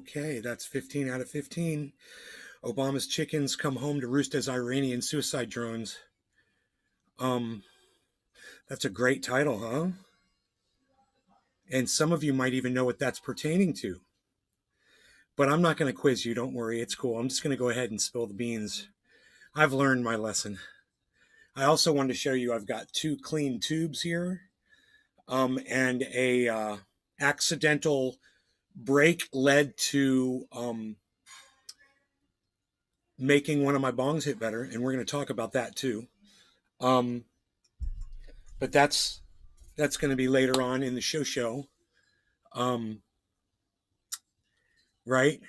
Okay, that's 15 out of 15. Obama's chickens come home to roost as Iranian suicide drones. Um, that's a great title, huh? And some of you might even know what that's pertaining to. But I'm not going to quiz you. Don't worry. It's cool. I'm just going to go ahead and spill the beans. I've learned my lesson. I also wanted to show you I've got 2 clean tubes here, and a accidental break led to making one of my bongs hit better, and we're going to talk about that too. But that's going to be later on in the show. Right?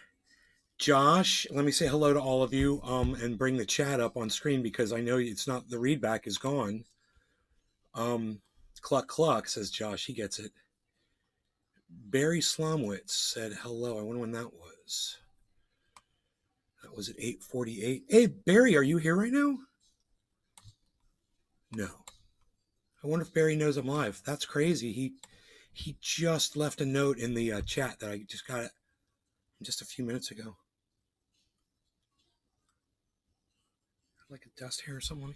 Josh, let me say hello to all of you and bring the chat up on screen because I know it's not, the readback is gone. Cluck cluck, says Josh. He gets it. Barry Slomwitz said hello. I wonder when that was. That was at 8:48. Hey, Barry, are you here right now? No. I wonder if Barry knows I'm live. That's crazy. He just left a note in the chat that I just got it just a few minutes ago. Like a dust hair or something.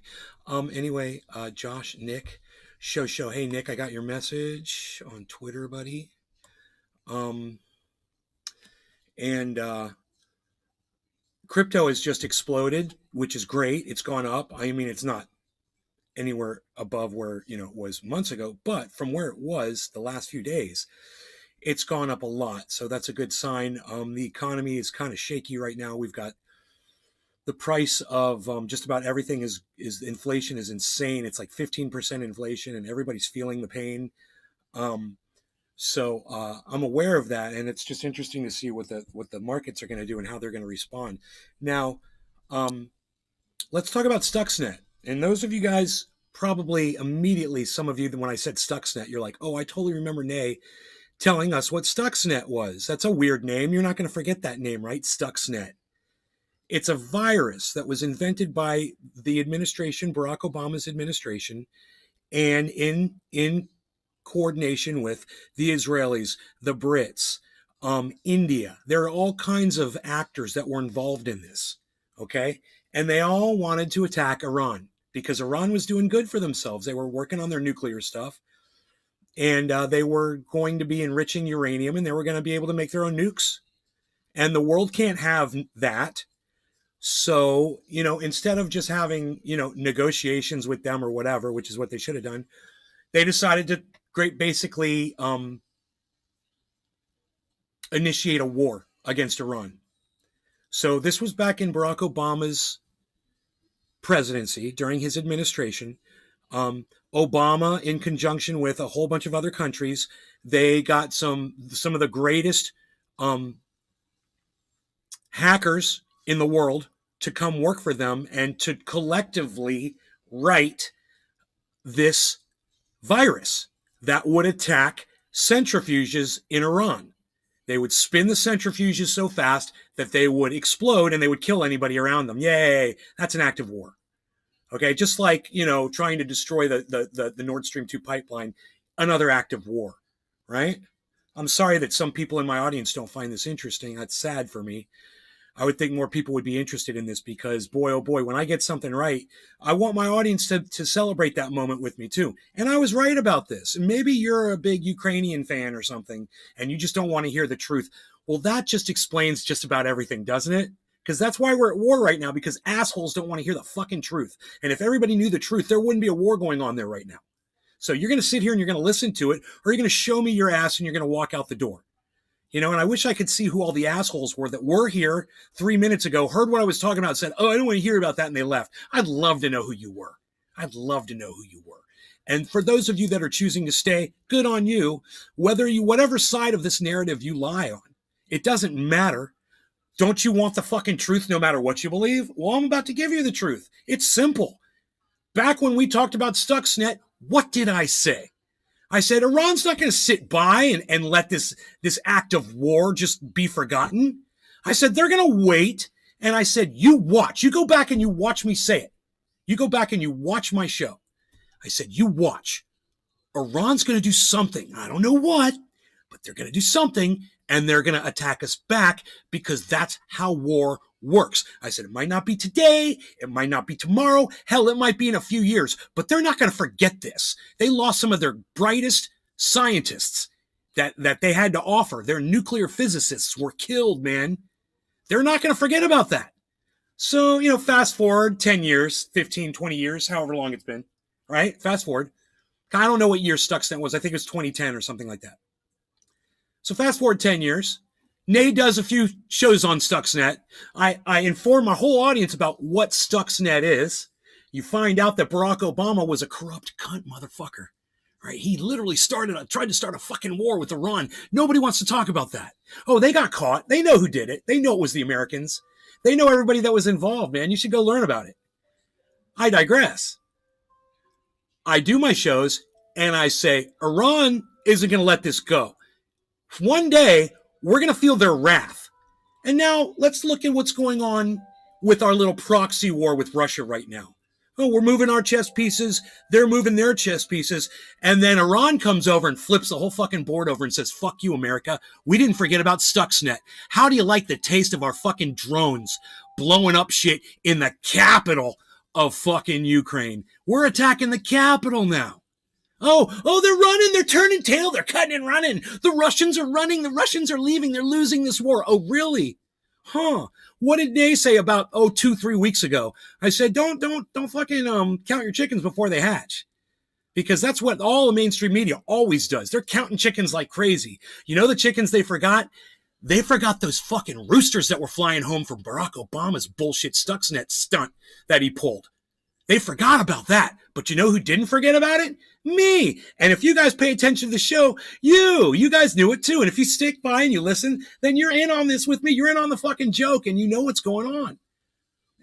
Anyway, Josh, Nick, show. Hey, Nick, I got your message on Twitter, buddy. And crypto has just exploded, which is great. It's gone up. I mean, it's not anywhere above where, it was months ago, but from where it was the last few days, it's gone up a lot. So that's a good sign. The economy is kind of shaky right now. We've got the price of just about everything is inflation is insane. It's like 15% inflation, and everybody's feeling the pain. So I'm aware of that, and it's just interesting to see what the markets are going to do and how they're going to respond. Now, let's talk about Stuxnet. And those of you guys probably immediately, some of you, when I said Stuxnet, you're like, oh, I totally remember Nay telling us what Stuxnet was. That's a weird name. You're not going to forget that name, right? Stuxnet. It's a virus that was invented by the administration, Barack Obama's administration, and in coordination with the Israelis, the Brits, India. There are all kinds of actors that were involved in this, okay? And they all wanted to attack Iran because Iran was doing good for themselves. They were working on their nuclear stuff, and they were going to be enriching uranium, and they were going to be able to make their own nukes. And the world can't have that. So, instead of just having, negotiations with them or whatever, which is what they should have done, they decided to basically initiate a war against Iran. So this was back in Barack Obama's presidency, during his administration. Obama, in conjunction with a whole bunch of other countries, they got some of the greatest hackers in the world to come work for them and to collectively write this virus that would attack centrifuges in Iran. They would spin the centrifuges so fast that they would explode and they would kill anybody around them. Yay, that's an act of war. Okay, just like, trying to destroy the Nord Stream 2 pipeline, another act of war, right? I'm sorry that some people in my audience don't find this interesting. That's sad for me. I would think more people would be interested in this because, boy, oh boy, when I get something right, I want my audience to celebrate that moment with me too. And I was right about this. And maybe you're a big Ukrainian fan or something, and you just don't want to hear the truth. Well, that just explains just about everything, doesn't it? Because that's why we're at war right now, because assholes don't want to hear the fucking truth. And if everybody knew the truth, there wouldn't be a war going on there right now. So you're going to sit here and you're going to listen to it, or you're going to show me your ass and you're going to walk out the door. And I wish I could see who all the assholes were that were here 3 minutes ago, heard what I was talking about, said, oh, I don't want to hear about that, and they left. I'd love to know who you were. I'd love to know who you were. And for those of you that are choosing to stay, good on you. Whatever side of this narrative you lie on, it doesn't matter. Don't you want the fucking truth no matter what you believe? Well, I'm about to give you the truth. It's simple. Back when we talked about Stuxnet, what did I say? I said, Iran's not going to sit by and let this act of war just be forgotten. I said, they're going to wait. And I said, you watch. You go back and you watch me say it. You go back and you watch my show. I said, you watch. Iran's going to do something. I don't know what, but they're going to do something, and they're going to attack us back, because that's how war works. I said, it might not be today, it might not be tomorrow, hell, it might be in a few years, but they're not going to forget this. They lost some of their brightest scientists that they had to offer. Their nuclear physicists were killed, man. They're not going to forget about that. So, fast forward 10 years, 15, 20 years, however long it's been, right? Fast forward. I don't know what year Stuxnet was. I think it was 2010 or something like that. So fast forward 10 years. Nay does a few shows on Stuxnet. I inform my whole audience about what Stuxnet is. You find out that Barack Obama was a corrupt cunt motherfucker. Right? He literally tried to start a fucking war with Iran. Nobody wants to talk about that. Oh, they got caught. They know who did it. They know it was the Americans. They know everybody that was involved, man. You should go learn about it. I digress. I do my shows and I say, Iran isn't going to let this go. One day, we're going to feel their wrath. And now let's look at what's going on with our little proxy war with Russia right now. Oh, we're moving our chess pieces. They're moving their chess pieces. And then Iran comes over and flips the whole fucking board over and says, fuck you, America. We didn't forget about Stuxnet. How do you like the taste of our fucking drones blowing up shit in the capital of fucking Ukraine? We're attacking the capital now. Oh, they're running. They're turning tail. They're cutting and running. The Russians are running. The Russians are leaving. They're losing this war. Oh, really? Huh. What did they say about, 2-3 weeks ago? I said, don't fucking count your chickens before they hatch. Because that's what all the mainstream media always does. They're counting chickens like crazy. You know the chickens they forgot? They forgot those fucking roosters that were flying home from Barack Obama's bullshit Stuxnet stunt that he pulled. They forgot about that. But you know who didn't forget about it? Me. And if you guys pay attention to the show, you guys knew it too. And if you stick by and you listen, then you're in on this with me. You're in on the fucking joke and you know what's going on.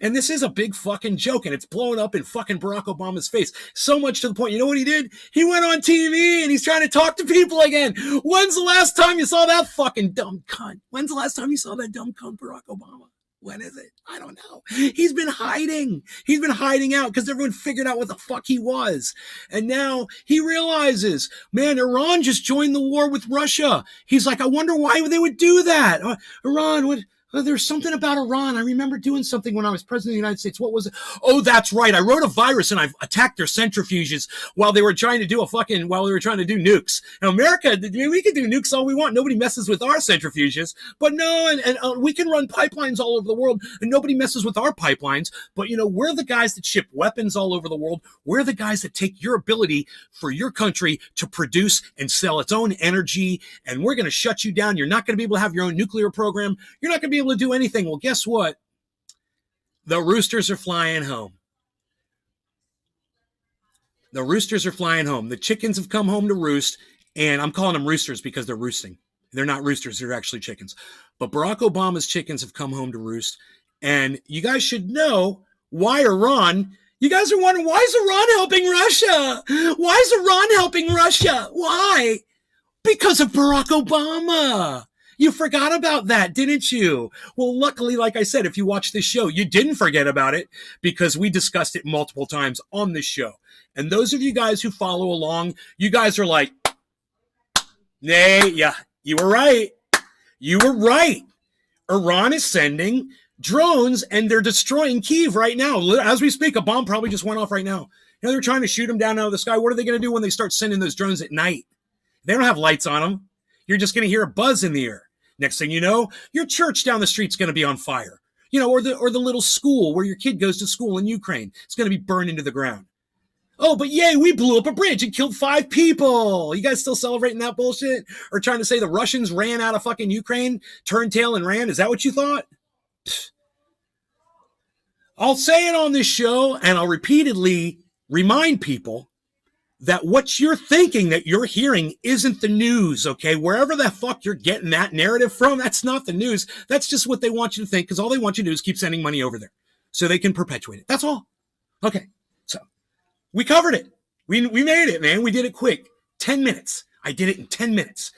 And this is a big fucking joke and it's blowing up in fucking Barack Obama's face. So much to the point, you know what he did? He went on TV and he's trying to talk to people again. When's the last time you saw that fucking dumb cunt? When's the last time you saw that dumb cunt, Barack Obama? When is it? I don't know. He's been hiding. He's been hiding out because everyone figured out what the fuck he was. And now he realizes, man, Iran just joined the war with Russia. He's like, I wonder why they would do that. Iran would... There's something about Iran. I remember doing something when I was president of the United States. What was it? Oh, that's right. I wrote a virus and I've attacked their centrifuges while they were trying to do nukes. Now, America, we can do nukes all we want. Nobody messes with our centrifuges. But no, and we can run pipelines all over the world and nobody messes with our pipelines. But, we're the guys that ship weapons all over the world. We're the guys that take your ability for your country to produce and sell its own energy. And we're going to shut you down. You're not going to be able to have your own nuclear program. You're not going to be able to do anything. Well, guess what? The roosters are flying home. The roosters are flying home. The chickens have come home to roost, and I'm calling them roosters because they're roosting. They're not roosters, they're actually chickens. But Barack Obama's chickens have come home to roost, and you guys should know why Iran. You guys are wondering, why is Iran helping Russia? Why is Iran helping Russia? Why? Because of Barack Obama. You forgot about that, didn't you? Well, luckily, like I said, if you watch this show, you didn't forget about it because we discussed it multiple times on this show. And those of you guys who follow along, you guys are like, nay, yeah, you were right. You were right. Iran is sending drones and they're destroying Kyiv right now. As we speak, a bomb probably just went off right now. They're trying to shoot them down out of the sky. What are they going to do when they start sending those drones at night? They don't have lights on them. You're just going to hear a buzz in the air. Next thing you know, your church down the street's going to be on fire. Or the little school where your kid goes to school in Ukraine. It's going to be burned into the ground. Oh, but yay, we blew up a bridge and killed 5 people. You guys still celebrating that bullshit? Or trying to say the Russians ran out of fucking Ukraine, turned tail and ran? Is that what you thought? Pfft. I'll say it on this show and I'll repeatedly remind people that what you're thinking that you're hearing isn't the news, okay? Wherever the fuck you're getting that narrative from, that's not the news. That's just what they want you to think because all they want you to do is keep sending money over there so they can perpetuate it. That's all. Okay, so we covered it. We made it, man. We did it quick. 10 minutes. I did it in 10 minutes.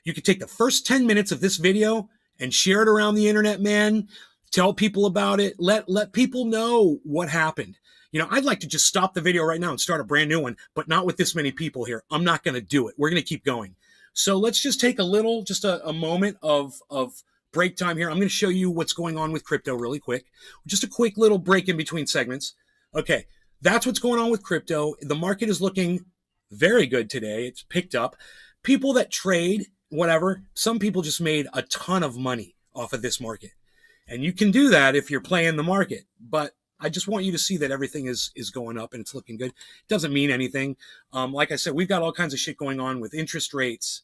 You could take the first 10 minutes of this video and share it around the internet, man. Tell people about it. Let people know what happened. I'd like to just stop the video right now and start a brand new one, but not with this many people here. I'm not going to do it. We're going to keep going. So let's just take a little, just a moment of break time here. I'm going to show you what's going on with crypto really quick. Just a quick little break in between segments. Okay, that's what's going on with crypto. The market is looking very good today. It's picked up. People that trade, whatever, some people just made a ton of money off of this market. And you can do that if you're playing the market. But I just want you to see that everything is going up and it's looking good. It doesn't mean anything. Like I said, we've got all kinds of shit going on with interest rates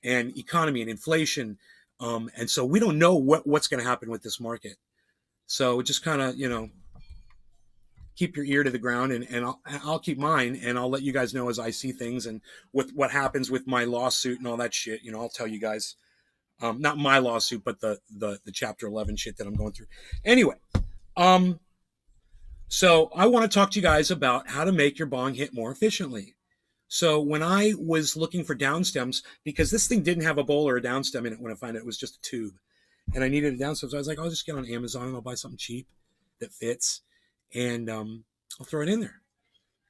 and economy and inflation. And so we don't know what's going to happen with this market. So just kind of, keep your ear to the ground, and I'll keep mine, and I'll let you guys know as I see things and with what happens with my lawsuit and all that shit. I'll tell you guys. Not my lawsuit, but the Chapter 11 shit that I'm going through. Anyway, so I want to talk to you guys about how to make your bong hit more efficiently. So when I was looking for downstems, because this thing didn't have a bowl or a downstem in it when I found it was just a tube, and I needed a downstem, so I was like, I'll just get on Amazon and I'll buy something cheap that fits, and I'll throw it in there.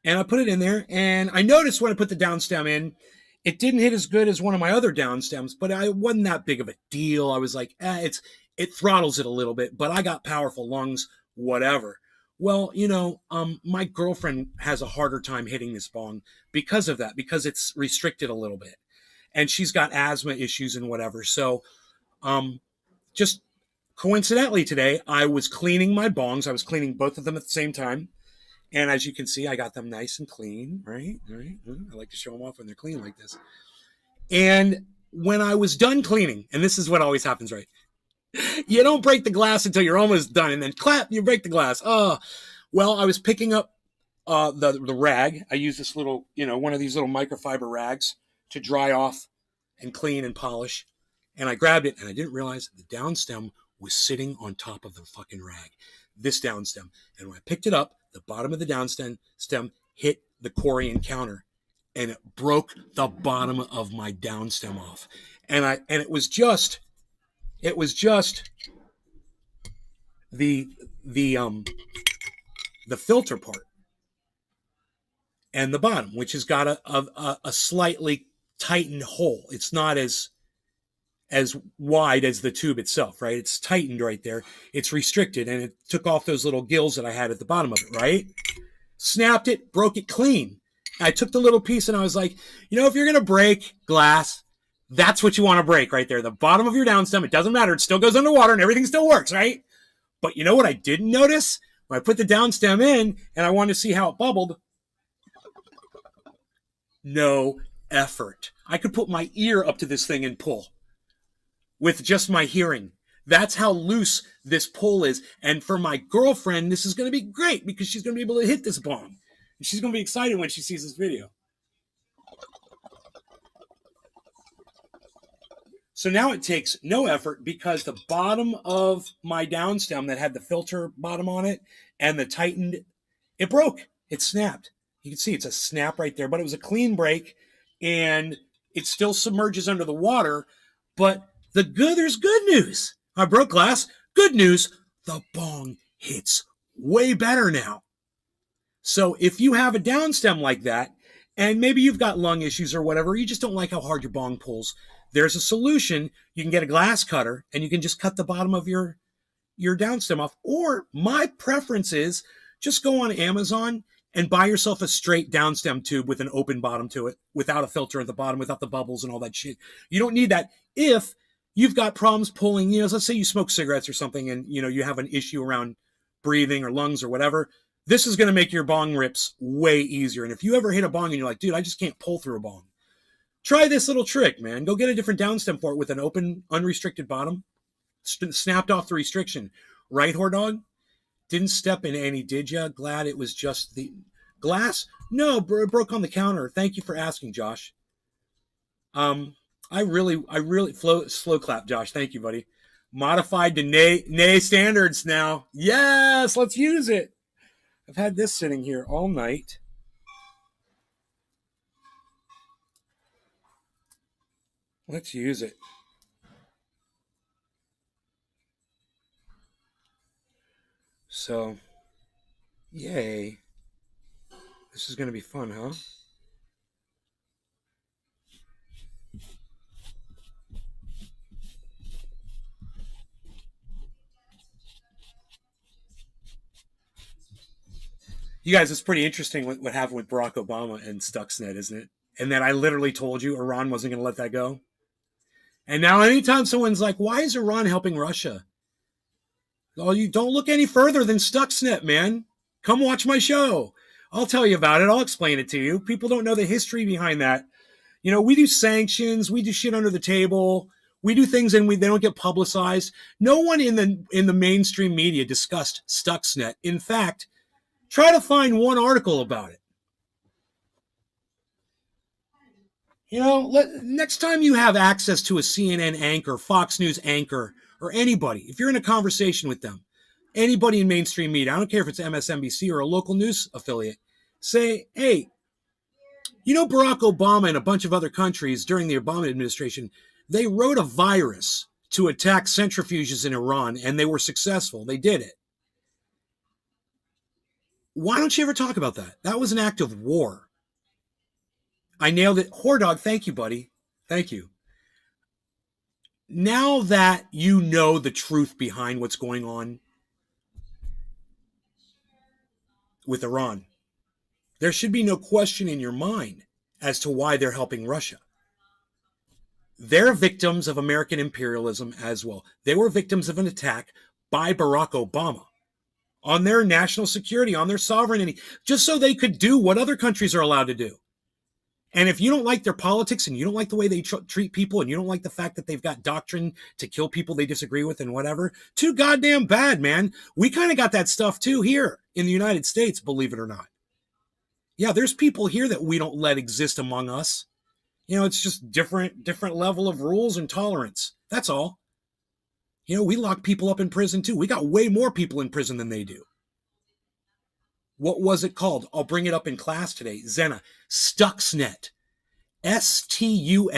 And I put it in there, and I noticed when I put the downstem in, it didn't hit as good as one of my other downstems, but I wasn't that big of a deal. I was like, it throttles it a little bit, but I got powerful lungs, whatever. Well, my girlfriend has a harder time hitting this bong because of that, because it's restricted a little bit. And she's got asthma issues and whatever. So just coincidentally today, I was cleaning my bongs. I was cleaning both of them at the same time. And as you can see, I got them nice and clean, right? Right. I like to show them off when they're clean like this. And when I was done cleaning, and this is what always happens, right? You don't break the glass until you're almost done, and then clap, you break the glass. Oh, well, I was picking up the rag. I use this little, one of these little microfiber rags to dry off and clean and polish. And I grabbed it, and I didn't realize the downstem was sitting on top of the fucking rag. This downstem. And when I picked it up, the bottom of the downstem hit the Corian counter, and it broke the bottom of my downstem off. And it was just the filter part and the bottom, which has got a slightly tightened hole. It's not as wide as the tube itself, right? It's tightened right there. It's restricted, and it took off those little gills that I had at the bottom of it, right? Snapped it, broke it clean. I took the little piece and I was like, if you're going to break glass, that's what you want to break right there. The bottom of your downstem, it doesn't matter. It still goes underwater and everything still works, right? But you know what I didn't notice? When I put the downstem in and I wanted to see how it bubbled, no effort. I could put my ear up to this thing and pull with just my hearing. That's how loose this pull is. And for my girlfriend, this is going to be great because she's going to be able to hit this bong. And she's going to be excited when she sees this video. So now it takes no effort because the bottom of my downstem that had the filter bottom on it and the tightened, it broke. It snapped. You can see it's a snap right there, but it was a clean break and it still submerges under the water. But there's good news. I broke glass. Good news. The bong hits way better now. So if you have a downstem like that, and maybe you've got lung issues or whatever, you just don't like how hard your bong pulls, there's a solution. You can get a glass cutter and you can just cut the bottom of your downstem off. Or my preference is just go on Amazon and buy yourself a straight downstem tube with an open bottom to it, without a filter at the bottom, without the bubbles and all that shit. You don't need that if you've got problems pulling, let's say you smoke cigarettes or something and, you have an issue around breathing or lungs or whatever. This is going to make your bong rips way easier. And if you ever hit a bong and you're like, dude, I just can't pull through a bong, try this little trick, man. Go get a different downstem for it with an open, unrestricted bottom. Snapped off the restriction. Right, whore dog? Didn't step in any, did ya? Glad it was just the glass? No, it broke on the counter. Thank you for asking, Josh. I really slow clap, Josh. Thank you, buddy. Modified to nay standards now. Yes, let's use it. I've had this sitting here all night. Let's use it. So, yay. This is going to be fun, huh? You guys, it's pretty interesting what happened with Barack Obama and Stuxnet, isn't it? And then I literally told you Iran wasn't going to let that go. And now anytime someone's like, why is Iran helping Russia? Oh, you don't look any further than Stuxnet, man. Come watch my show. I'll tell you about it. I'll explain it to you. People don't know the history behind that. You know, we do sanctions, we do shit under the table, we do things and they don't get publicized. No one in the mainstream media discussed Stuxnet. In fact, try to find one article about it. You know, next time you have access to a CNN anchor, Fox News anchor, or anybody, if you're in a conversation with them, anybody in mainstream media, I don't care if it's MSNBC or a local news affiliate, say, hey, you know, Barack Obama and a bunch of other countries during the Obama administration, they wrote a virus to attack centrifuges in Iran, and they were successful. They did it. Why don't you ever talk about that? That was an act of war. I nailed it. Whore thank you, buddy. Thank you. Now that you know the truth behind what's going on with Iran, there should be no question in your mind as to why they're helping Russia. They're victims of American imperialism as well. They were victims of an attack by Barack Obama on their national security, on their sovereignty, just so they could do what other countries are allowed to do. And if you don't like their politics and you don't like the way they treat people and you don't like the fact that they've got doctrine to kill people they disagree with and whatever, too goddamn bad, man. We kind of got that stuff too here in the United States, believe it or not. Yeah, there's people here that we don't let exist among us. You know, it's just different level of rules and tolerance. That's all. You know, we lock people up in prison too. We got way more people in prison than they do. What was it called? I'll bring it up in class today. Zena, Stuxnet. Stuxnet.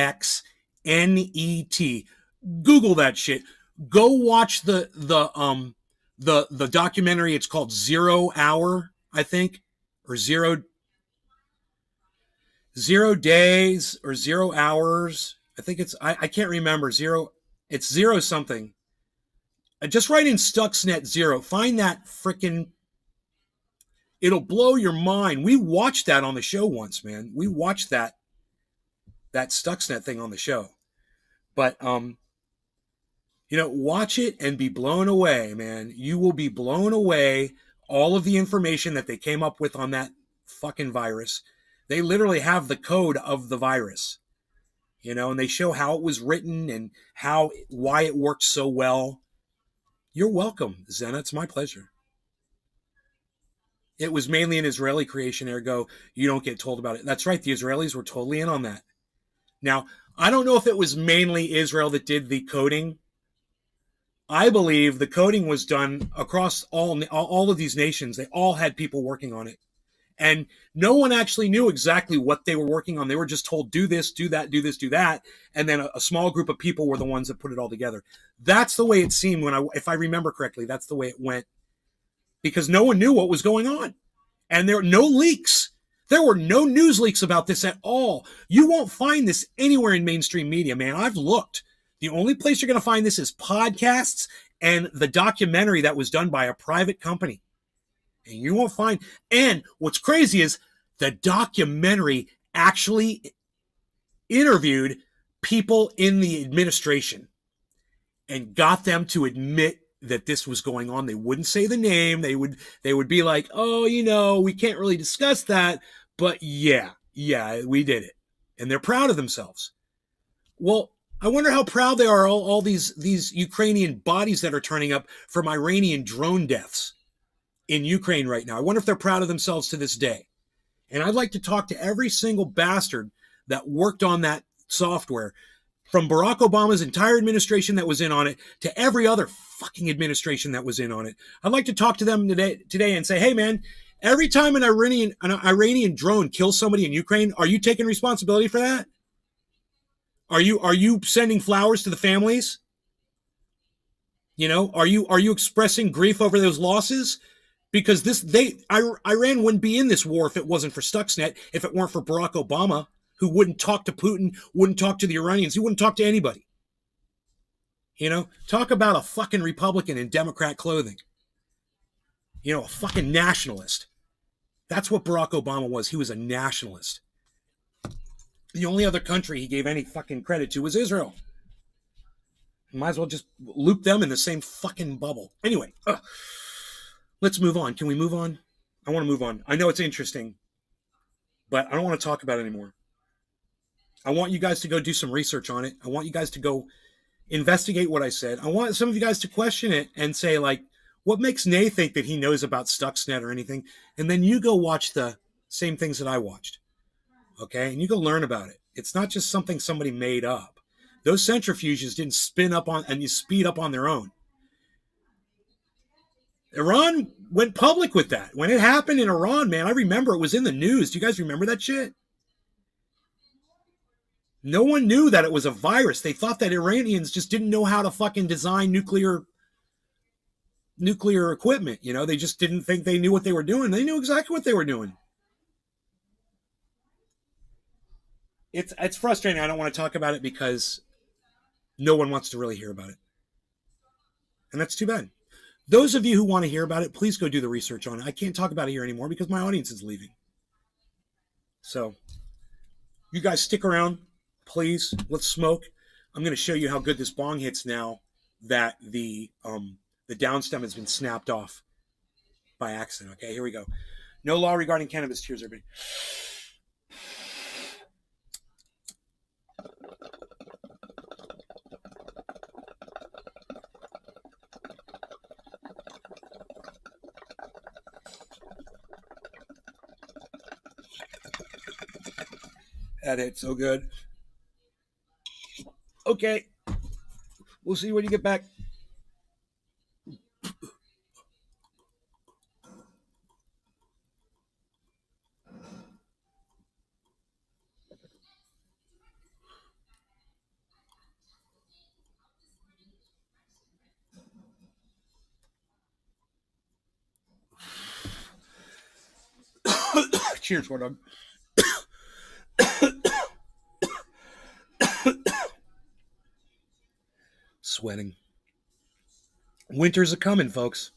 Google that shit. Go watch the documentary. It's called 0 Hour, I think, or 0 days or 0 hours. I think it's I can't remember. It's 0 something. Just write in Stuxnet 0. Find that frickin'. It'll blow your mind. We watched that on the show once, man. We watched that Stuxnet thing on the show. But you know, watch it and be blown away, man. You will be blown away. All of the information that they came up with on that fucking virus. They literally have the code of the virus. You know, and they show how it was written and why it worked so well. You're welcome, Zena. It's my pleasure. It was mainly an Israeli creation, ergo you don't get told about it. That's right. The Israelis were totally in on that. Now, I don't know if it was mainly Israel that did the coding. I believe the coding was done across all of these nations. They all had people working on it. And no one actually knew exactly what they were working on. They were just told, do this, do that, do this, do that. And then a small group of people were the ones that put it all together. That's the way it seemed if I remember correctly, that's the way it went. Because no one knew what was going on. And there were no leaks. There were no news leaks about this at all. You won't find this anywhere in mainstream media, man. I've looked. The only place you're going to find this is podcasts and the documentary that was done by a private company. And you won't find. And what's crazy is the documentary actually interviewed people in the administration and got them to admit that this was going on. They wouldn't say the name. They would be like, oh, you know, we can't really discuss that. But yeah, we did it. And they're proud of themselves. Well, I wonder how proud they are, all these Ukrainian bodies that are turning up from Iranian drone deaths in Ukraine right now. I wonder if they're proud of themselves to this day. And I'd like to talk to every single bastard that worked on that software, from Barack Obama's entire administration that was in on it to every other fucking administration that was in on it. I'd like to talk to them today and say, hey, man, every time an Iranian drone kills somebody in Ukraine, are you taking responsibility for that? Are you sending flowers to the families? You know, are you expressing grief over those losses? Because Iran wouldn't be in this war if it wasn't for Stuxnet, if it weren't for Barack Obama, who wouldn't talk to Putin, wouldn't talk to the Iranians, he wouldn't talk to anybody. You know, talk about a fucking Republican in Democrat clothing. You know, a fucking nationalist. That's what Barack Obama was. He was a nationalist. The only other country he gave any fucking credit to was Israel. Might as well just loop them in the same fucking bubble. Anyway, let's move on. Can we move on? I want to move on. I know it's interesting, but I don't want to talk about it anymore. I want you guys to go do some research on it. I want you guys to go investigate what I said. I want some of you guys to question it and say, like, what makes Nay think that he knows about Stuxnet or anything? And then you go watch the same things that I watched. Okay? And you go learn about it. It's not just something somebody made up. Those centrifuges didn't spin up on and you speed up on their own. Iran went public with that. When it happened in Iran, man, I remember it was in the news. Do you guys remember that shit? No one knew that it was a virus. They thought that Iranians just didn't know how to fucking design nuclear equipment. You know, they just didn't think they knew what they were doing. They knew exactly what they were doing. It's frustrating. I don't want to talk about it because no one wants to really hear about it. And that's too bad. Those of you who want to hear about it, please go do the research on it. I can't talk about it here anymore because my audience is leaving. So you guys stick around, please. Let's smoke. I'm going to show you how good this bong hits now that the downstem has been snapped off by accident. Okay, here we go. No law regarding cannabis. Cheers, everybody. That hit so good. Okay. We'll see when you get back. Cheers, War Dog. Sweating. Winter's a coming, folks.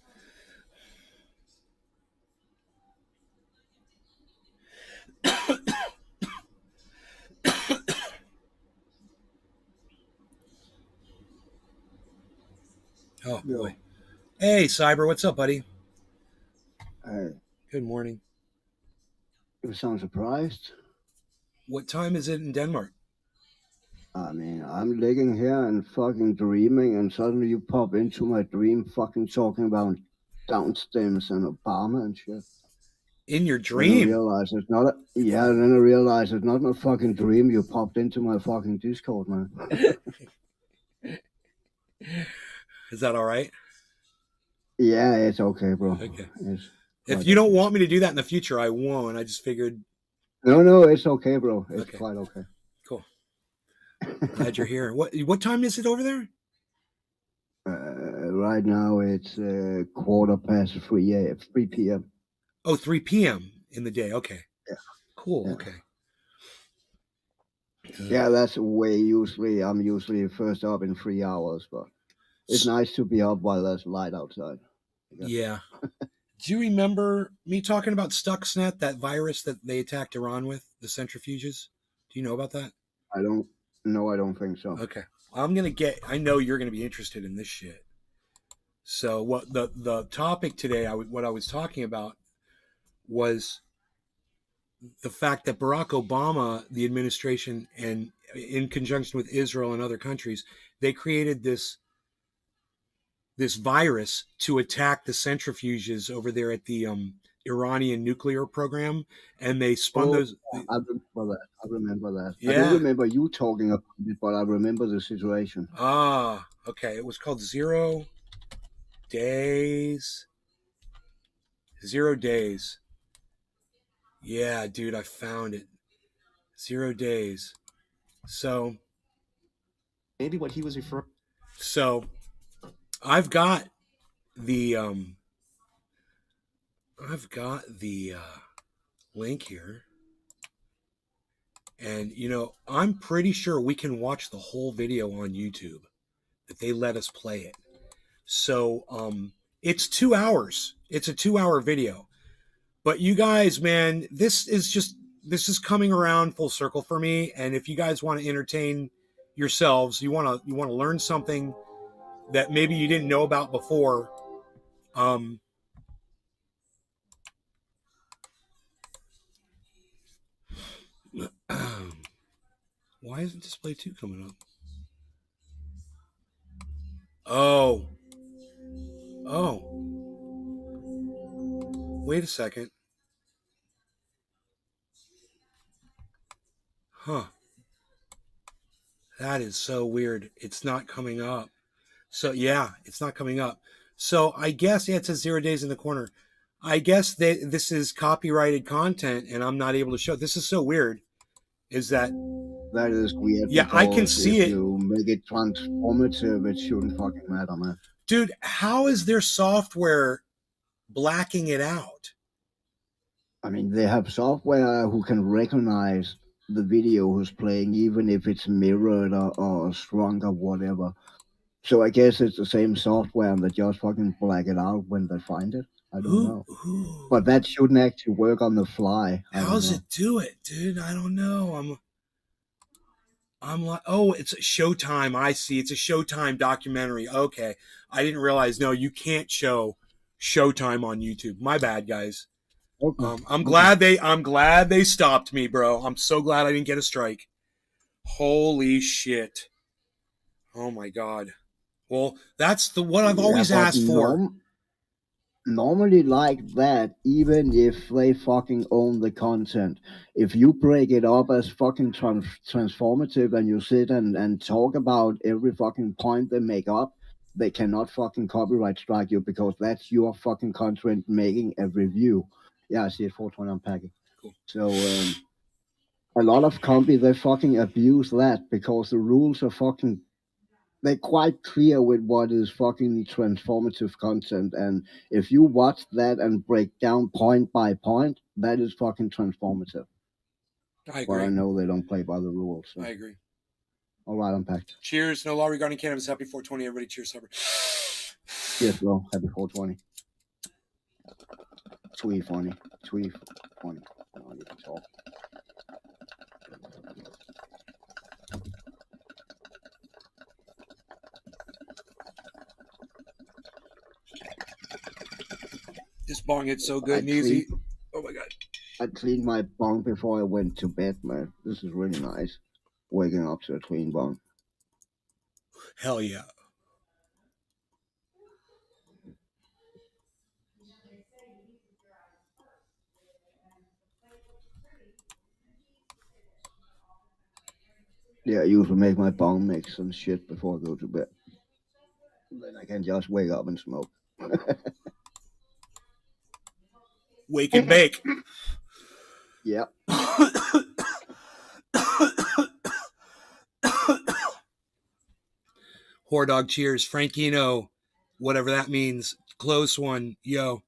Oh, boy. Hey, Cyber, what's up, buddy? Hey. Good morning. You sound surprised? What time is it in Denmark? I mean, I'm ligging here and fucking dreaming, and suddenly you pop into my dream fucking talking about down stems and Obama and shit. In your dream? Then I realize it's not then I realize it's not a fucking dream. You popped into my fucking Discord, man. Is that all right? Yeah, it's okay, bro. Okay. If you don't want me to do that in the future, I won't. I just figured. No, it's okay, bro. It's quite okay. Cool. Glad you're here. What time is it over there? Right now it's 3 p.m. Oh, 3 p.m. in the day. Okay. Yeah. Cool. Yeah. Okay. Yeah, that's way usually. I'm usually first up in 3 hours, but it's nice to be up while there's light outside. Yeah. Do you remember me talking about Stuxnet, that virus that they attacked Iran with, the centrifuges? Do you know about that? I don't think so. Okay. I know you're going to be interested in this shit. So what the topic today, what I was talking about was the fact that Barack Obama, the administration, and in conjunction with Israel and other countries, they created this virus to attack the centrifuges over there at the Iranian nuclear program, and they spun those. I remember that. Yeah. I don't remember you talking about it, but I remember the situation. Ah, okay. It was called 0 days. 0 days. Yeah, dude, I found it. 0 days. So maybe what he was referring. So I've got the link here, and I'm pretty sure we can watch the whole video on YouTube, that they let us play it. So it's 2 hours. It's a 2-hour video. But you guys, man, this is coming around full circle for me. And if you guys want to entertain yourselves, you want to learn something that maybe you didn't know about before. Why isn't display 2 coming up? Oh. Wait a second. Huh. That is so weird. It's not coming up. So yeah, it's not coming up. So I guess it says 0 days in the corner. I guess this is copyrighted content and I'm not able to show. This is so weird. Is that is weird. Yeah, I can see if it. You make it transformative, it shouldn't fucking matter, man. Dude, how is their software blacking it out? I mean, they have software who can recognize the video who's playing, even if it's mirrored or shrunk or whatever. So I guess it's the same software and they just fucking black it out when they find it. I don't know. But that shouldn't actually work on the fly. How does it do it, dude? I don't know. I'm like, oh, it's Showtime. I see. It's a Showtime documentary. Okay. I didn't realize, no, you can't show Showtime on YouTube. My bad, guys. Okay. I'm glad they stopped me, bro. I'm so glad I didn't get a strike. Holy shit. Oh my God. Well, that's what I've always asked for. Normally like that, even if they fucking own the content. If you break it up as fucking transformative and you sit and talk about every fucking point they make up, they cannot fucking copyright strike you because that's your fucking content making a review. Yeah, I see it, 420 unpacking. Cool. So a lot of companies, they fucking abuse that because the rules are fucking, they're quite clear with what is fucking transformative content. And if you watch that and break down point by point, that is fucking transformative. I agree. But I know they don't play by the rules. So. I agree. All right, unpacked. Cheers. No law regarding cannabis. Happy 420, everybody. Cheers, Hubbard. Yes, bro. Happy 420. Sweet funny. Sweet funny. Oh, you can talk. This bong hits so good and easy. Oh my God. I cleaned my bong before I went to bed, man. This is really nice. Waking up to a clean bong. Hell yeah. Yeah, I usually make my bong mix and shit before I go to bed. Then I can just wake up and smoke. Wake and bake. Yeah. Whore dog cheers. Frankino, whatever that means. Close one. Yo.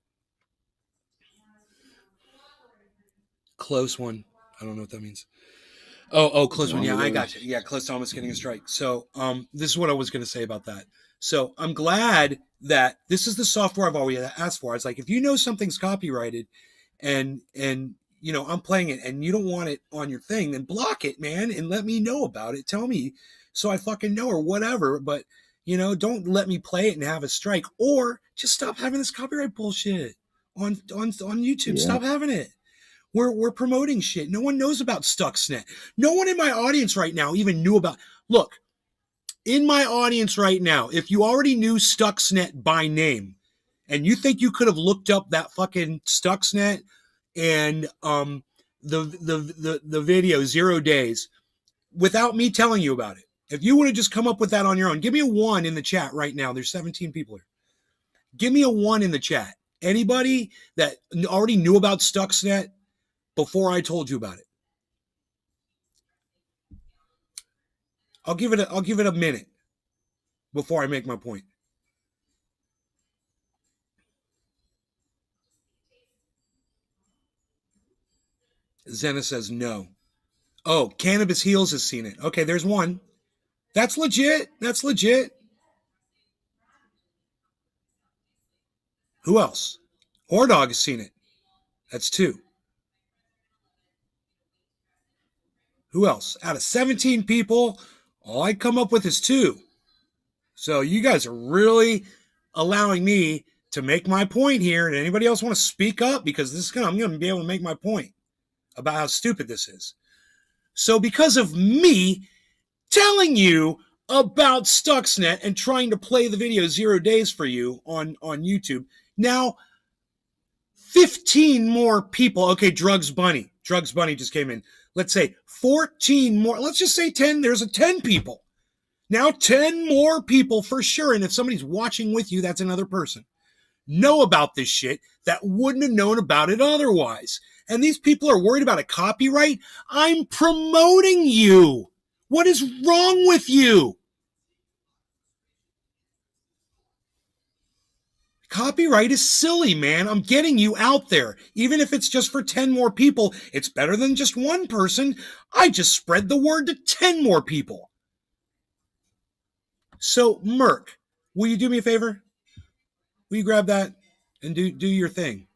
Close one. I don't know what that means. Oh, close one. Yeah, I got you. Yeah, close to almost getting a strike. So this is what I was going to say about that. So I'm glad that this is the software I've always asked for. It's like, if you know something's copyrighted and you know, I'm playing it and you don't want it on your thing, then block it, man, and let me know about it. Tell me so I fucking know or whatever. But, you know, don't let me play it and have a strike, or just stop having this copyright bullshit on YouTube. Yeah. Stop having it. We're promoting shit. No one knows about Stuxnet. No one in my audience right now even knew about. Look, in my audience right now, if you already knew Stuxnet by name, and you think you could have looked up that fucking Stuxnet and the video 0 days without me telling you about it, if you would have just come up with that on your own, give me a 1 in the chat right now. There's 17 people here. Give me a 1 in the chat. Anybody that already knew about Stuxnet before I told you about it? I'll give it a minute before I make my point. Zena says no. Oh, Cannabis Heals has seen it. Okay, there's 1. That's legit. That's legit. Who else? Whore Dog has seen it. That's 2. Who else? Out of 17 people, all I come up with is 2. So you guys are really allowing me to make my point here. And anybody else want to speak up? Because I'm going to be able to make my point about how stupid this is. So because of me telling you about Stuxnet and trying to play the video 0 days for you on YouTube, now 15 more people. Okay, Drugs Bunny just came in. Let's say 14 more. Let's just say 10. There's 10 people. Now 10 more people for sure. And if somebody's watching with you, that's another person. Know about this shit that wouldn't have known about it otherwise. And these people are worried about a copyright. I'm promoting you. What is wrong with you? Copyright is silly, man. I'm getting you out there. Even if it's just for 10 more people, it's better than just one person. I just spread the word to 10 more people. So, Merc, will you do me a favor? Will you grab that and do your thing?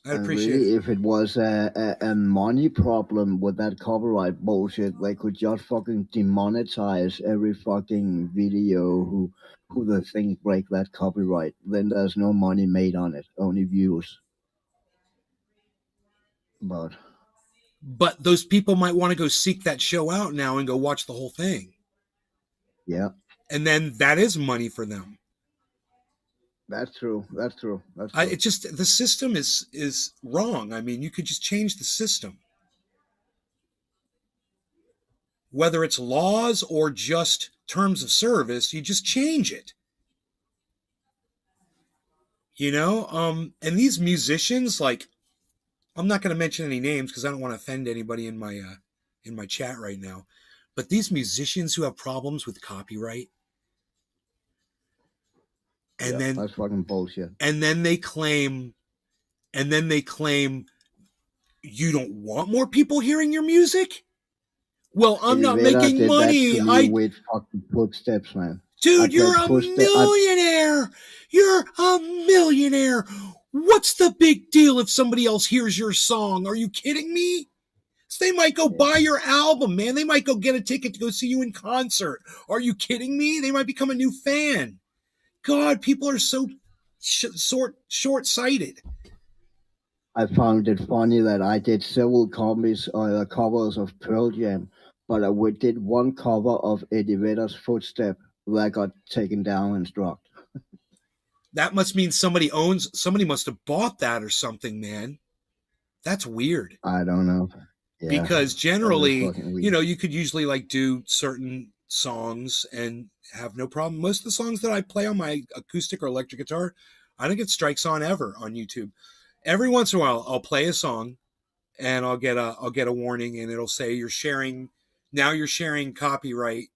I'd appreciate really, it. if it was a money problem with that copyright bullshit, they could just fucking demonetize every fucking video who they think break that copyright. Then there's no money made on it, only views. But those people might want to go seek that show out now and go watch the whole thing. yeah, And then that is money for them. that's true. It's just the system is wrong. I mean, you could just change the system. Whether it's laws or just terms of service, you just change it. And these musicians, like, I'm not going to mention any names because I don't want to offend anybody in my chat right now. But these musicians who have problems with copyright, and then that's fucking bullshit. And then they claim you don't want more people hearing your music? Well, I'm not making money. With fucking footsteps, man. Dude, you're a millionaire. You're a millionaire. What's the big deal if somebody else hears your song? Are you kidding me? So they might go buy your album, man. They might go get a ticket to go see you in concert. Are you kidding me? They might become a new fan. God, people are so short-sighted. I found it funny that I did several covers of Pearl Jam, but I did one cover of Eddie Vedder's Footstep that got taken down and struck. That must mean somebody must have bought that or something, man. That's weird. I don't know. Yeah, because generally, you could usually like do certain songs and have no problem. Most of the songs that I play on my acoustic or electric guitar, I don't get strikes on ever on YouTube. Every once in a while, I'll play a song and I'll get a warning and it'll say you're sharing copyright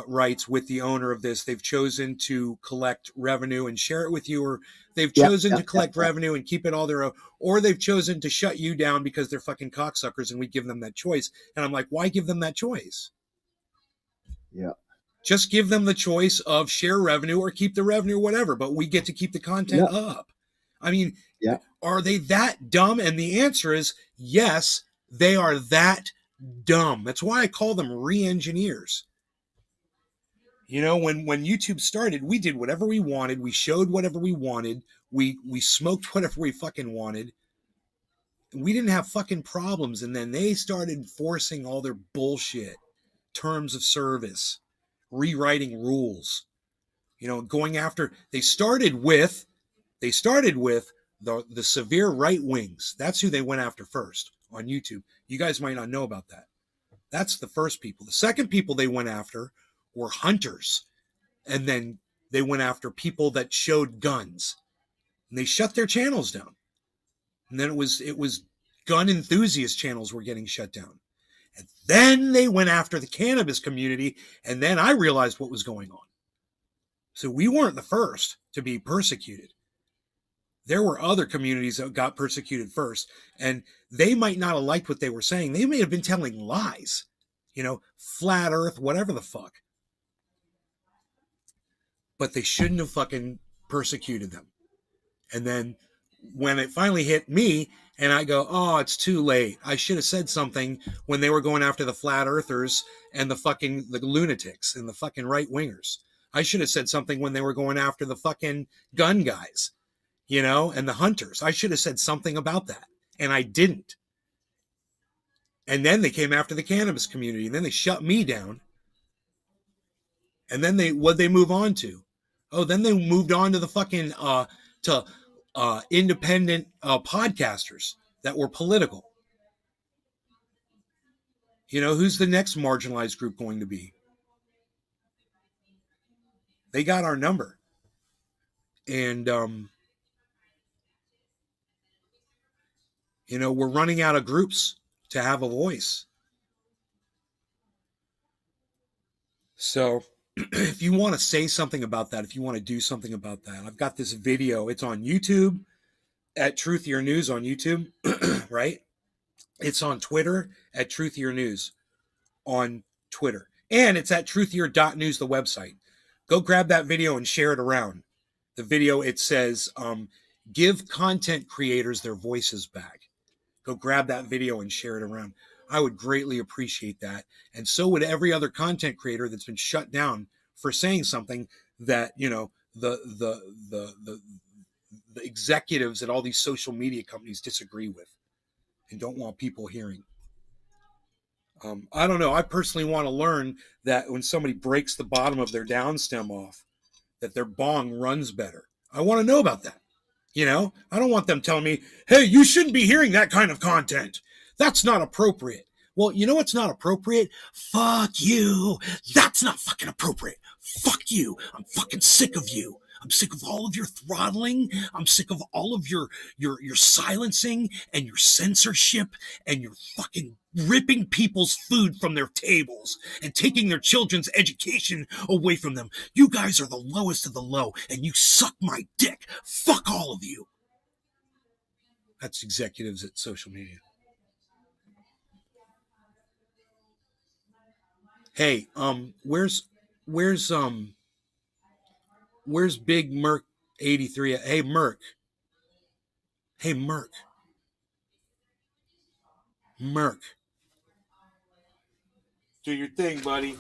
rights with the owner of this. They've chosen to collect revenue and share it with you, or they've chosen to collect revenue and keep it all their own, or they've chosen to shut you down because they're fucking cocksuckers and we give them that choice. And I'm like, why give them that choice? Yeah. Just give them the choice of share revenue or keep the revenue or whatever, but we get to keep the content up. I mean, are they that dumb? And the answer is yes, they are that dumb. That's why I call them re-engineers. When YouTube started, we did whatever we wanted. We showed whatever we wanted. We smoked whatever we fucking wanted. We didn't have fucking problems. And then they started forcing all their bullshit, terms of service, rewriting rules, going after. They started with the severe right wings. That's who they went after first on YouTube. You guys might not know about that. That's the first people. The second people they went after were hunters. And then they went after people that showed guns. And they shut their channels down. And then it was gun enthusiast channels were getting shut down. And then they went after the cannabis community. And then I realized what was going on. So we weren't the first to be persecuted. There were other communities that got persecuted first. And they might not have liked what they were saying. They may have been telling lies. Flat earth, whatever the fuck. But they shouldn't have fucking persecuted them. And then when it finally hit me, and I go, oh, it's too late. I should have said something when they were going after the flat earthers and the lunatics and the fucking right wingers. I should have said something when they were going after the fucking gun guys, and the hunters. I should have said something about that, and I didn't. And then they came after the cannabis community, and then they shut me down. And then what'd they move on to? Oh, then they moved on to the fucking independent podcasters that were political. Who's the next marginalized group going to be? They got our number. And, we're running out of groups to have a voice. So if you want to say something about that, if you want to do something about that, I've got this video. It's on YouTube at Truthier News on YouTube, right? It's on Twitter at Truthier News on Twitter. And it's at truthier.news, the website. Go grab that video and share it around. The video, it says, give content creators their voices back. Go grab that video and share it around. I would greatly appreciate that. And so would every other content creator that's been shut down for saying something that, the executives at all these social media companies disagree with and don't want people hearing. I don't know. I personally want to learn that when somebody breaks the bottom of their downstem off, that their bong runs better. I want to know about that. I don't want them telling me, hey, you shouldn't be hearing that kind of content. That's not appropriate. Well, you know what's not appropriate? Fuck you. That's not fucking appropriate. Fuck you. I'm fucking sick of you. I'm sick of all of your throttling. I'm sick of all of your silencing and your censorship and your fucking ripping people's food from their tables and taking their children's education away from them. You guys are the lowest of the low, and you suck my dick. Fuck all of you. That's executives at social media. Hey, where's Big Merc 83? Hey, Merc. Merc. Do your thing, buddy.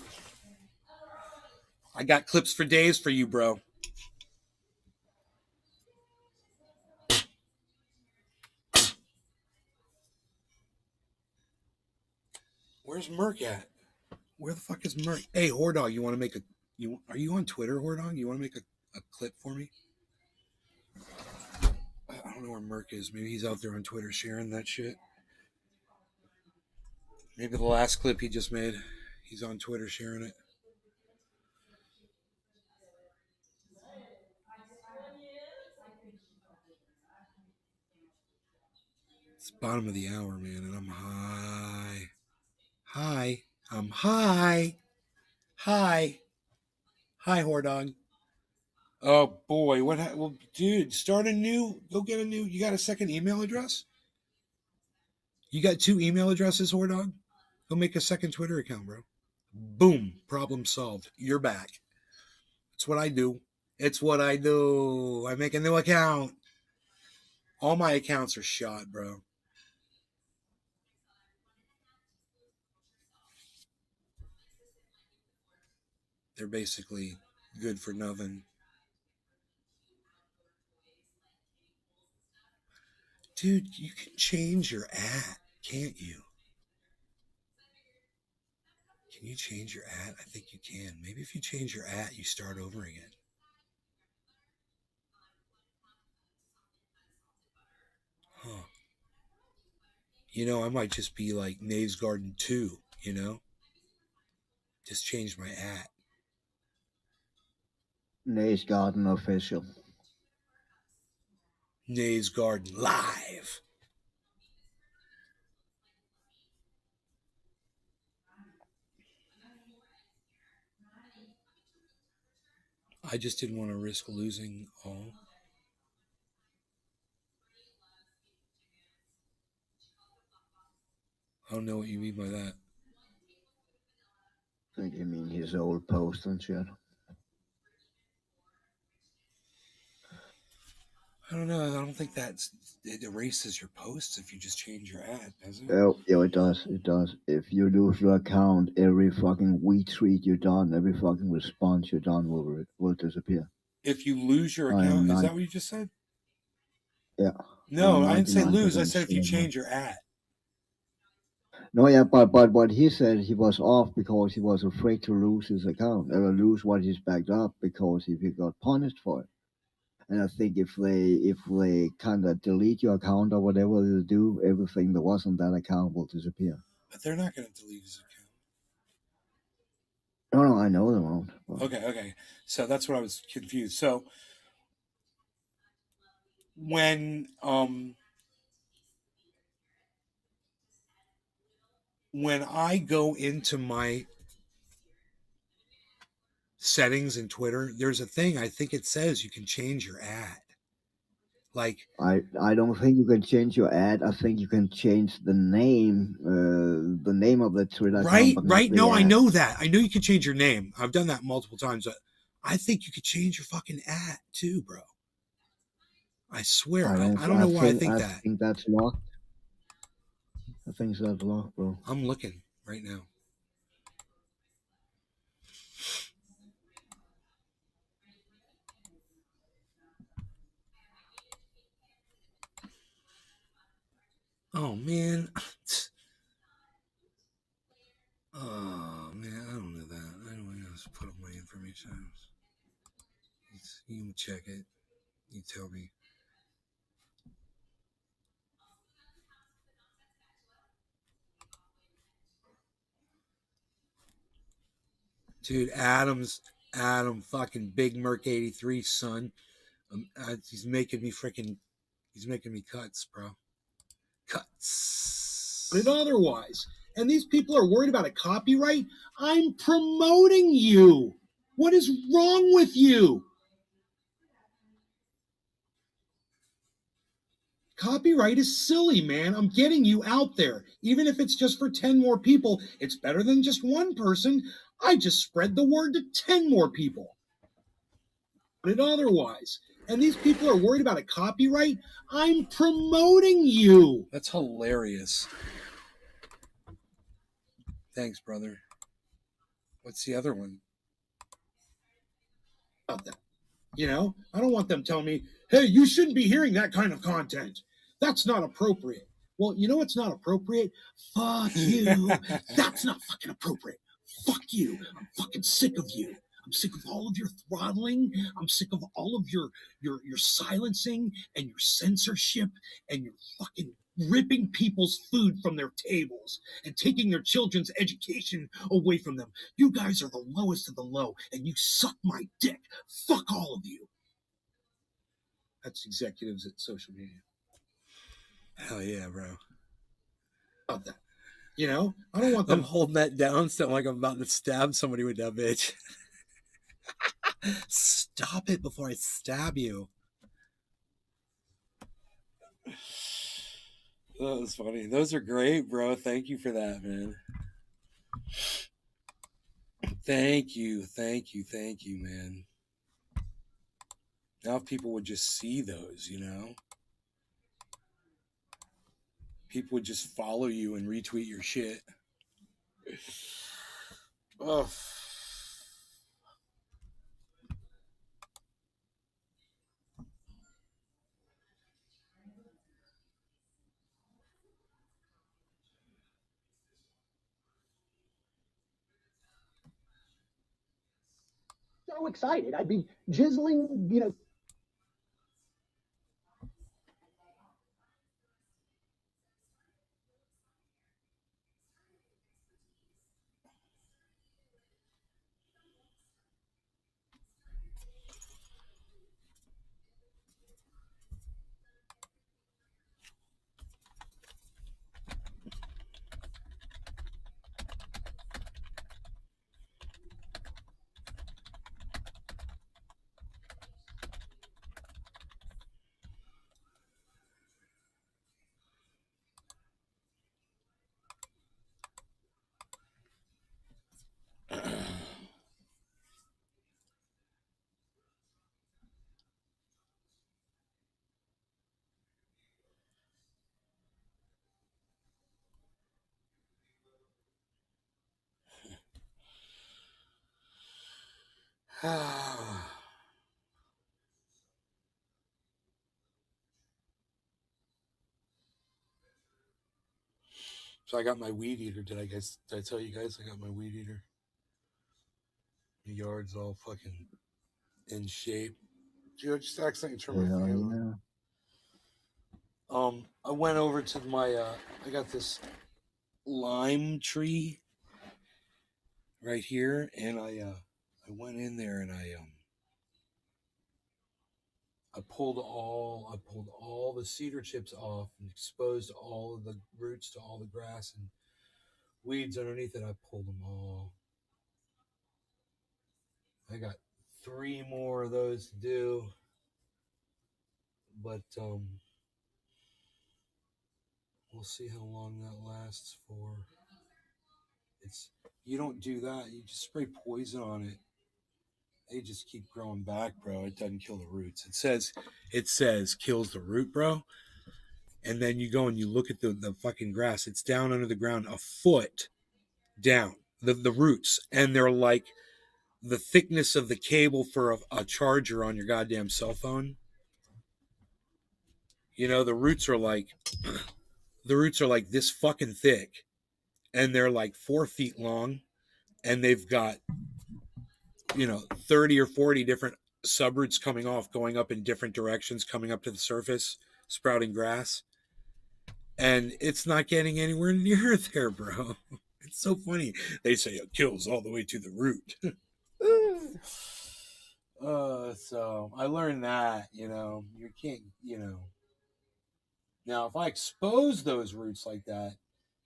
I got clips for days for you, bro. Where's Merc at? Where the fuck is Merc? Hey, Hordog, you want to make are you on Twitter, Hordog? You want to make a clip for me? I don't know where Merc is. Maybe he's out there on Twitter sharing that shit. Maybe the last clip he just made, he's on Twitter sharing it. It's bottom of the hour, man, and I'm high. I'm high. Hi, Hordog. Oh boy, well, dude, start a new. Go get a new. You got a second email address? You got 2 email addresses, Hordog? Go make a second Twitter account, bro. Boom, problem solved. You're back. It's what I do. I make a new account. All my accounts are shot, bro. They're basically good for nothing. Dude, you can change your @ can't you? Can you change your @ I think you can. Maybe if you change your @ you start over again. Huh. I might just be like Nave's Garden 2, Just change my @ Nays Garden official. Nave's Garden Live. I just didn't want to risk losing all. I don't know what you mean by that. I think you mean his old post and shit. I don't know. I don't think it erases your posts if you just change your ad, does it? Oh, yeah, it does. It does. If you lose your account, every fucking retweet you done, every fucking response you done will disappear. If you lose your I am account, is not. that what you just said? Yeah, No, I'm I didn't say lose. I 99% said if you sure. change your ad. No, yeah, but what he said, he was off because he was afraid to lose his account or lose what he's backed up because if he got punished for it. And I think if they kind of delete your account or whatever they do, everything that was on that account will disappear. But they're not going to delete his account. No, I know they won't. But Okay. So that's what I was confused. So when I go into my settings in Twitter, there's a thing I think it says you can change your ad. Like I don't think you can change your ad. I think you can change the name of the Twitter account, but not right. the No, I ad. know that. I know you can change your name. I've done that multiple times. But I think you could change your fucking ad too, bro. I swear. I don't know why I think I that. think that's locked. I think that's locked, bro. I'm looking right now. Oh man. Oh man, I don't know that. I don't know. Just put up my information. You can check it. You tell me. Dude, Adam fucking Big Merc 83 son. He's making me cuts, bro. Cuts. But otherwise, and these people are worried about a copyright. I'm promoting you. What is wrong with you? Copyright is silly, man. I'm getting you out there. Even if it's just for 10 more people, it's better than just one person. I just spread the word to 10 more people. But otherwise, and these people are worried about a copyright, I'm promoting you. That's hilarious. Thanks, brother. What's the other one? About that. You know, I don't want them telling me, hey, you shouldn't be hearing that kind of content. That's not appropriate. Well, you know what's not appropriate? Fuck you. That's not fucking appropriate. Fuck you. I'm fucking sick of you. I'm sick of all of your throttling. I'm sick of all of your silencing and your censorship and your fucking ripping people's food from their tables and taking their children's education away from them. You guys are the lowest of the low, and you suck my dick. Fuck all of you. That's executives at social media. Hell yeah, bro. About that. You know, I don't want them. I'm holding that down, sound like I'm about to stab somebody with that bitch. Stop it before I stab you. That was funny. Those are great, bro. Thank you for that, man. Thank you, man. Now if people would just see those, you know? People would just follow you and retweet your shit. Oh. So excited. I'd be jizzling, you know. So I got my weed eater. Did I tell you guys I got my weed eater? The yard's all fucking in shape. Dude, I just accidentally turned my fan on. I went over to my I got this lime tree right here, and I went in there and I pulled all the cedar chips off and exposed all of the roots to all the grass and weeds underneath it. I pulled them all. I got 3 more of those to do, but we'll see how long that lasts for. You don't do that. You just spray poison on it. They just keep growing back, bro. It doesn't kill the roots. It says kills the root, bro. And then you go and you look at the fucking grass. It's down under the ground a foot down. The roots, and they're like the thickness of the cable for a charger on your goddamn cell phone. You know, the roots are like this fucking thick, and they're like 4 feet long, and they've got 30 or 40 different subroots coming off, going up in different directions, coming up to the surface, sprouting grass. And it's not getting anywhere near there, bro. It's so funny. They say it kills all the way to the root. So I learned that, you can't, Now, if I expose those roots like that,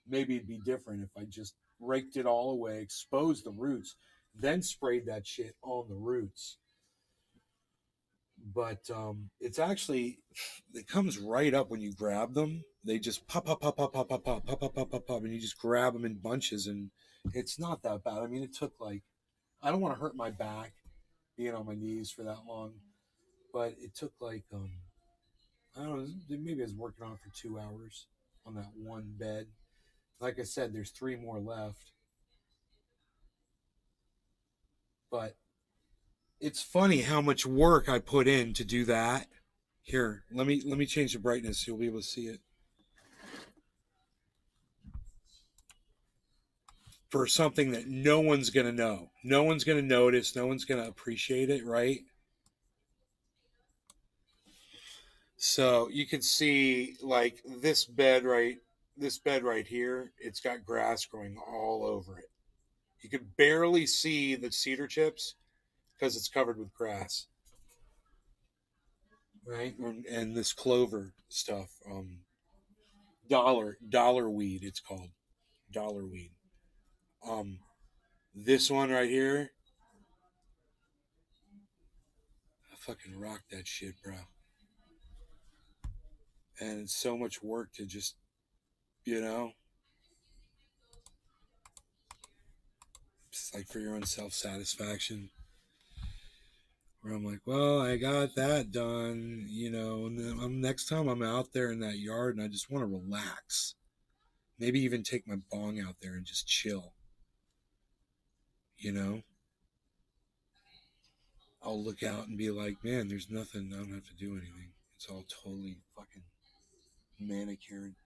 maybe it'd be different if I just raked it all away, exposed the roots, then sprayed that shit on the roots. But it's actually, it comes right up when you grab them. They just pop, pop, pop, pop, pop, pop, pop, pop, pop, pop, pop, pop, and you just grab them in bunches, and it's not that bad. I mean, it took I don't want to hurt my back being on my knees for that long, but it took I don't know, maybe I was working on it for 2 hours on that one bed. Like I said, there's 3 more left. But it's funny how much work I put in to do that. Here, let me change the brightness so you'll be able to see it. For something that no one's going to know. No one's going to notice. No one's going to appreciate it, right? So you can see this bed right here, it's got grass growing all over it. You can barely see the cedar chips because it's covered with grass. Right? And this clover stuff, dollar weed, it's called. Dollar weed. This one right here, I fucking rock that shit, bro. And it's so much work to just, it's like for your own self-satisfaction. Where I'm like, well, I got that done, and then next time I'm out there in that yard and I just want to relax. Maybe even take my bong out there and just chill. I'll look out and be like, man, there's nothing. I don't have to do anything. It's all totally fucking manicured.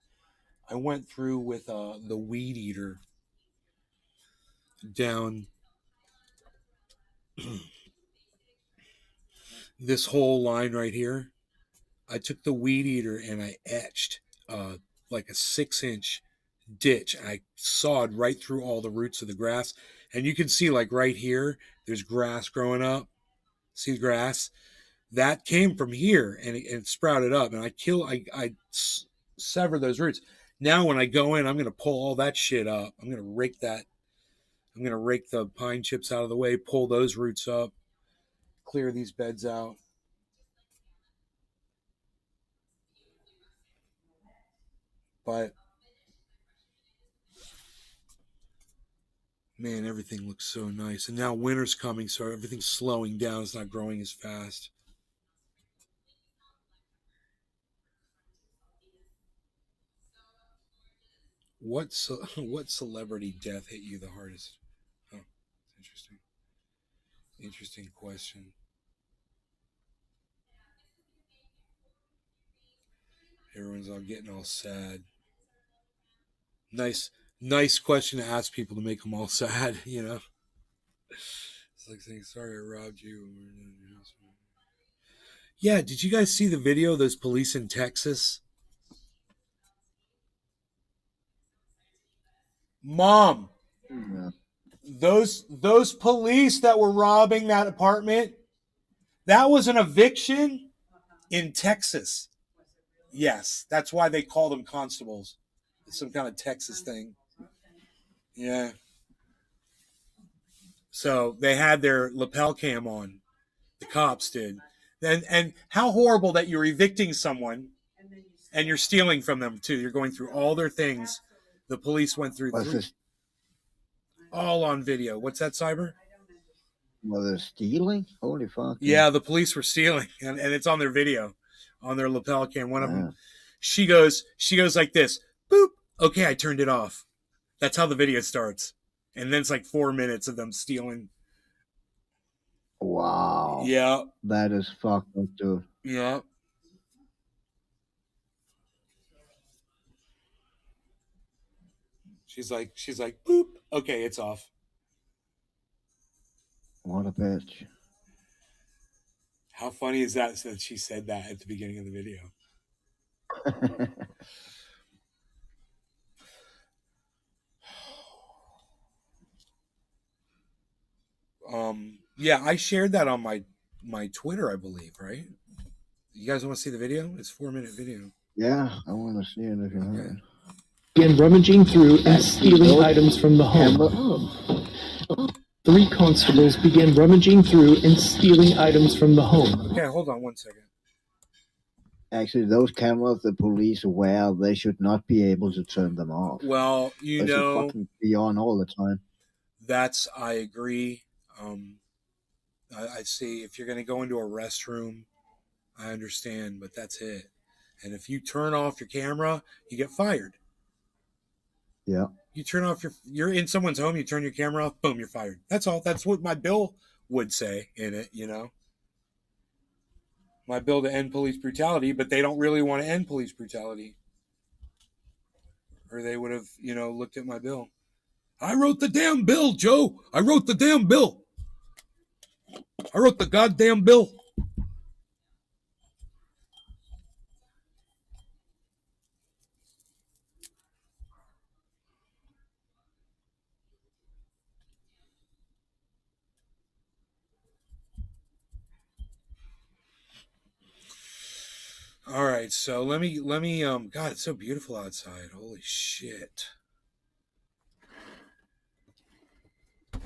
I went through with the weed eater down this whole line right here. I took the weed eater and I etched like a 6-inch ditch. I sawed right through all the roots of the grass. And you can see right here, there's grass growing up. See the grass? That came from here and it sprouted up. And I sever those roots. Now when I go in, I'm going to pull all that shit up. I'm going to rake the pine chips out of the way, pull those roots up, clear these beds out. But man, everything looks so nice. And now winter's coming, so everything's slowing down. It's not growing as fast. What celebrity death hit you the hardest? Oh, interesting. Interesting question. Everyone's all getting all sad. Nice question to ask people to make them all sad, you know? It's like saying, sorry, I robbed you. Yeah, did you guys see the video of those police in Texas? Mom, Yeah. those police that were robbing that apartment, that was an eviction in Texas. Yes, that's why they call them constables. It's some kind of Texas thing. Yeah. So they had their lapel cam on. The cops did. And how horrible that you're evicting someone and you're stealing from them too. You're going through all their things. The police went through all on video. What's that, Cyber? Well, they're stealing? Holy fuck. Yeah, the police were stealing, and it's on their video, on their lapel cam. One of them, she goes like this, boop. Okay, I turned it off. That's how the video starts, and then it's like 4 minutes of them stealing. Wow. Yeah. That is fucked up, dude. Yeah. She's like, boop. Okay, it's off. What a bitch. How funny is that she said that at the beginning of the video? Yeah, I shared that on my Twitter, I believe, right? You guys want to see the video? It's a 4-minute video. Yeah, I want to see it if you have it. Began rummaging through and stealing items from the home. 3 constables began rummaging through and stealing items from the home. Okay, hold on 1 second. Actually, those cameras the police wear, they should not be able to turn them off. Well, they should fucking be on all the time. I agree. I see if you're going to go into a restroom, I understand, but that's it. And if you turn off your camera, you get fired. Yeah. You turn off you're in someone's home, you turn your camera off, boom, you're fired. That's all. That's what my bill would say in it, you know. My bill to end police brutality, but they don't really want to end police brutality. Or they would have, looked at my bill. I wrote the damn bill, Joe. I wrote the damn bill. I wrote the goddamn bill. All right, so let me God, it's so beautiful outside. Holy shit. Fuck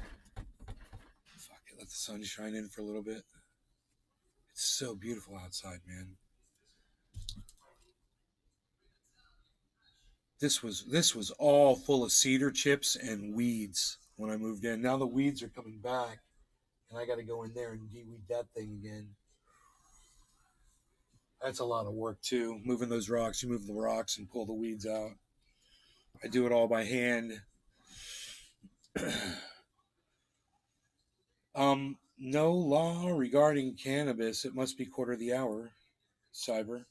it, let the sun shine in for a little bit. It's so beautiful outside, man. This was all full of cedar chips and weeds when I moved in. Now the weeds are coming back, and I got to go in there and de-weed that thing again. That's a lot of work too. Moving those rocks, you move the rocks and pull the weeds out. I do it all by hand. No law regarding cannabis. It must be quarter of the hour. Cyber.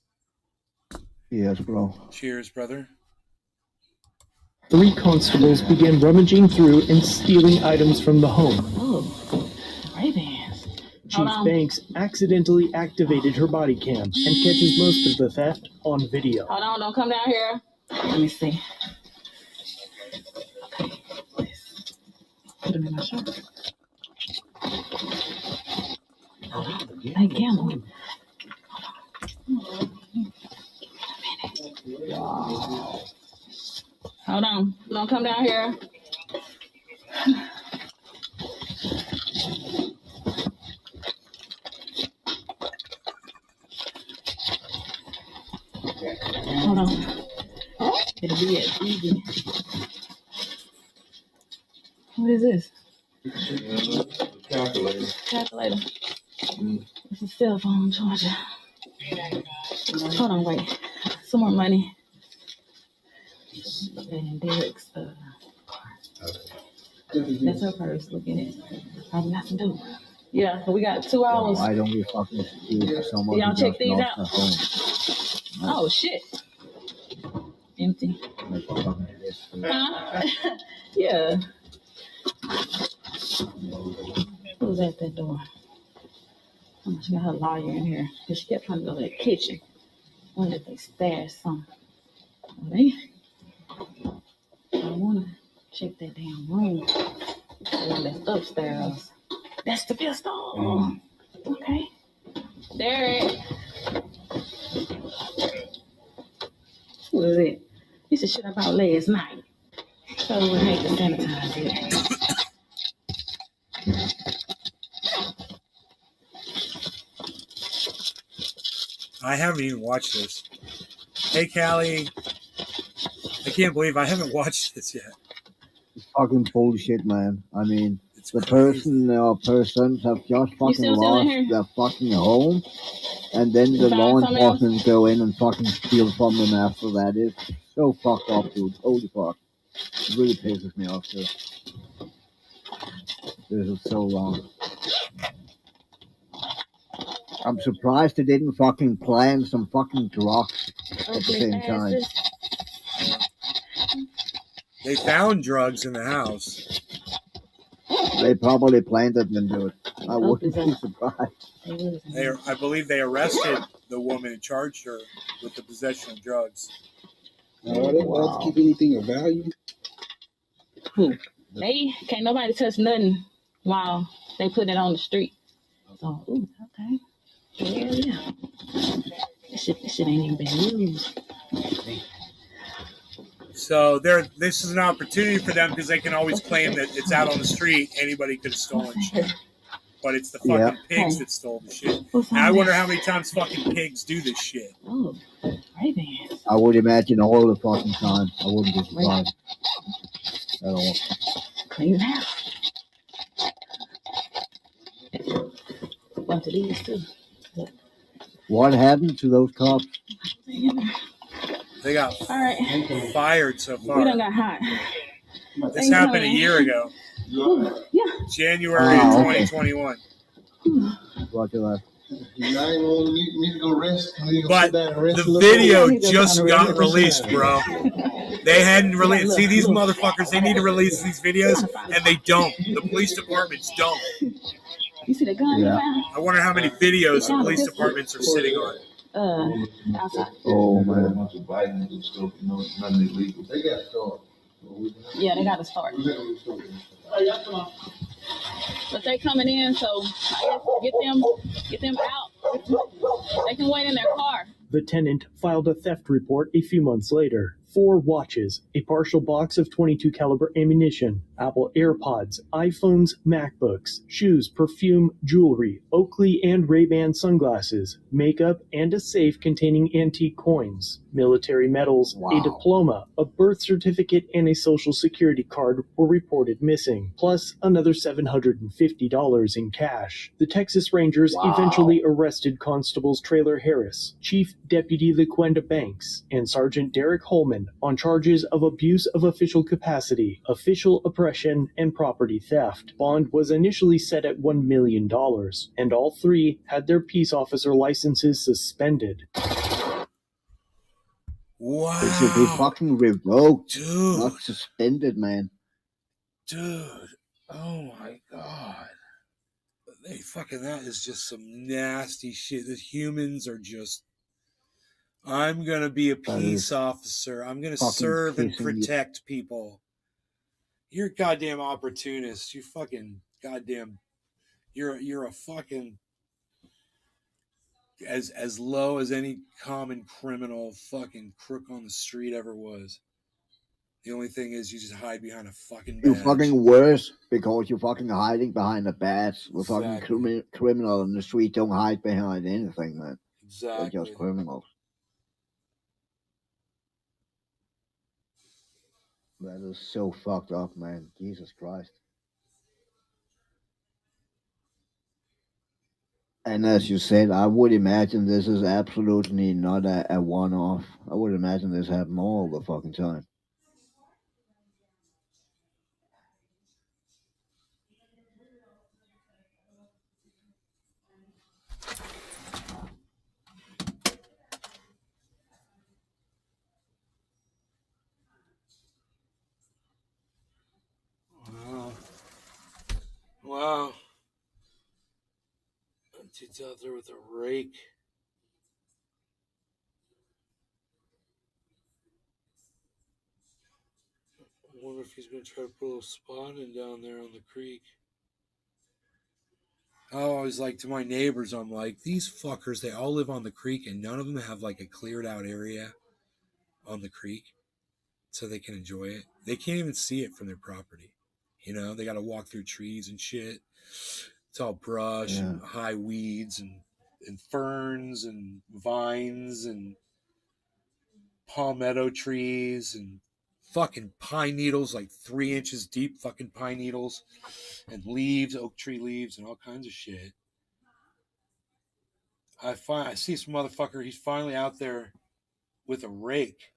Yes, bro. Cheers, brother. 3 constables began rummaging through and stealing items from the home. Oh, Ray-Bans. Chief Banks accidentally activated her body cam and catches most of the theft on video. Hold on, don't come down here. Let me see. Okay, put them in my shirt. Hey, Campbell. Wow. Hold on, don't come down here. Hold on. It'll be as easy. What is this? Calculator. It's a cell phone charger. Hold on, wait. Some more money. And Derek's purse. That's her purse. Look at it. Probably got some dope. Yeah, so we got 2 So hours. why don't we fucking steal someone Y'all who check just these lost out. their home? Oh shit. Empty. Like fucking this. Huh? Yeah. Who's at that door? Oh, she got her lawyer in here. Cause she kept trying to go to the kitchen. Wonder if they stashed something. Oh, they. I wanna check that damn room. The one that's upstairs. That's the pistol. Okay. Derek. What is it? This is shit about last night. So we hate to sanitize it. I haven't even watched this. Hey, Callie. I can't believe I haven't watched this yet. It's fucking bullshit, man. I mean, It's the crazy. person or persons have just fucking still in lost here? their fucking home, and then the Find law something else? enforcement go in and fucking steal from them after that. It's so fucked up, dude. Holy fuck. It really pisses me off, too. This is so long. I'm surprised they didn't fucking plan some fucking drugs at the Ugly same time. bastards. They found drugs in the house. They probably planned it and do it. I wouldn't be surprised. I believe they arrested the woman and charged her with the possession of drugs. No, they don't keep anything of value. Who? They can't nobody touch nothing while they put it on the street. So, ooh, okay. Yeah. This shit ain't even been used. So this is an opportunity for them because they can always claim that it's out on the street. Anybody could have stolen shit. But it's the fucking pigs that stole the shit. And I wonder how many times fucking pigs do this shit. Oh, Ray-Bans. I would imagine all the fucking time. I wouldn't be surprised at all. Clean house. A bunch of these too. What happened to those cops? They got fired so far. We done got hot. This happened a year ago. Yeah. January 2021. Roger that. But the video just got released, bro. They hadn't released. See, these motherfuckers, they need to release these videos, and they don't. The police departments don't. You see the gun? Yeah. I wonder how many videos the police departments are sitting on. Outside. Oh, man. Yeah, they got to start. But they coming in, so I guess get them out. They can wait in their car. The tenant filed a theft report a few months later. 4 watches, a partial box of .22 caliber ammunition, Apple AirPods, iPhones, MacBooks, shoes, perfume, jewelry, Oakley and Ray-Ban sunglasses, makeup, and a safe containing antique coins, military medals, a diploma, a birth certificate, and a social security card were reported missing, plus another $750 in cash. The Texas Rangers eventually arrested Constables Traylor Harris, Chief Deputy LaQuenda Banks, and Sergeant Derek Holman on charges of abuse of official capacity, official oppression, and property theft. Bond was initially set at $1 million, and all 3 had their peace officer licenses suspended. Wow. It should be fucking revoked, dude. Not suspended, man. Dude. Oh my god. That is just some nasty shit. The humans are just... I'm going to be a peace officer. I'm going to serve and protect people. You're a goddamn opportunist. You fucking goddamn... You're a fucking... As low as any common criminal fucking crook on the street ever was. The only thing is you just hide behind a fucking badge. You're fucking worse because you're fucking hiding behind a badge. We're fucking criminal on the street don't hide behind anything, man. Exactly. They're just criminals. That is so fucked up, man. Jesus Christ. And as you said, I would imagine this is absolutely not a one-off. I would imagine this happened all the fucking time. Dude's out there with a rake. I wonder if he's going to try to put a little spawning down there on the creek. Oh, I was like to my neighbors, I'm like, these fuckers, they all live on the creek and none of them have like a cleared out area on the creek so they can enjoy it. They can't even see it from their property. You know, they got to walk through trees and shit. It's all brush and high weeds and ferns and vines and palmetto trees and fucking pine needles, like 3 inches deep fucking pine needles and leaves, oak tree leaves and all kinds of shit. I see some motherfucker, he's finally out there with a rake.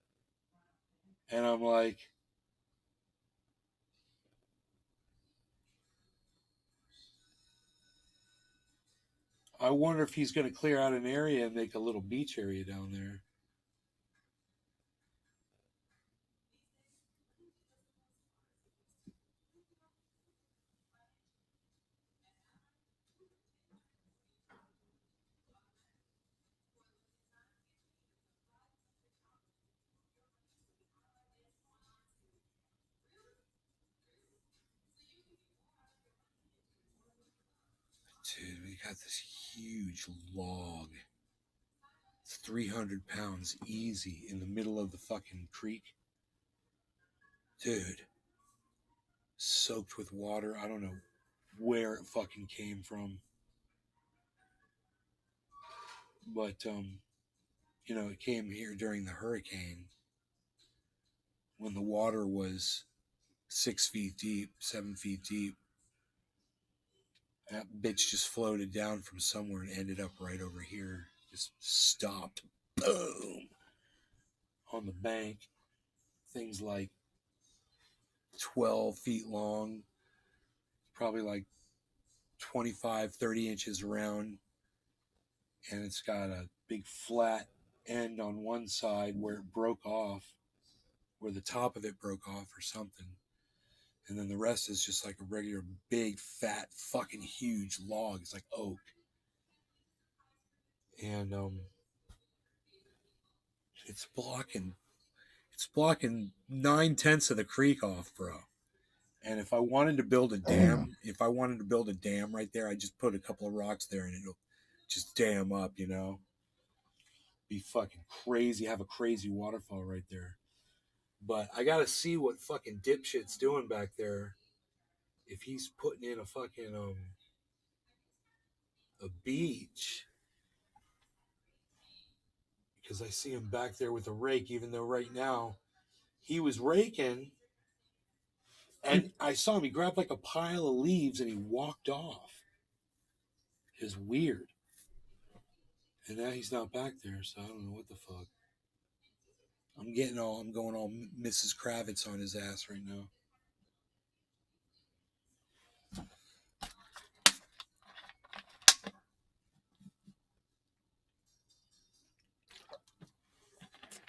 And I'm like, I wonder if he's going to clear out an area and make a little beach area down there. Dude, we got this huge log. It's 300 pounds easy in the middle of the fucking creek. Dude, soaked with water. I don't know where it fucking came from. But, you know, it came here during the hurricane when the water was 6 feet deep, 7 feet deep. That bitch just floated down from somewhere and ended up right over here. Just stopped. Boom. On the bank. Things like 12 feet long. Probably like 25, 30 inches around. And it's got a big flat end on one side where it broke off. Where the top of it broke off or something. And then the rest is just like a regular big, fat, fucking huge log. It's like oak. And it's blocking 9/10 of the creek off, bro. And if I wanted to build a dam, right there, I'd just put a couple of rocks there and it'll just dam up, you know. Be fucking crazy, have a crazy waterfall right there. But I gotta see what fucking dipshit's doing back there. If he's putting in a fucking a beach. Because I see him back there with a rake, even though right now he was raking and I saw him, he grabbed like a pile of leaves and he walked off. It was weird. And now he's not back there, so I don't know what the fuck. I'm going all Mrs. Kravitz on his ass right now.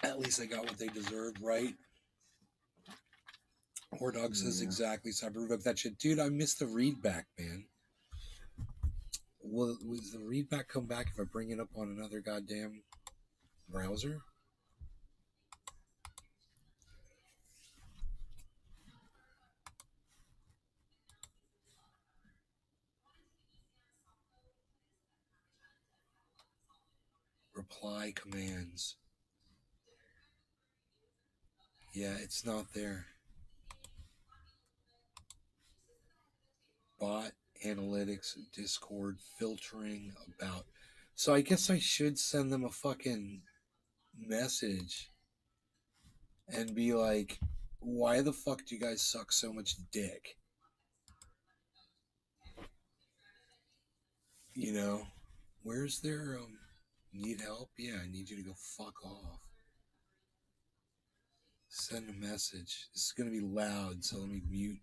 At least they got what they deserved, right? Hordog says exactly. So I revoked that shit. Dude, I missed the read back, man. Will the read back come back if I bring it up on another goddamn browser? Reply commands. Yeah, it's not there. Bot, analytics, Discord, filtering, about. So I guess I should send them a fucking message and be like, why the fuck do you guys suck so much dick? You know, where's their, need help? Yeah, I need you to go fuck off. Send a message. This is going to be loud, so let me mute.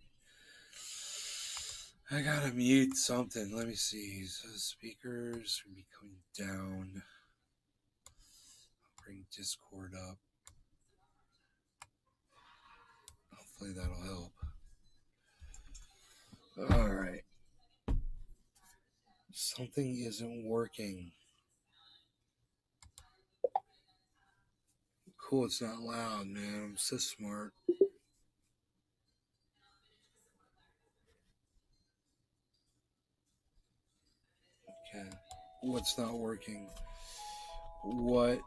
I gotta mute something. Let me see. So speakers will be coming down. I'll bring Discord up. Hopefully that'll help. All right. Something Something isn't working. Cool, it's not loud, man. I'm so smart. Okay. What's not working? What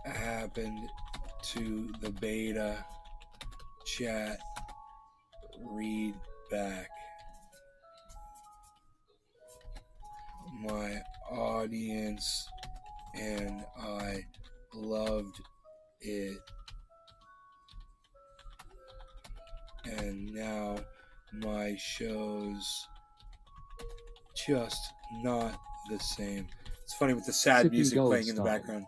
happened to the beta chat read back? My audience and I loved it, and now my show's just not the same. It's funny with the sad Sippy music Gold playing in the style. background.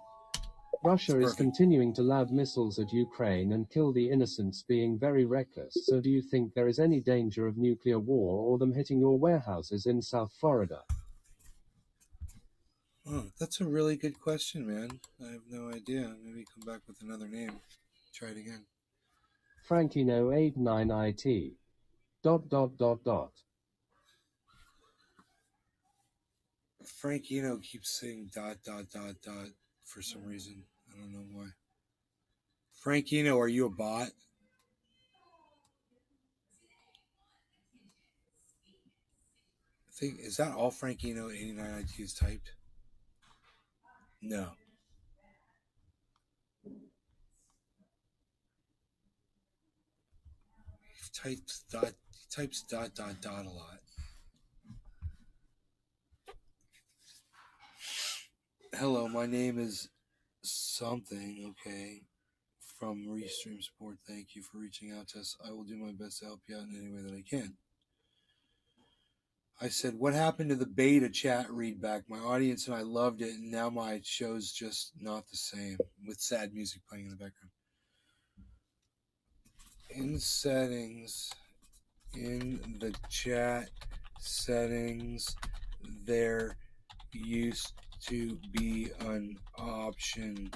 Russia is Perfect. continuing to loud missiles at Ukraine and kill the innocents, being very reckless. So do you think there is any danger of nuclear war or them hitting your warehouses in South Florida? Oh, that's a really good question, man. I have no idea. Maybe come back with another name. Try it again. Frankino89IT. ... Frankino keeps saying ... for some reason. I don't know why. Frankino, are you a bot? I think, is that all Frankino89IT is typed? No. He types ... a lot. Hello, my name is something, okay, from Restream Sport. Thank you for reaching out to us. I will do my best to help you out in any way that I can. I said, what happened to the beta chat readback? My audience and I loved it, and now my show's just not the same, with sad music playing in the background. In settings, in the chat settings, there used to be an option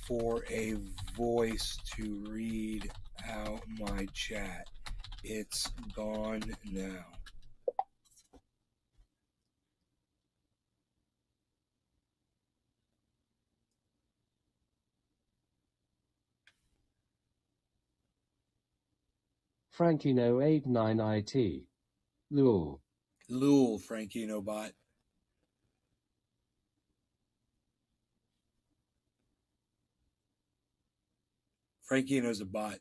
for a voice to read out my chat. It's gone now. Frankino89IT. Lul. Lul, Frankino bot. Frankino's a bot.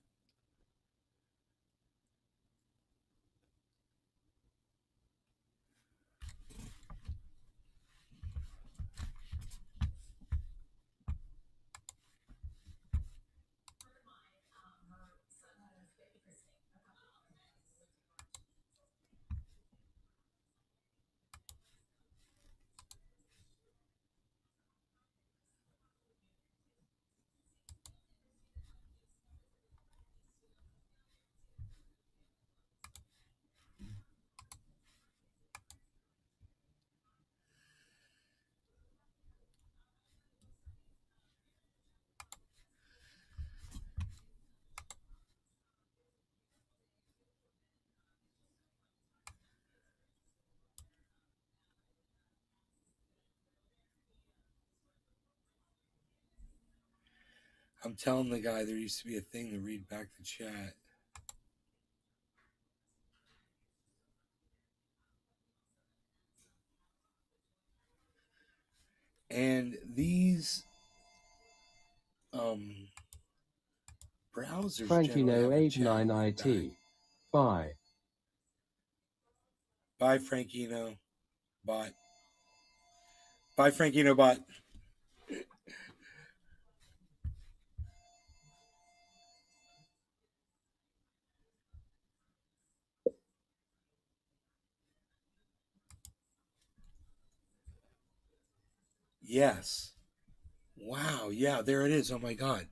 I'm telling the guy there used to be a thing to read back the chat. And these browsers generally have a chat read back. Frankino89IT. Bye. Bye, Frankino bot. Bye, Frankino bot. Yes. Wow. Yeah, there it is. Oh my God.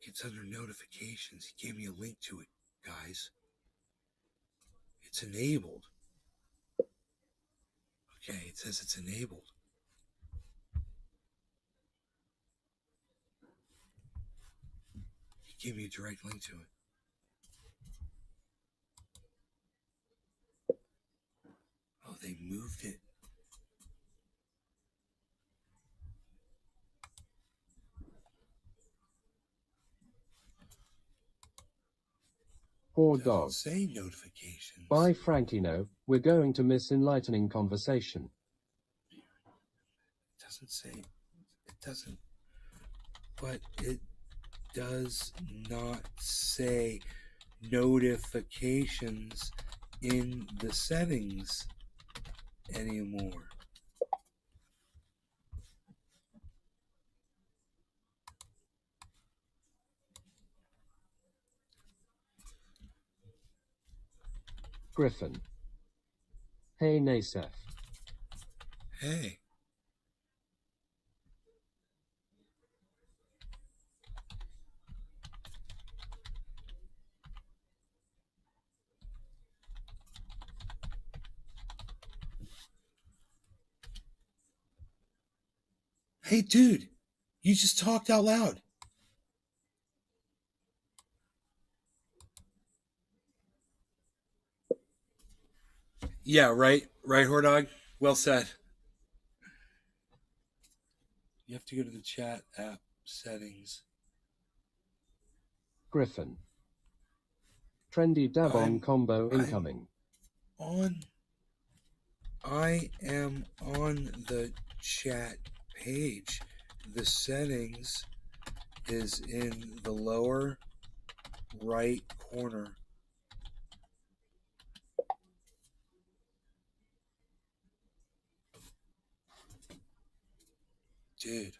It's under notifications. He gave me a link to it, guys. It's enabled. Okay, it says it's enabled. Give me a direct link to it. Oh, they moved it. Poor Doesn't dog. say notifications. Bye Frankino, we're going to miss enlightening conversation. It doesn't say. It doesn't. But it does not say notifications in the settings anymore. Griffin. Hey Nasef. Hey. Hey, dude, you just talked out loud. Yeah, right, Hordog. Well said. You have to go to the chat app settings. Griffin. Trendy Dabon combo incoming. I am on the chat page. The settings is in the lower right corner. Dude.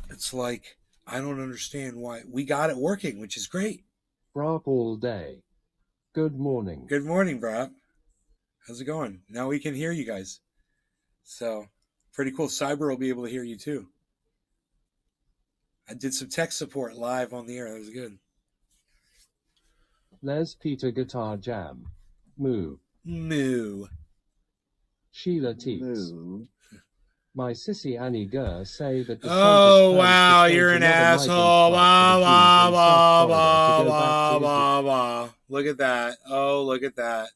It's like, I don't understand why. We got it working, which is great. Brock all day. Good morning. Good morning, Brock. How's it going? Now we can hear you guys. So, pretty cool. Cyber will be able to hear you too. I did some tech support live on the air. That was good. Les Peter Guitar Jam. Moo. Moo. Sheila Teets. Moo. My sissy Annie Gurr say that DeSantis Oh, plans wow, to stage you're an another migrant asshole. flight for the Jews in South Florida to go back to Israel. Blah. Look at that. Oh, look at that.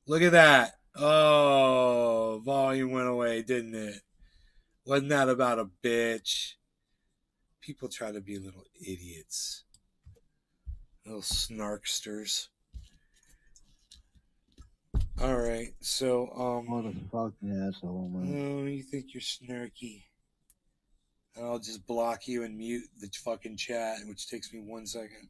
Look at that. Oh, volume went away, didn't it? Wasn't that about a bitch? People try to be little idiots. Little snarksters. All right, so What a fucking asshole, man. oh, you think you're snarky? I'll just block you and mute the fucking chat, which takes me 1 second.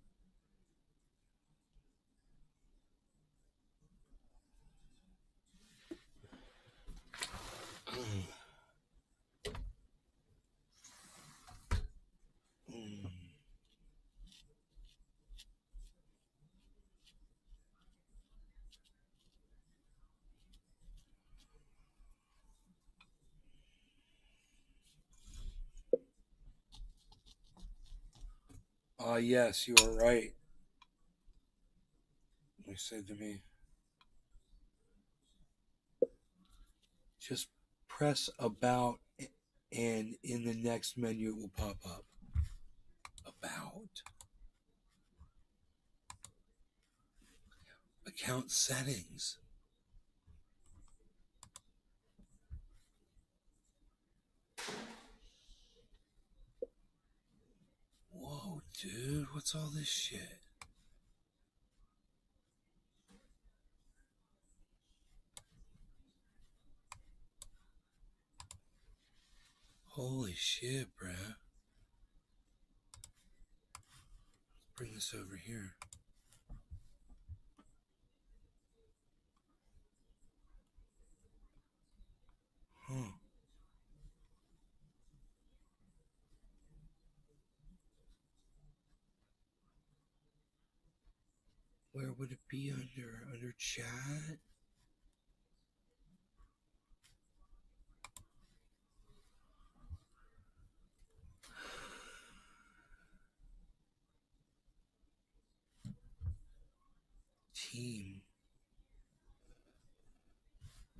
Yes, you are right. They said to me, just press about and in the next menu it will pop up. About. Account settings. Whoa, dude, what's all this shit? Holy shit, bruh. Let's bring this over here. Huh. Where would it be under? Under chat? Team.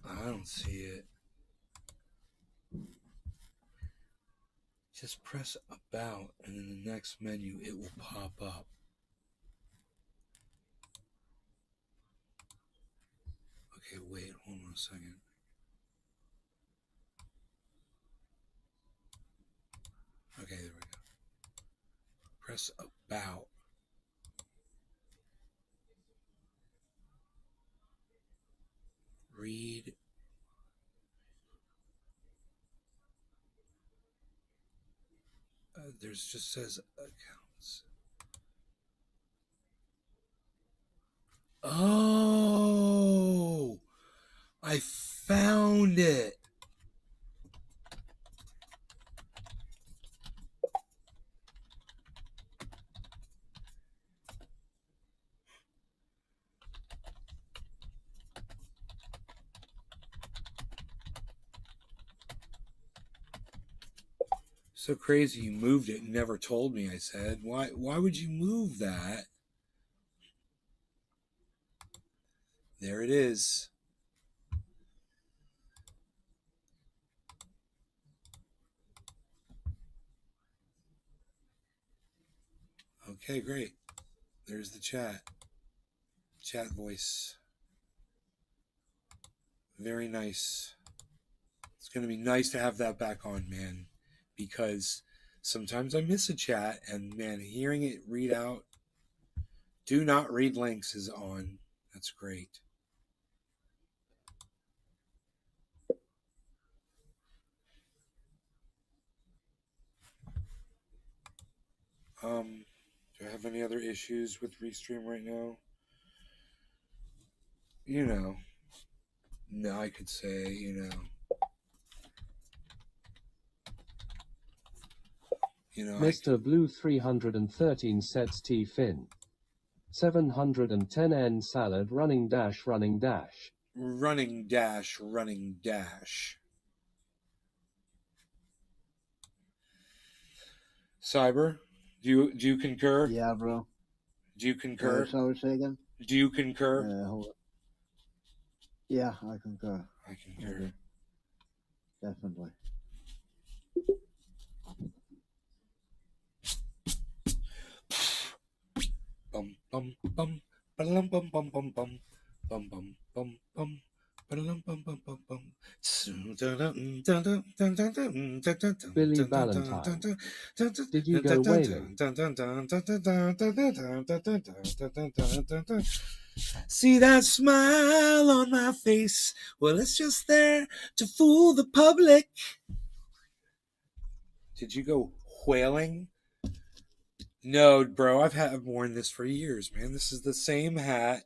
I don't see it. Just press about, and in the next menu, it will pop up. Okay, wait, hold on a second. Okay, there we go. Press about. Read. There's just says accounts. Oh, I found it. So crazy you moved it and never told me, I said. Why would you move that? There it is. Okay, great. There's the chat. Chat voice. Very nice. It's going to be nice to have that back on, man, because sometimes I miss a chat, and man, hearing it read out, do not read links is on. That's great. Do I have any other issues with Restream right now? You know, no, I could say, Mr. Blue 313 sets T Fin. 710 N salad running dash. Running dash. Cyber, do you concur? Yeah, bro. Do you concur? Sorry, say again? Do you concur? Hold on. Yeah, I concur. I concur. Okay. Definitely. Bum bum bum bum bum bum bum bum bum bum bum bum. Billy Valentine. Did you go whaling? See that smile on my face? Well, it's just there to fool the public. Did you go whaling? No, bro. I've worn this for years, man. This is the same hat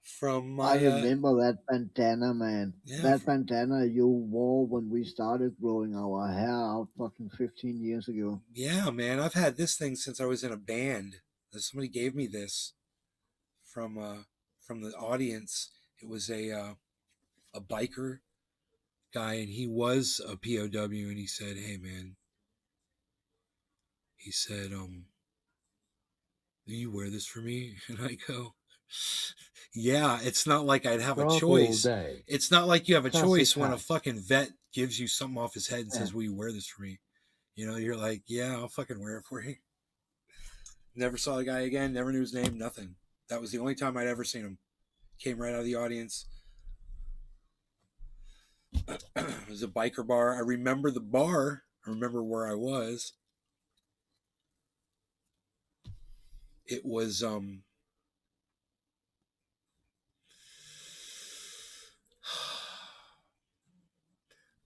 from my. I remember that bandana, man. Yeah, that bandana you wore when we started growing our hair out fucking 15 years ago. Yeah, man. I've had this thing since I was in a band. Somebody gave me this from the audience. It was a biker guy, and he was a POW, and he said, "Hey, man," he said, "Do you wear this for me?" And I go, "Yeah." It's not like I'd have a choice. It's not like you have a choice when a fucking vet gives you something off his head and says, "Will you wear this for me?" You're like, "Yeah, I'll fucking wear it for you." Never saw the guy again. Never knew his name. Nothing. That was the only time I'd ever seen him. Came right out of the audience. It was a biker bar. I remember the bar. I remember where I was. It was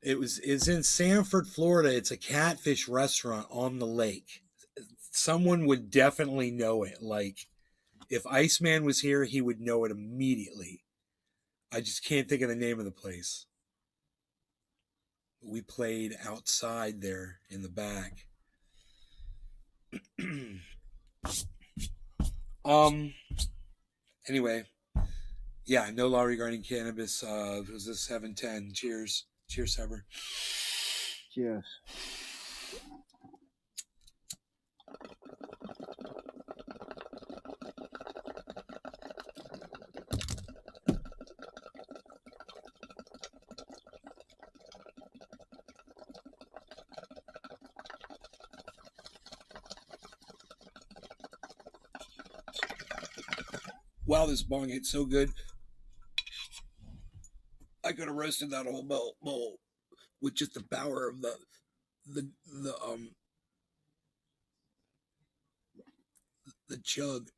it's in Sanford, Florida. It's a catfish restaurant on the lake. Someone would definitely know it. Like, if Iceman was here, he would know it immediately. I just can't think of the name of the place. We played outside there in the back. Anyway, yeah, no law regarding cannabis. It was a 710. Cheers. Cheers, Cyber. Cheers. Wow, this bong hit so good. I could have roasted that whole bowl with just the power of the chug.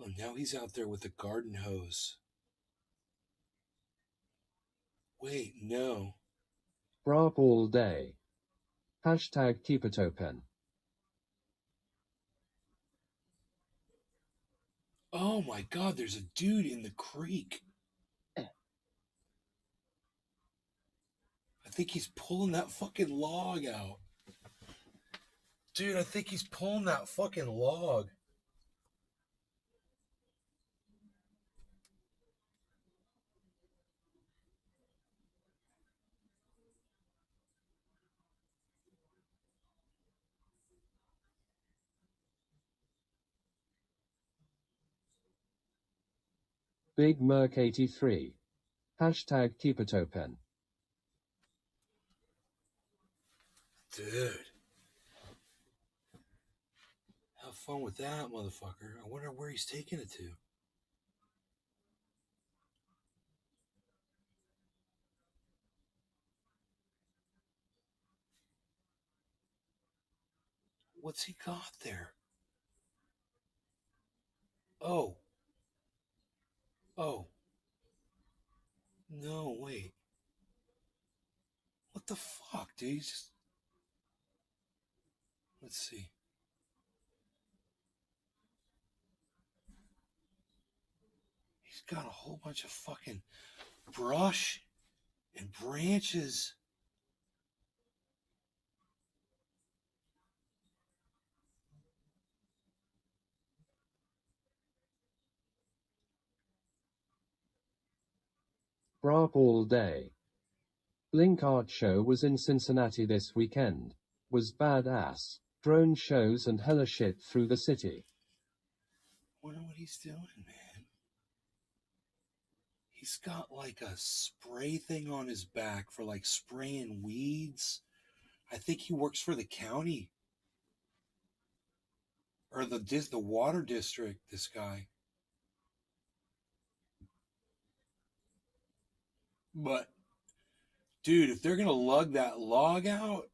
Oh, now he's out there with a garden hose. Wait, no. Brap all day. Hashtag keep it open. Oh my God, there's a dude in the creek. I think he's pulling that fucking log out. Dude, I think he's pulling that fucking log. Big Merc 83. Hashtag keep it open. Dude. Have fun with that, motherfucker. I wonder where he's taking it to. What's he got there? Oh. Oh. No, wait. What the fuck, dude? He's just... Let's see. He's got a whole bunch of fucking brush and branches. Brap all day. Blink Art Show was in Cincinnati this weekend. Was badass. Drone shows and hella shit through the city. Wonder what he's doing, man. He's got like a spray thing on his back for like spraying weeds. I think he works for the county or the water district. This guy, but dude, if they're gonna lug that log out,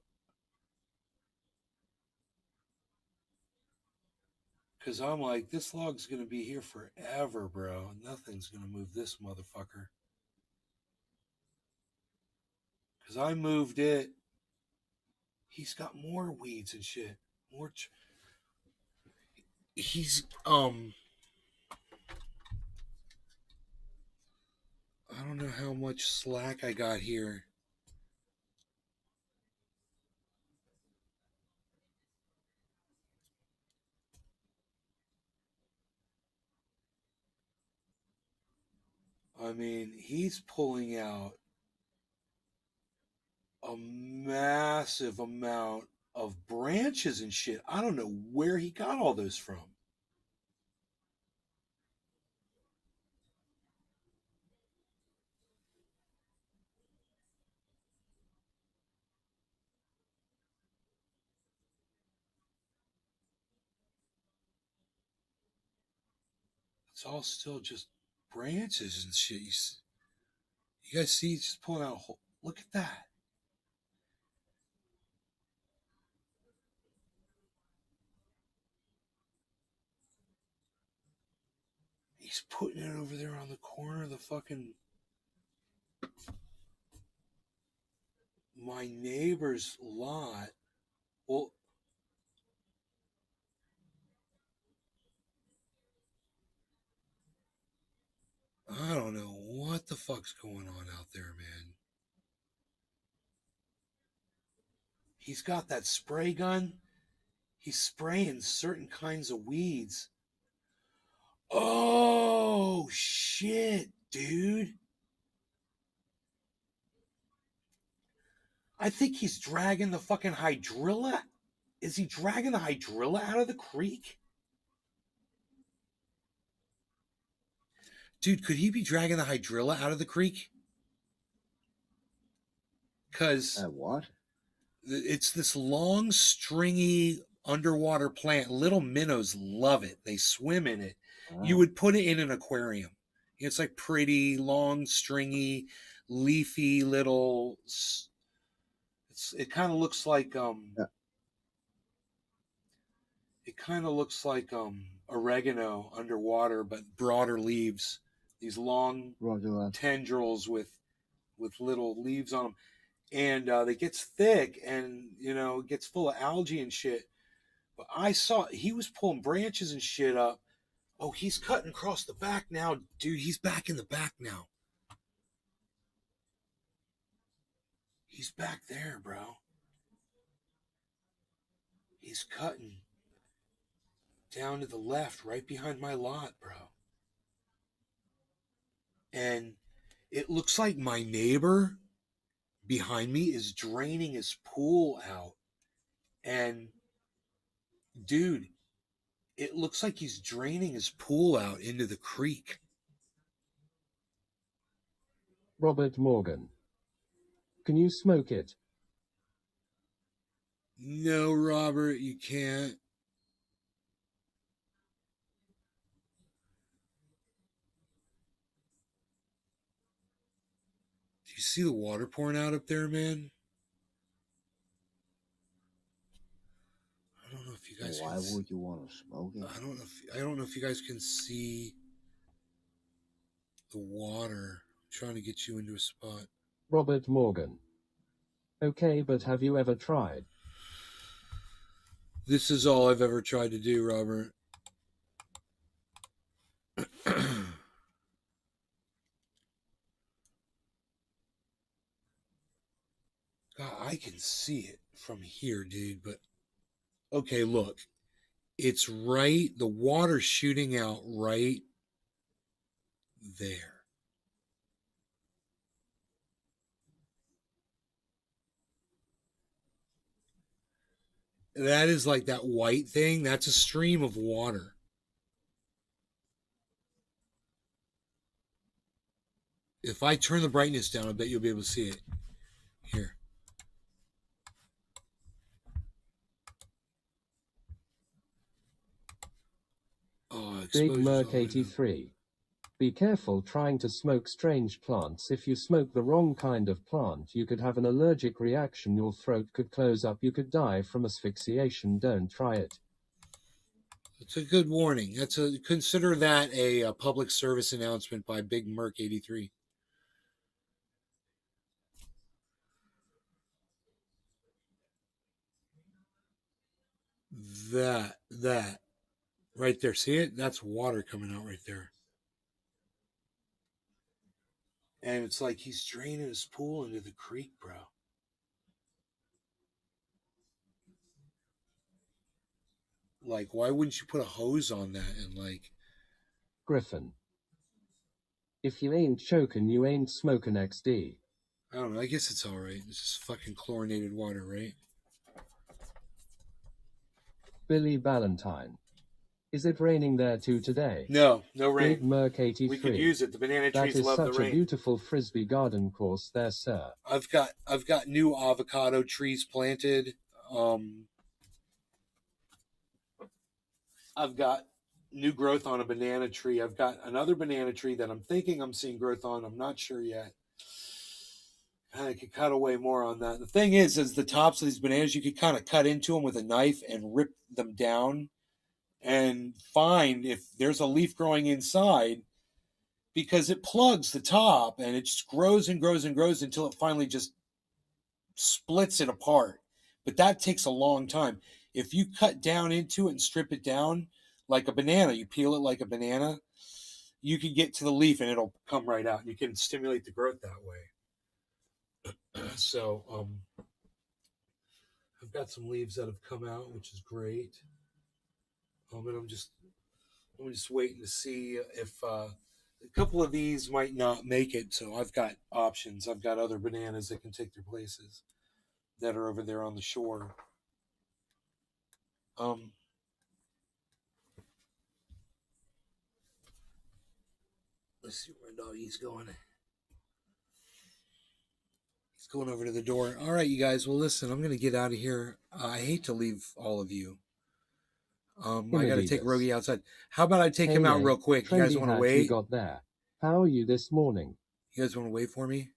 because I'm like, this log's gonna be here forever, bro. Nothing's gonna move this motherfucker. Because I moved it. He's got more weeds and shit. More. He's I don't know how much slack I got here. I mean, he's pulling out a massive amount of branches and shit. I don't know where he got all those from. It's all still just branches and shit. You guys see, he's just pulling out a whole. Look at that. He's putting it over there on the corner of the fucking my neighbor's lot. Well, I don't know what the fuck's going on out there, man. He's got that spray gun. He's spraying certain kinds of weeds. Oh, shit, dude. I think he's dragging the fucking hydrilla. Is he dragging the hydrilla out of the creek? Dude, could he be dragging the hydrilla out of the creek? Because What? it's this long, stringy underwater plant. Little minnows love it. They swim in it. You would put it in an aquarium. It's like pretty, long, stringy, leafy little. It kind of looks like It kind of looks like oregano underwater, but broader leaves. These long tendrils with little leaves on them, and it gets thick and it gets full of algae and shit. But I saw he was pulling branches and shit up. Oh, he's cutting across the back now, dude. He's back in the back now. He's back there, bro. He's cutting down to the left, right behind my lot, bro. And it looks like my neighbor behind me is draining his pool out. And, dude, it looks like he's draining his pool out into the creek. Robert Morgan. Can you smoke it? No, Robert, you can't. Do you see the water pouring out up there, man? I don't know if you guys. Why would you want to smoke it? I don't know if you guys can see the water. I'm trying to get you into a spot. Robert Morgan. Okay, but have you ever tried? This is all I've ever tried to do, Robert. God, I can see it from here, dude, but okay, look. It's right, the water's shooting out right there. That is like that white thing. That's a stream of water. If I turn the brightness down, I bet you'll be able to see it. Here. Oh, Big Merc 83. Be careful trying to smoke strange plants. If you smoke the wrong kind of plant, you could have an allergic reaction. Your throat could close up. You could die from asphyxiation. Don't try it. It's a good warning. Consider that a public service announcement by Big Merc 83. That right there. See it? That's water coming out right there. And it's like he's draining his pool into the creek, bro. Like, why wouldn't you put a hose on that and like... Griffin. If you ain't choking, you ain't smoking XD. I don't know. I guess it's all right. It's just fucking chlorinated water, right? Billy Ballantyne. Is it raining there too today? No rain. Big Merc 83. We could use it. The banana trees love the rain. That is such a beautiful frisbee garden course there, sir. I've got new avocado trees planted. I've got new growth on a banana tree. I've got another banana tree that I'm thinking I'm seeing growth on. I'm not sure yet. I could cut away more on that. The thing is the tops of these bananas, you could kind of cut into them with a knife and rip them down and find if there's a leaf growing inside, because it plugs the top and it just grows and grows and grows until it finally just splits it apart. But that takes a long time. If you cut down into it and strip it down like a banana, you peel it like a banana, you can get to the leaf and it'll come right out. You can stimulate the growth that way. So I've got some leaves that have come out, which is great. And I'm just waiting to see if a couple of these might not make it. So I've got options. I've got other bananas that can take their places that are over there on the shore. Let's see where doggy's going. He's going over to the door. All right, you guys. Well, listen, I'm going to get out of here. I hate to leave all of you. I got to take Rogie outside. How about I take him out real quick? You guys want to wait? You got there. How are you this morning? You guys want to wait for me?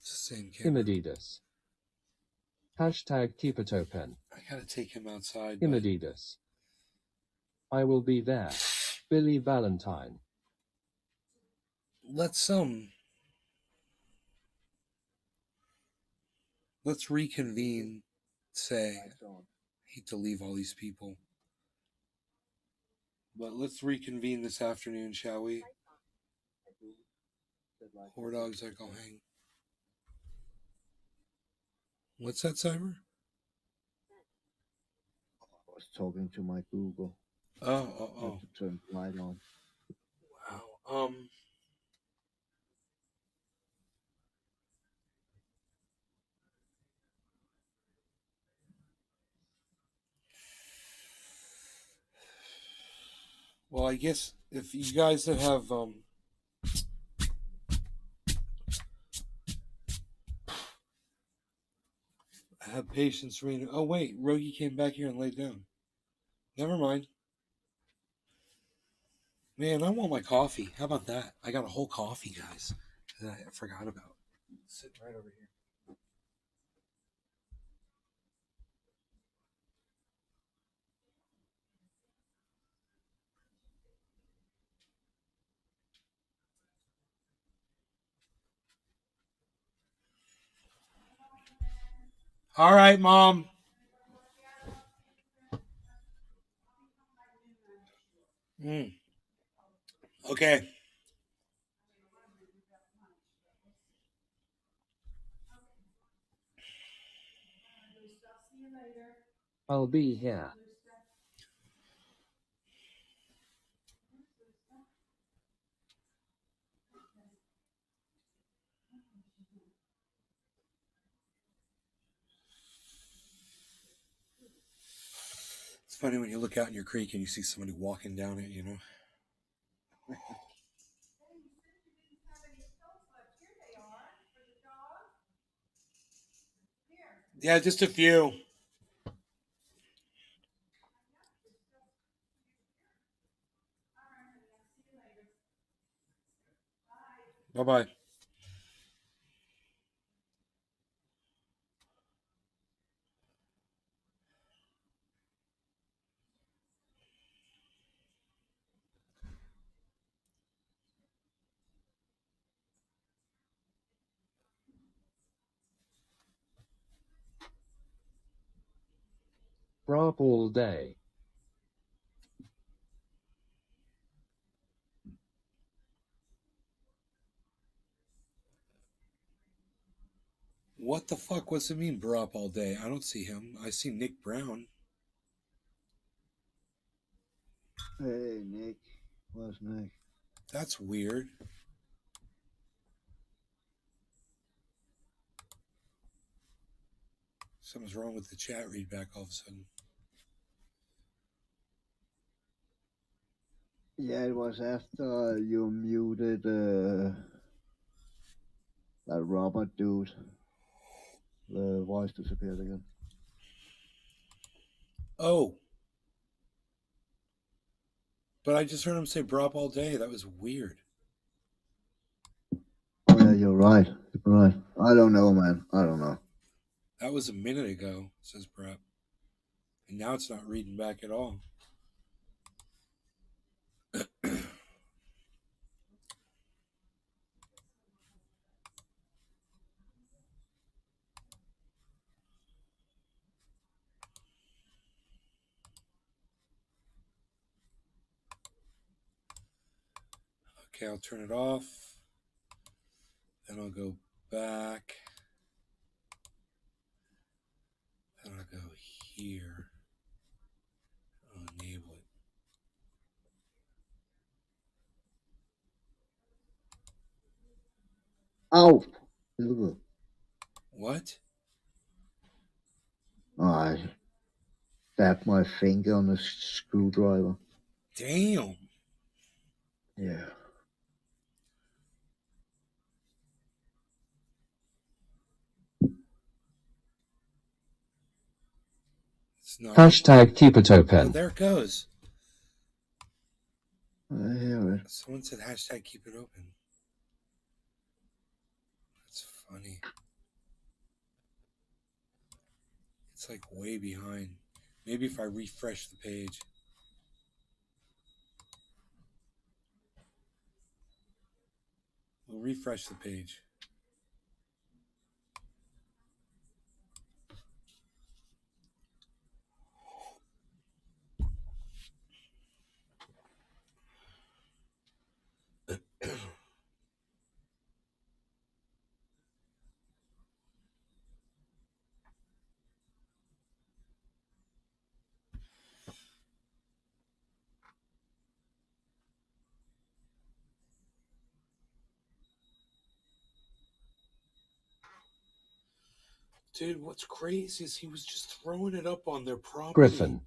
It's the same camera. Imadidas. Hashtag keep it open. I got to take him outside. Imadidas. I will be there. Billy Valentine. Let's reconvene. Say, I hate to leave all these people, but let's reconvene this afternoon, shall we? Whore dogs, like I'll hang. What's that, Cyber? I was talking to my Google. Oh. To turn the light on. Wow. Well, I guess if you guys that have patience reading. Oh wait, Rogie came back here and laid down. Never mind. Man, I want my coffee. How about that? I got a whole coffee, guys, that I forgot about. It's sitting right over here. All right, Mom. Okay. I'll be here. It's funny when you look out in your creek and you see somebody walking down it, you know. Yeah, just a few. Bye-bye. Brop all day. What the fuck? What's it mean, bro, up all day? I don't see him. I see Nick Brown. Hey, Nick. Where's Nick? That's weird. Something's wrong with the chat read back all of a sudden. Yeah, it was after you muted that Robert dude. The voice disappeared again. Oh. But I just heard him say "brop" all day. That was weird. Oh, yeah, you're right. You're right. I don't know, man. I don't know. That was a minute ago, says "brop." And now it's not reading back at all. Okay, I'll turn it off. Then I'll go back. Then I'll go here. I'll enable it. Ow! Ugh. What? I stabbed my finger on a screwdriver. Damn. Yeah. It's not. Hashtag keep it Oh, open. there it goes. I hear it. Someone said hashtag keep it open. That's funny. It's like way behind. Maybe if I refresh the page. We'll refresh the page. Dude, what's crazy is he was just throwing it up on their property. Griffin.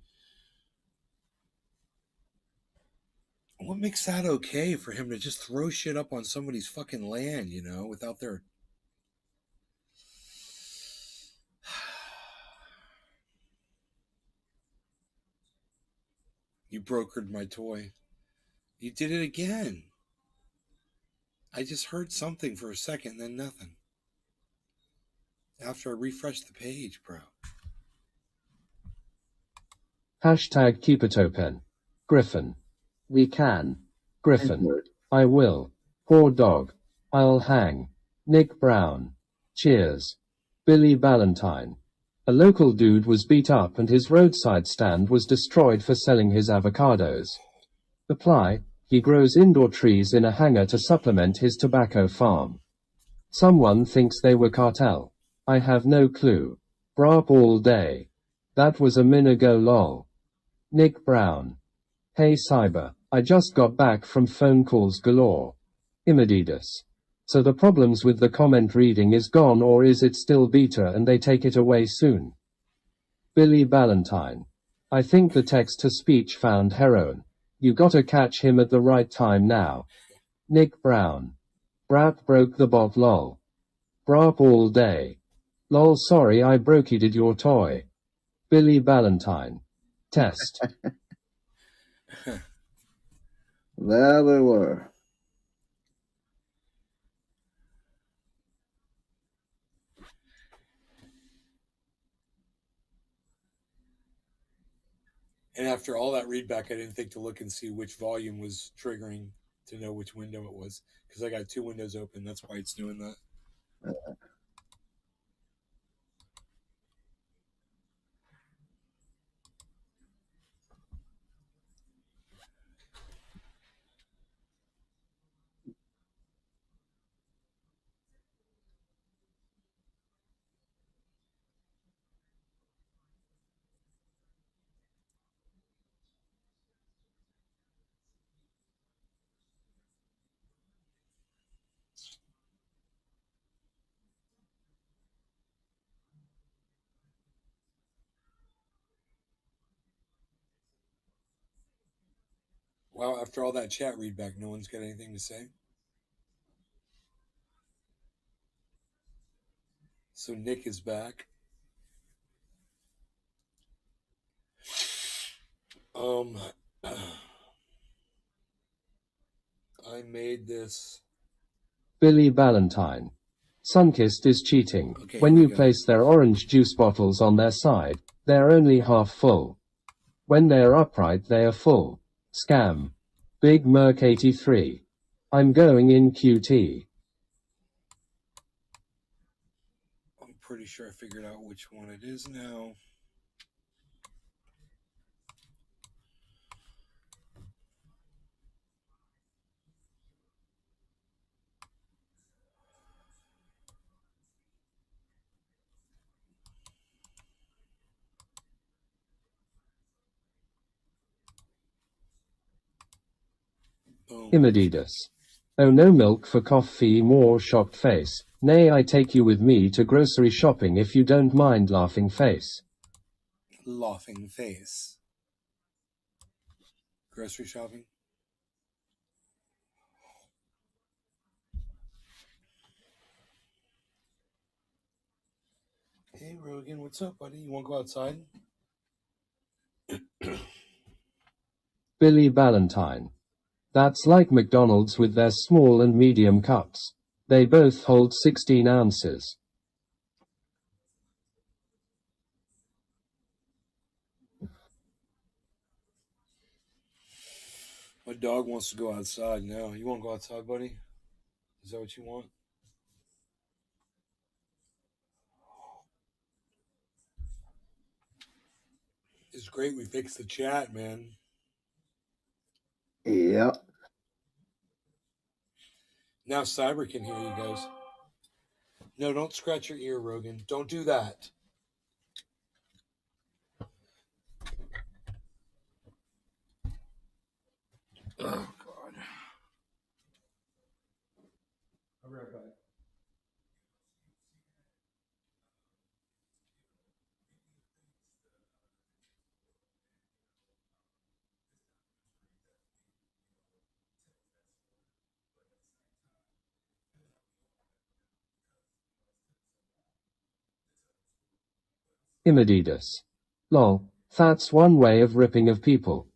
What makes that okay for him to just throw shit up on somebody's fucking land, you know, without their... You brokered my toy. You did it again. I just heard something for a second, then nothing. After I refreshed the page, bro. Hashtag keep it open. Griffin. We can. Griffin. I will. Poor dog. I'll hang. Nick Brown. Cheers. Billy Ballantyne. A local dude was beat up and his roadside stand was destroyed for selling his avocados. Reply, he grows indoor trees in a hangar to supplement his tobacco farm. Someone thinks they were cartel. I have no clue. Brap all day. That was a minute ago lol. Nick Brown. Hey Cyber, I just got back from phone calls galore. Immeditus. So the problems with the comment reading is gone, or is it still beta and they take it away soon? Billy Ballantyne. I think the text-to-speech found heroin. You gotta catch him at the right time now. Nick Brown. Brap broke the bot lol. Brap all day. Lol, sorry I broke-did your toy. Billy Ballantyne. Test. There they were. And after all that readback, I didn't think to look and see which volume was triggering to know which window it was. Because I got two windows open. That's why it's doing that. Wow, after all that chat readback, no one's got anything to say? So Nick is back. I made this. Billy Ballantyne. Sunkist is cheating. Okay, When here you we go. place their orange juice bottles on their side, they're only half full. When they're upright they are full. Scam. Big Merc 83. I'm going in QT. I'm pretty sure I figured out which one it is now. Boom. Imididas. Oh, no milk for coffee, more shocked face. Nay, I take you with me to grocery shopping if you don't mind, laughing face. Laughing face. Grocery shopping. Hey, Rogan, what's up, buddy? You want to go outside? Billy Ballantyne. That's like McDonald's with their small and medium cups. They both hold 16 ounces. My dog wants to go outside now. You want to go outside, buddy? Is that what you want? It's great we fixed the chat, man. Yeah. Now Cyber can hear you guys. No, don't scratch your ear, Rogan. Don't do that. Oh, God. I'll be right back. Imididas. Lol. That's one way of ripping of people.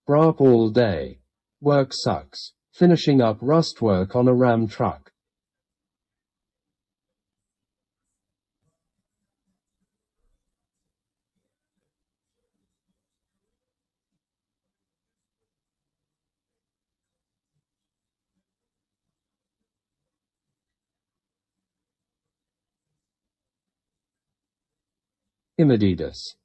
Brap all day. Work sucks. Finishing up rust work on a Ram truck. Imadidas.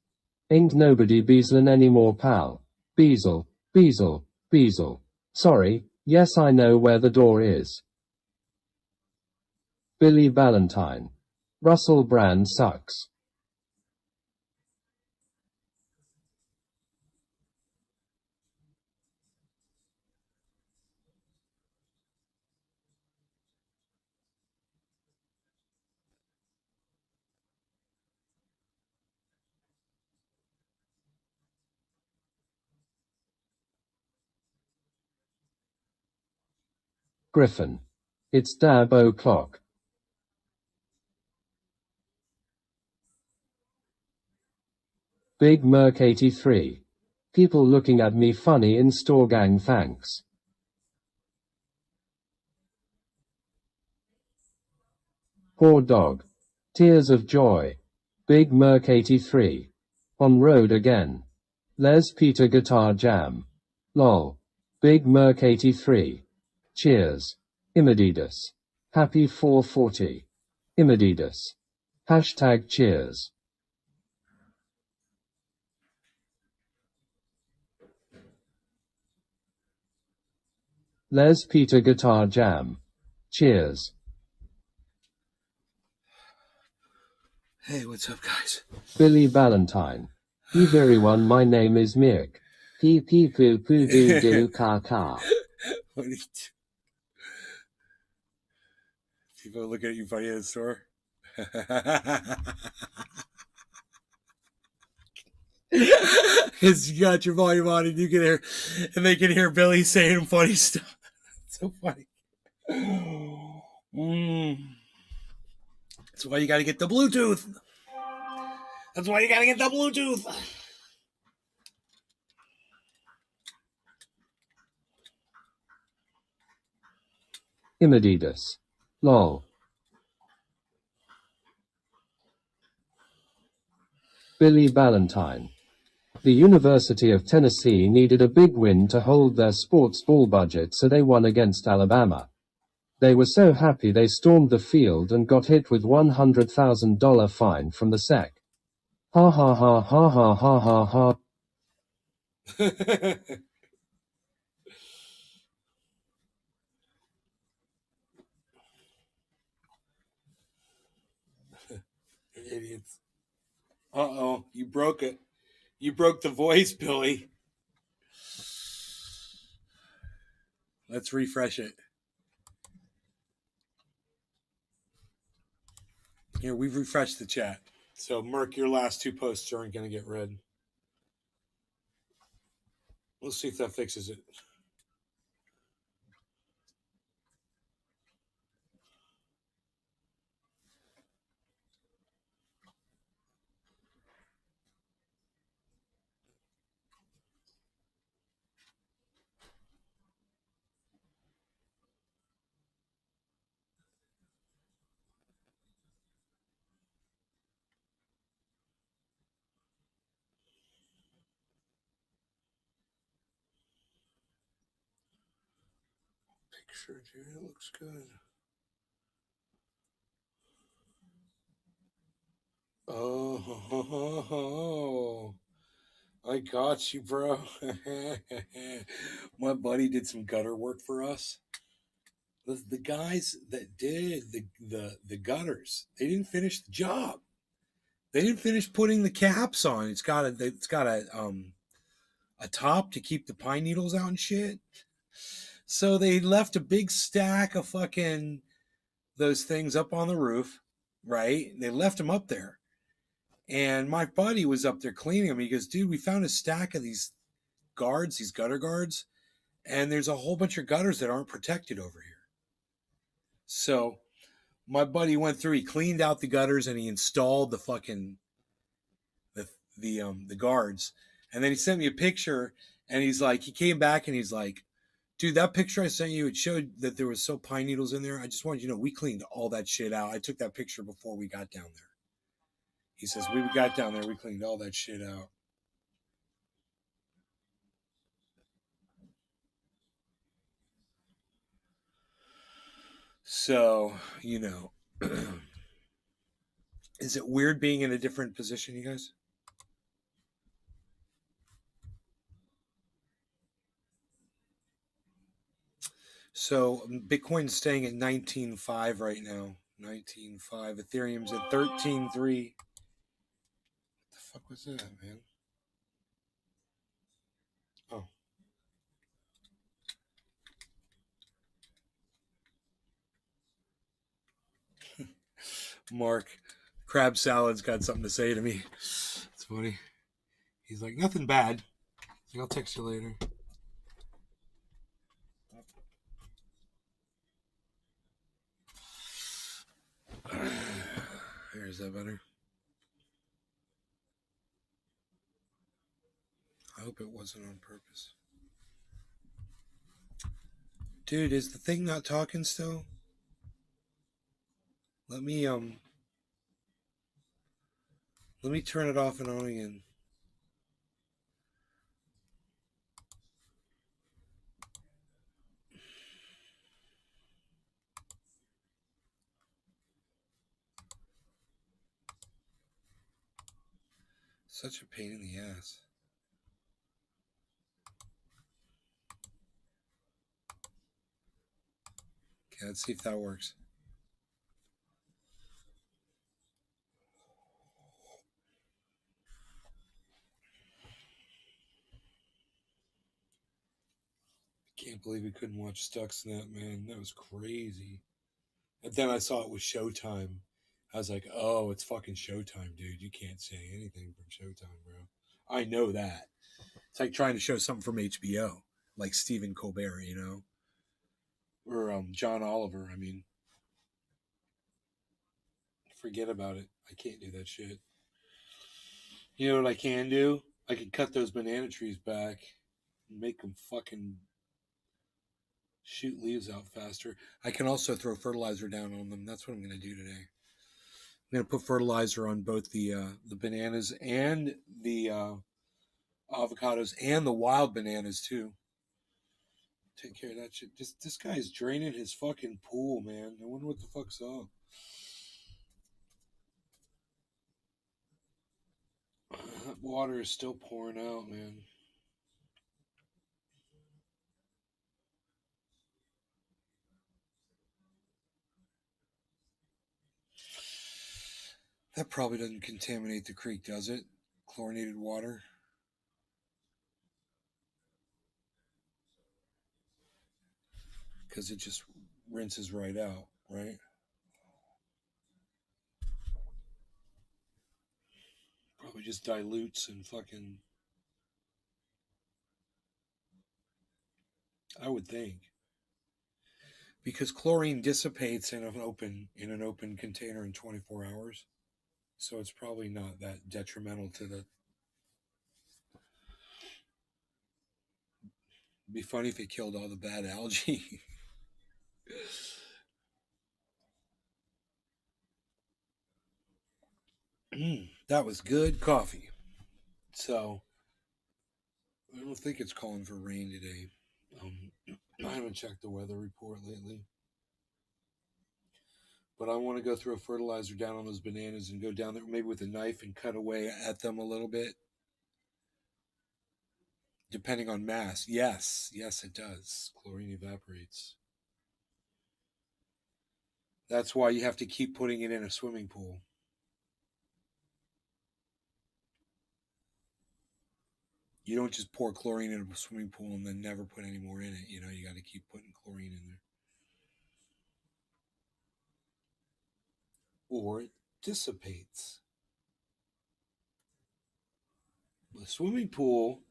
Ain't nobody beaslin' anymore, pal. Beazle, beazle, beazle. Sorry, yes I know where the door is. Billy Valentine. Russell Brand sucks. Griffin. It's dab o'clock. Big Merc 83. People looking at me funny in store, gang, thanks. Poor dog. Tears of joy. Big Merc 83. On road again. Les Peter Guitar Jam. Lol. Big Merc 83. Cheers. Imadidas. Happy 440. Imadidas. Hashtag cheers. Les Peter Guitar Jam. Cheers. Hey, what's up, guys? Billy Valentine. Everyone, my name is Mick. Pee pee poo poo doo doo ka ka. What do you do? People looking at you funny in the store. Because you got your volume on and you can hear, and they can hear Billy saying funny stuff. It's so funny. That's why you got to get the Bluetooth. That's why you got to get the Bluetooth. Imadidas. Lol. Billy Valentine. The University of Tennessee needed a big win to hold their sports ball budget, so they won against Alabama. They were so happy they stormed the field and got hit with $100,000 fine from the SEC. Ha ha ha ha ha ha ha ha. Idiots. Uh-oh, you broke it. You broke the voice, Billy. Let's refresh it. Here, we've refreshed the chat. So, Merc, your last two posts aren't going to get read. We'll see if that fixes it. Picture, dude, it looks good. Oh, I got you, bro. My buddy did some gutter work for us. The guys that did the gutters, they didn't finish the job. They didn't finish putting the caps on. It's got a top to keep the pine needles out and shit. So they left a big stack of fucking those things up on the roof, right? They left them up there. And my buddy was up there cleaning them. He goes, dude, we found a stack of these guards, these gutter guards, and there's a whole bunch of gutters that aren't protected over here. So my buddy went through, he cleaned out the gutters and he installed the fucking the guards. And then he sent me a picture and he's like, he came back and he's like, dude, that picture I sent you, it showed that there was so pine needles in there. I just wanted you to know we cleaned all that shit out. I took that picture before we got down there. He says, we got down there, we cleaned all that shit out. So, you know, Is it weird being in a different position, you guys? So Bitcoin's staying at 19.5 right now. 19.5. Ethereum's at 13.3. What the fuck was that, man? Oh. Mark, crab salad's got something to say to me. It's funny. He's like, nothing bad. He's like, I'll text you later. Is that better? I hope it wasn't on purpose. Dude, is the thing not talking still? Let me turn it off and on again. Such a pain in the ass. Okay, let's see if that works. Can't believe we couldn't watch Stuxnet, man. That was crazy. And then I saw it was Showtime. I was like, oh, it's fucking Showtime, dude. You can't say anything from Showtime, bro. I know that. It's like trying to show something from HBO, like Stephen Colbert, you know? Or John Oliver, I mean. Forget about it. I can't do that shit. You know what I can do? I can cut those banana trees back and make them fucking shoot leaves out faster. I can also throw fertilizer down on them. That's what I'm going to do today. I'm going to put fertilizer on both the bananas and the avocados and the wild bananas too. Take care of that shit. This guy's draining his fucking pool, man. I wonder what the fuck's up. That water is still pouring out, man. That probably doesn't contaminate the creek, does it? Chlorinated water? Because it just rinses right out, right? Probably just dilutes and fucking... I would think. Because chlorine dissipates in an open container in 24 hours. So it's probably not that detrimental to the... It'd be funny if it killed all the bad algae. That was good coffee. So, I don't think it's calling for rain today. I haven't checked the weather report lately. But I want to go throw fertilizer down on those bananas and go down there maybe with a knife and cut away at them a little bit. Depending on mass. Yes, it does. Chlorine evaporates. That's why you have to keep putting it in a swimming pool. You don't just pour chlorine in a swimming pool and then never put any more in it. You know, you got to keep putting chlorine in there. Or it dissipates. The swimming pool,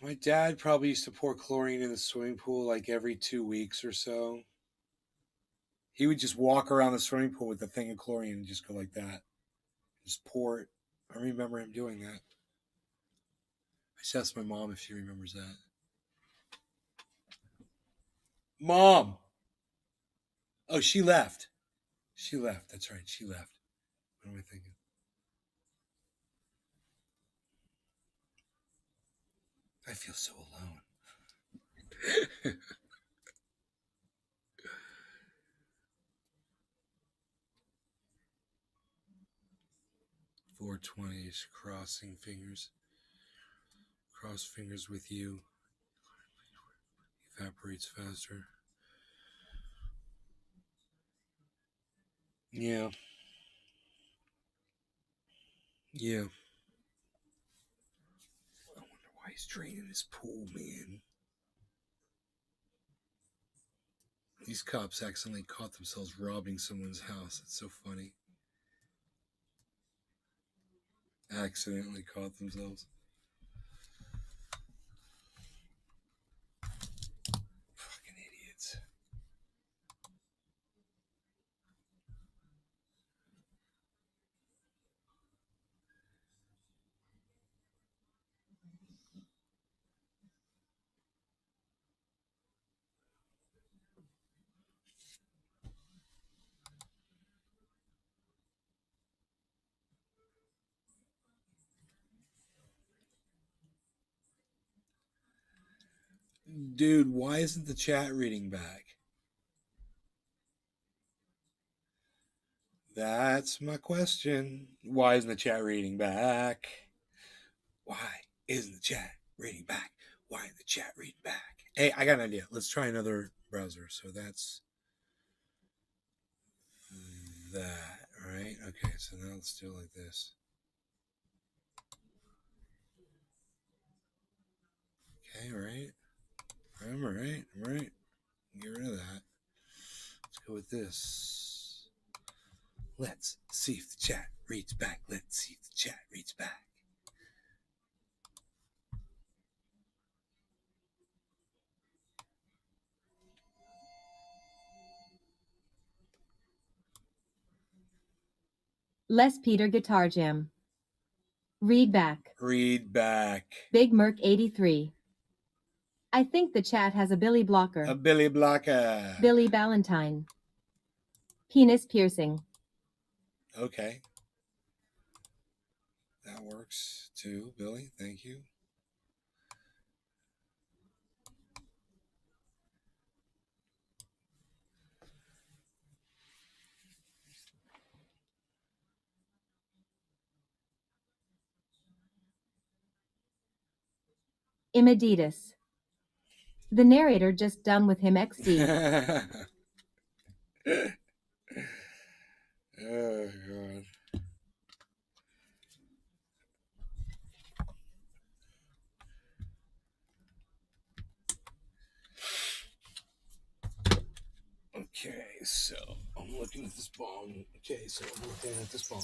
my dad probably used to pour chlorine in the swimming pool like every 2 weeks or so. He would just walk around the swimming pool with a thing of chlorine and just go like that. Just pour it. I remember him doing that. I just asked my mom if she remembers that. Mom! Oh, she left. She left. That's right. She left. What am I thinking? I feel so alone. 420s, crossing fingers. Cross fingers with you. Evaporates faster. Yeah. Yeah. I wonder why he's draining his pool, man. These cops accidentally caught themselves robbing someone's house. It's so funny. Accidentally caught themselves. Fucking idiots. Dude, why isn't the chat reading back? That's my question. Why isn't the chat reading back? Why isn't the chat reading back? Why isn't the chat reading back? Hey, I got an idea. Let's try another browser. So that's that, right? Okay, so now let's do it like this. Okay, right? I'm right. Get rid of that. Let's go with this. Let's see if the chat reads back. Let's see if the chat reads back. Les Peter Guitar Jam. Read back. Read back. Big Merc 83. I think the chat has a Billy blocker. A Billy blocker. Billy Ballantyne. Penis piercing. Okay. That works too, Billy. Thank you. Imaditas. The narrator just done with him XD. Oh, God. Okay, so I'm looking at this bong. Okay, so I'm looking at this bong.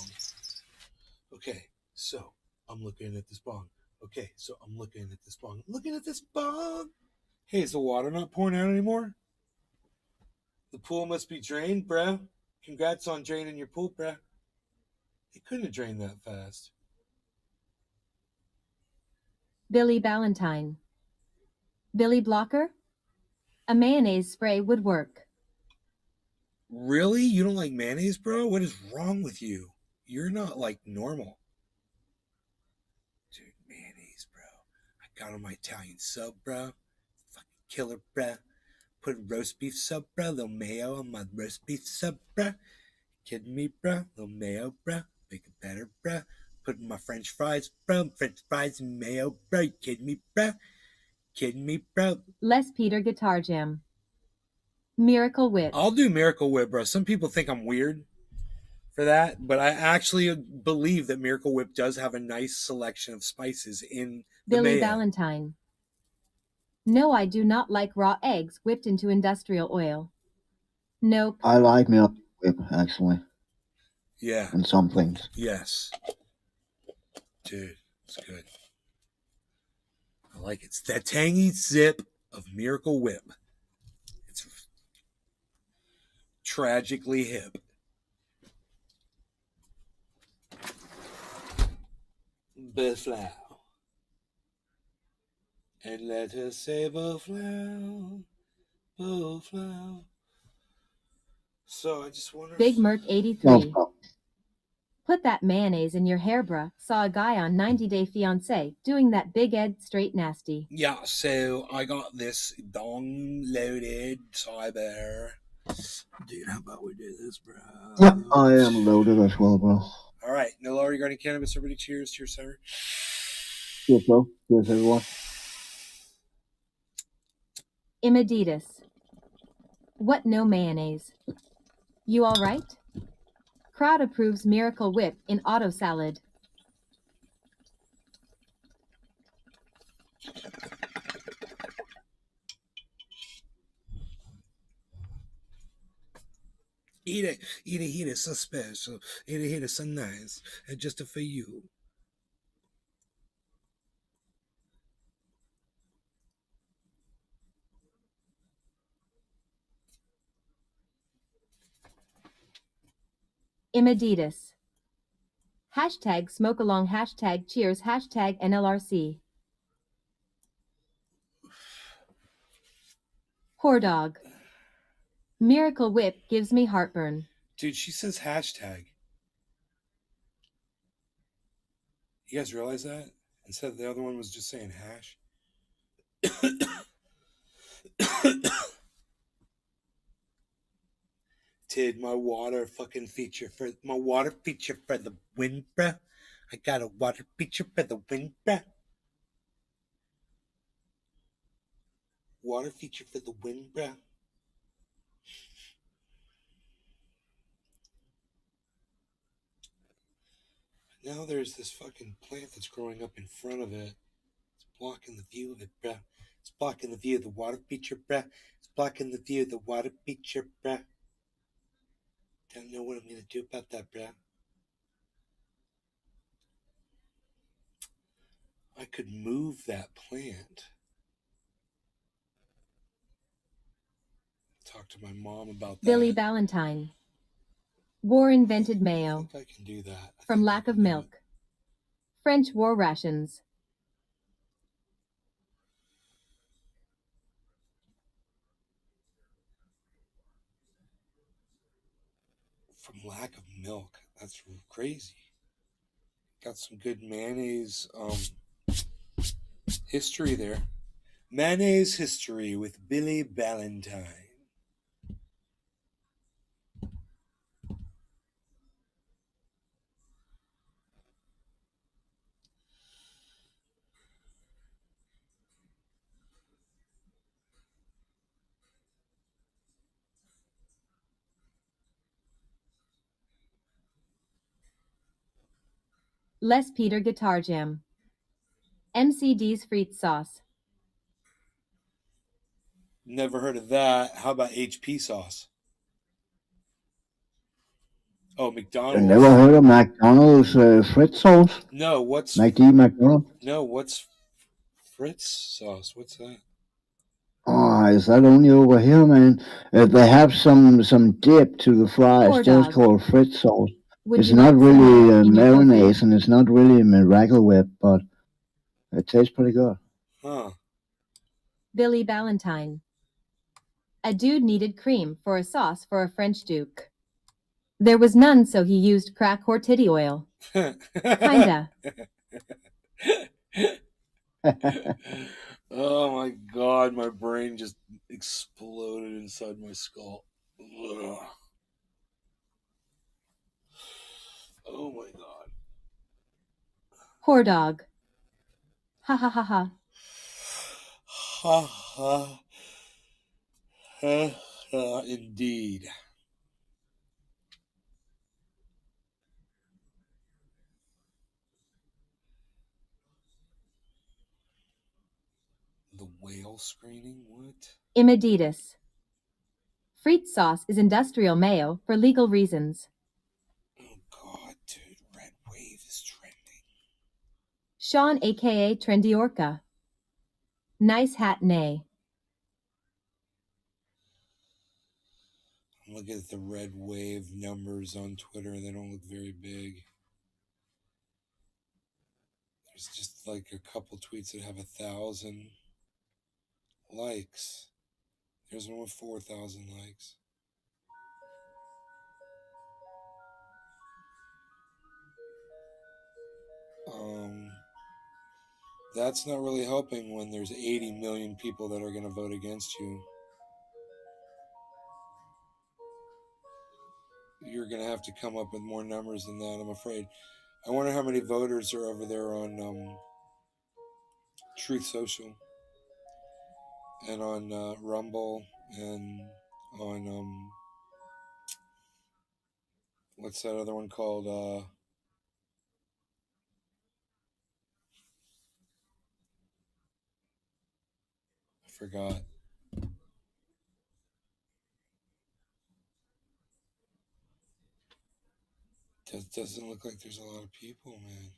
Okay, so I'm looking at this bong. Okay, so I'm looking at this bong. I'm looking at this bong. Hey, is the water not pouring out anymore? The pool must be drained, bruh. Congrats on draining your pool, bruh. It couldn't have drained that fast. Billy Ballantyne. Billy blocker? A mayonnaise spray would work. Really? You don't like mayonnaise, bro? What is wrong with you? You're not like normal. Dude, mayonnaise, bro. I got on my Italian sub, bro. Fucking killer, bro. Put roast beef sub, bro. Little mayo on my roast beef sub, bro. Kidding me, bro? Little mayo, bro. Make it better, bro. Putting my French fries, bro. French fries and mayo, bro. You kidding me, bro? Kidding me, bro? Les Peter Guitar Jam. Miracle Whip. I'll do Miracle Whip, bro. Some people think I'm weird for that, but I actually believe that Miracle Whip does have a nice selection of spices in the Billy mayo. Ballantyne. No, I do not like raw eggs whipped into industrial oil. Nope. I like Miracle Whip, actually. Yeah. And some things. Yes. Dude, it's good. I like it. It's that tangy zip of Miracle Whip. It's tragically hip. Beflow. And let her say beflow. Beflow. So I just wonder. Big Merc 83. Put that mayonnaise in your hair, bruh. Saw a guy on 90 Day Fiancé doing that Big Ed straight nasty. Yeah, so I got this dong loaded cyber. Dude, how about we do this, bro? Yep, I am loaded as well, bro. All right. right. No law regarding cannabis. Everybody cheers. Cheers, sir. Cheers, bro. Cheers, everyone. Imaditas. What no mayonnaise? You all right? Crowd approves Miracle Whip in auto salad. Eat it, eat it, so special. Eat it, so nice, and just for you. Imaditas. Hashtag smoke along, hashtag cheers, hashtag NLRC. Whore dog. Miracle Whip gives me heartburn. Dude, she says hashtag. You guys realize that? Instead, the other one was just saying hash. Did my water feature for the win, bruh? I got a water feature for the win, bruh. Water feature for the win, bruh. Now there's this fucking plant that's growing up in front of it. It's blocking the view of it, bruh. It's blocking the view of the water feature, bruh. It's blocking the view of the water feature, bruh. Don't know what I'm gonna do about that, bruh. I could move that plant. Talk to my mom about that. Billy Valentine. War invented mayo. I think I can do that. From lack of milk. French war rations. From lack of milk. That's crazy. Got some good mayonnaise history there. Mayonnaise history with Billy Valentine. Les Peter Guitar Jam. MCD's Frites sauce. Never heard of that. How about HP sauce? Oh, McDonald's. I never heard of McDonald's Fritz sauce. No, what's McDonald's? No, what's Fritz sauce? What's that? Oh, is that only over here, man? They have some dip to the fries. Poor Just dog. called Fritz sauce. Would It's you not like some really in your coffee? mayonnaise, and it's not really Miracle Whip, but it tastes pretty good. Huh. Billy Valentine. A dude needed cream for a sauce for a French duke. There was none, so he used crack or titty oil. Kinda. Oh my god, my brain just exploded inside my skull. Ugh. Oh my god. Whore dog. Ha ha ha ha. Ha ha. Ha ha, indeed. The whale screening? What? Imaditas. Frites sauce is industrial mayo for legal reasons. Oh god, dude. Red Wave is trending. Sean aka Trendy Orca. Nice hat nay. I'm looking at the Red Wave numbers on Twitter. They don't look very big. There's just like a couple tweets that have 1,000 likes. There's one with 4,000 likes. That's not really helping when there's 80 million people that are going to vote against you. you're going to have to come up with more numbers than that, I'm afraid. I wonder how many voters are over there on Truth Social and on Rumble and on what's that other one called? I forgot. Doesn't look like there's a lot of people, man.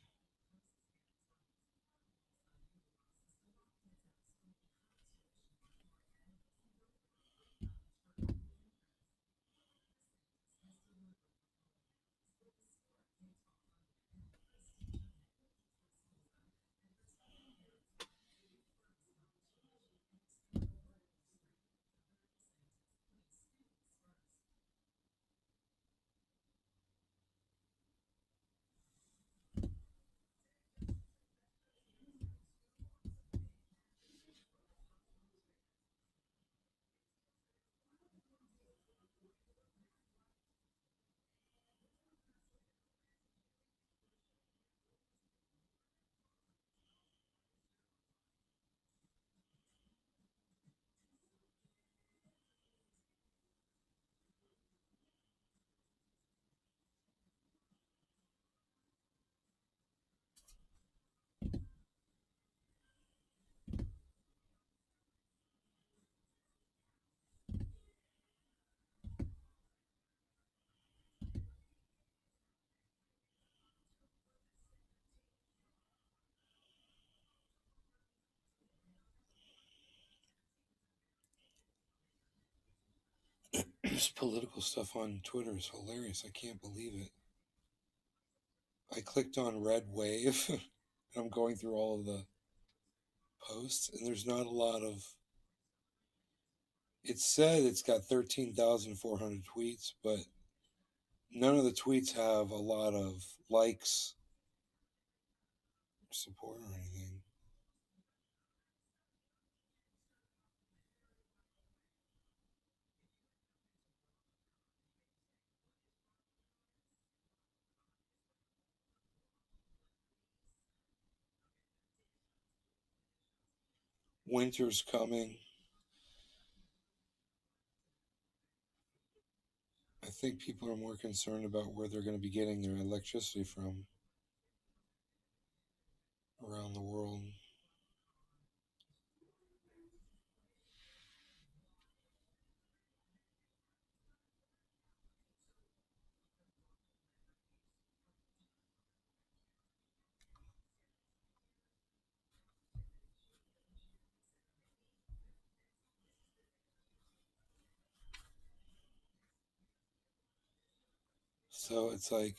This political stuff on Twitter is hilarious. I can't believe it. I clicked on Red Wave and I'm going through all of the posts and there's not a lot of. It said it's got 13,400 tweets, but none of the tweets have a lot of likes, support, or anything. Winter's coming. I think people are more concerned about where they're going to be getting their electricity from around the world. So it's like,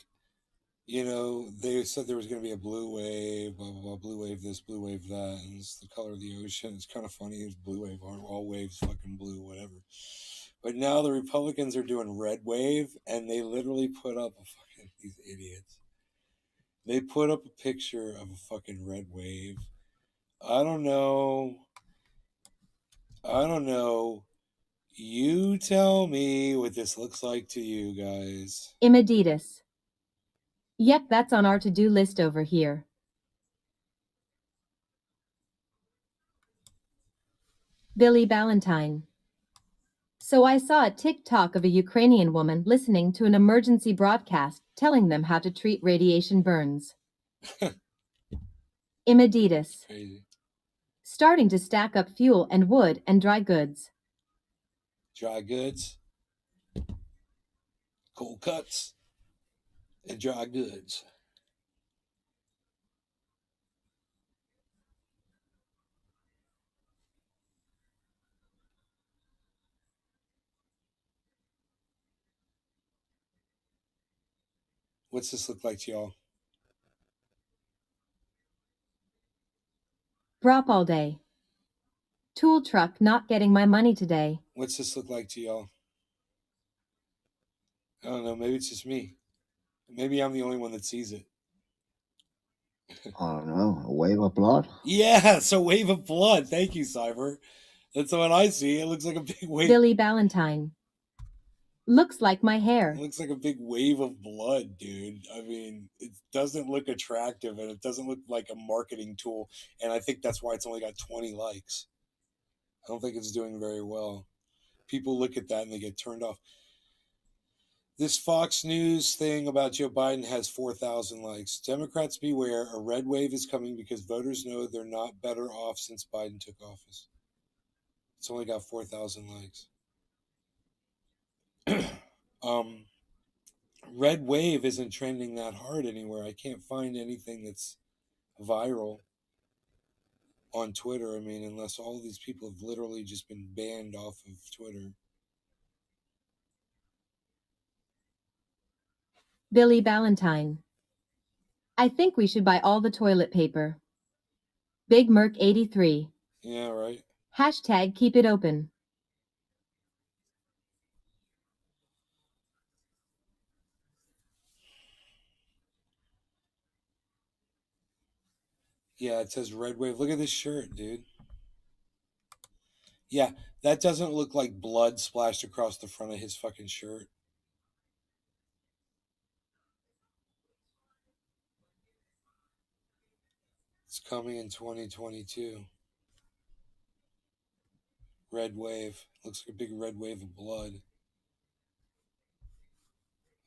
they said there was going to be a blue wave, blah, blah, blah, blue wave this, blue wave that, and it's the color of the ocean. It's kind of funny. It's blue wave, all waves fucking blue, whatever. But now the Republicans are doing red wave, and they literally put up these idiots. They put up a picture of a fucking red wave. I don't know. You tell me what this looks like to you guys. Imaditas. Yep, that's on our to-do list over here. Billy Ballantyne. So I saw a TikTok of a Ukrainian woman listening to an emergency broadcast telling them how to treat radiation burns. Imaditas. Crazy. Starting to stack up fuel and wood and dry goods. Dry goods, cold cuts, and dry goods. What's this look like to y'all? Brop all day. Tool truck not getting my money today. What's this look like to y'all? I don't know. Maybe it's just me. Maybe I'm the only one that sees it. I don't know. A wave of blood? Yeah, it's a wave of blood. Thank you, Cyber. That's what I see. It looks like a big wave. Billy Ballantyne. Looks like my hair. It looks like a big wave of blood, dude. I mean, it doesn't look attractive, and it doesn't look like a marketing tool. And I think that's why it's only got 20 likes. I don't think it's doing very well. People look at that and they get turned off. This Fox News thing about Joe Biden has 4,000 likes. Democrats beware, a red wave is coming because voters know they're not better off since Biden took office. It's only got 4,000 likes. Red wave isn't trending that hard anywhere. I can't find anything that's viral on Twitter. I mean, unless all these people have literally just been banned off of Twitter. Billy Ballantyne. I think we should buy all the toilet paper. Big Merc 83. Yeah, right. Hashtag keep it open. Yeah, it says red wave. Look at this shirt, dude. Yeah, that doesn't look like blood splashed across the front of his fucking shirt. It's coming in 2022. Red wave. Looks like a big red wave of blood.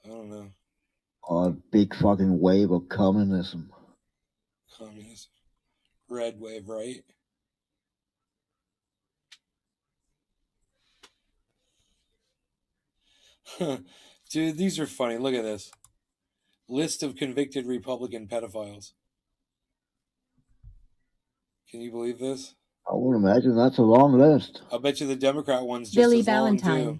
I don't know. A big fucking wave of communism. Communism. Red wave, right? Dude, these are funny. Look at this. List of convicted Republican pedophiles. Can you believe this? I would imagine that's a long list. I'll bet you the Democrat one's just Billy as long, Ballantyne. too.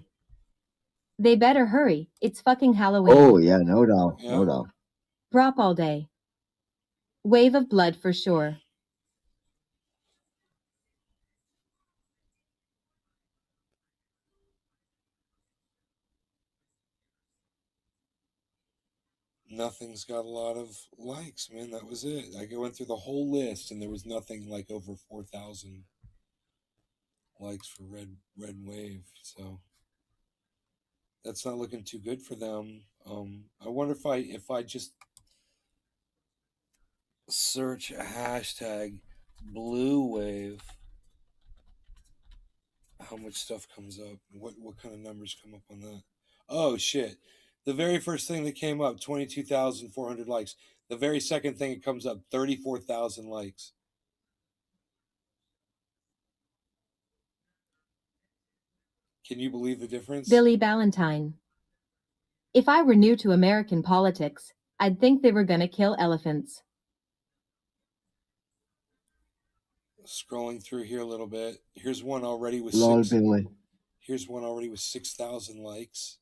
They better hurry. It's fucking Halloween. Oh, yeah, no doubt. Yeah. No doubt. Prop all day. Wave of blood for sure. Nothing's got a lot of likes, man. That was it. I went through the whole list, and there was nothing like over 4,000 likes for Red Wave. So that's not looking too good for them. I wonder if I just search a hashtag blue wave, how much stuff comes up? What kind of numbers come up on that? Oh shit. The very first thing that came up, 22,400 likes. The very second thing that comes up, 34,000 likes. Can you believe the difference? Billy Ballantyne. If I were new to American politics, I'd think they were gonna kill elephants. Scrolling through here a little bit. Here's one already with Lol, Billy. Here's one already with 6,000 likes.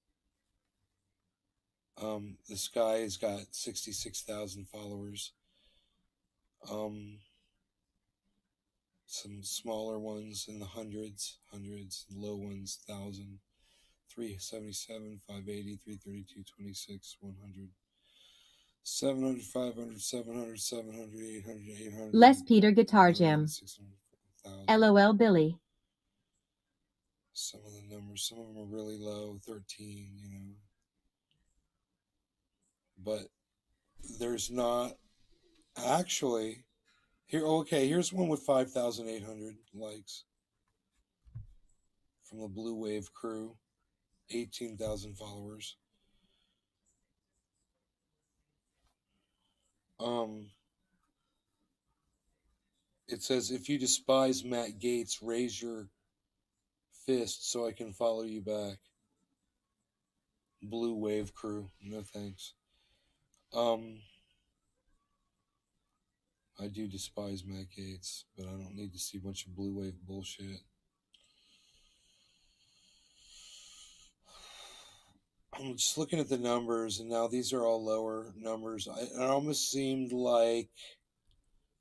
This guy has got 66,000 followers. Some smaller ones in the hundreds, low ones, 1,000, 377, 580, 332, 26, 100, 700, 500, 700, 700, 800, 800. Les Peter Guitar Jam. 600,000. LOL Billy. Some of the numbers, some of them are really low, 13, you know. But there's not actually here. Okay, here's one with 5,800 likes from the Blue Wave crew, 18,000 followers. It says, if you despise Matt Gaetz, raise your fist so I can follow you back. Blue Wave crew, no thanks. I do despise Matt Gaetz, but I don't need to see a bunch of Blue Wave bullshit. I'm just looking at the numbers, and now these are all lower numbers. It almost seemed like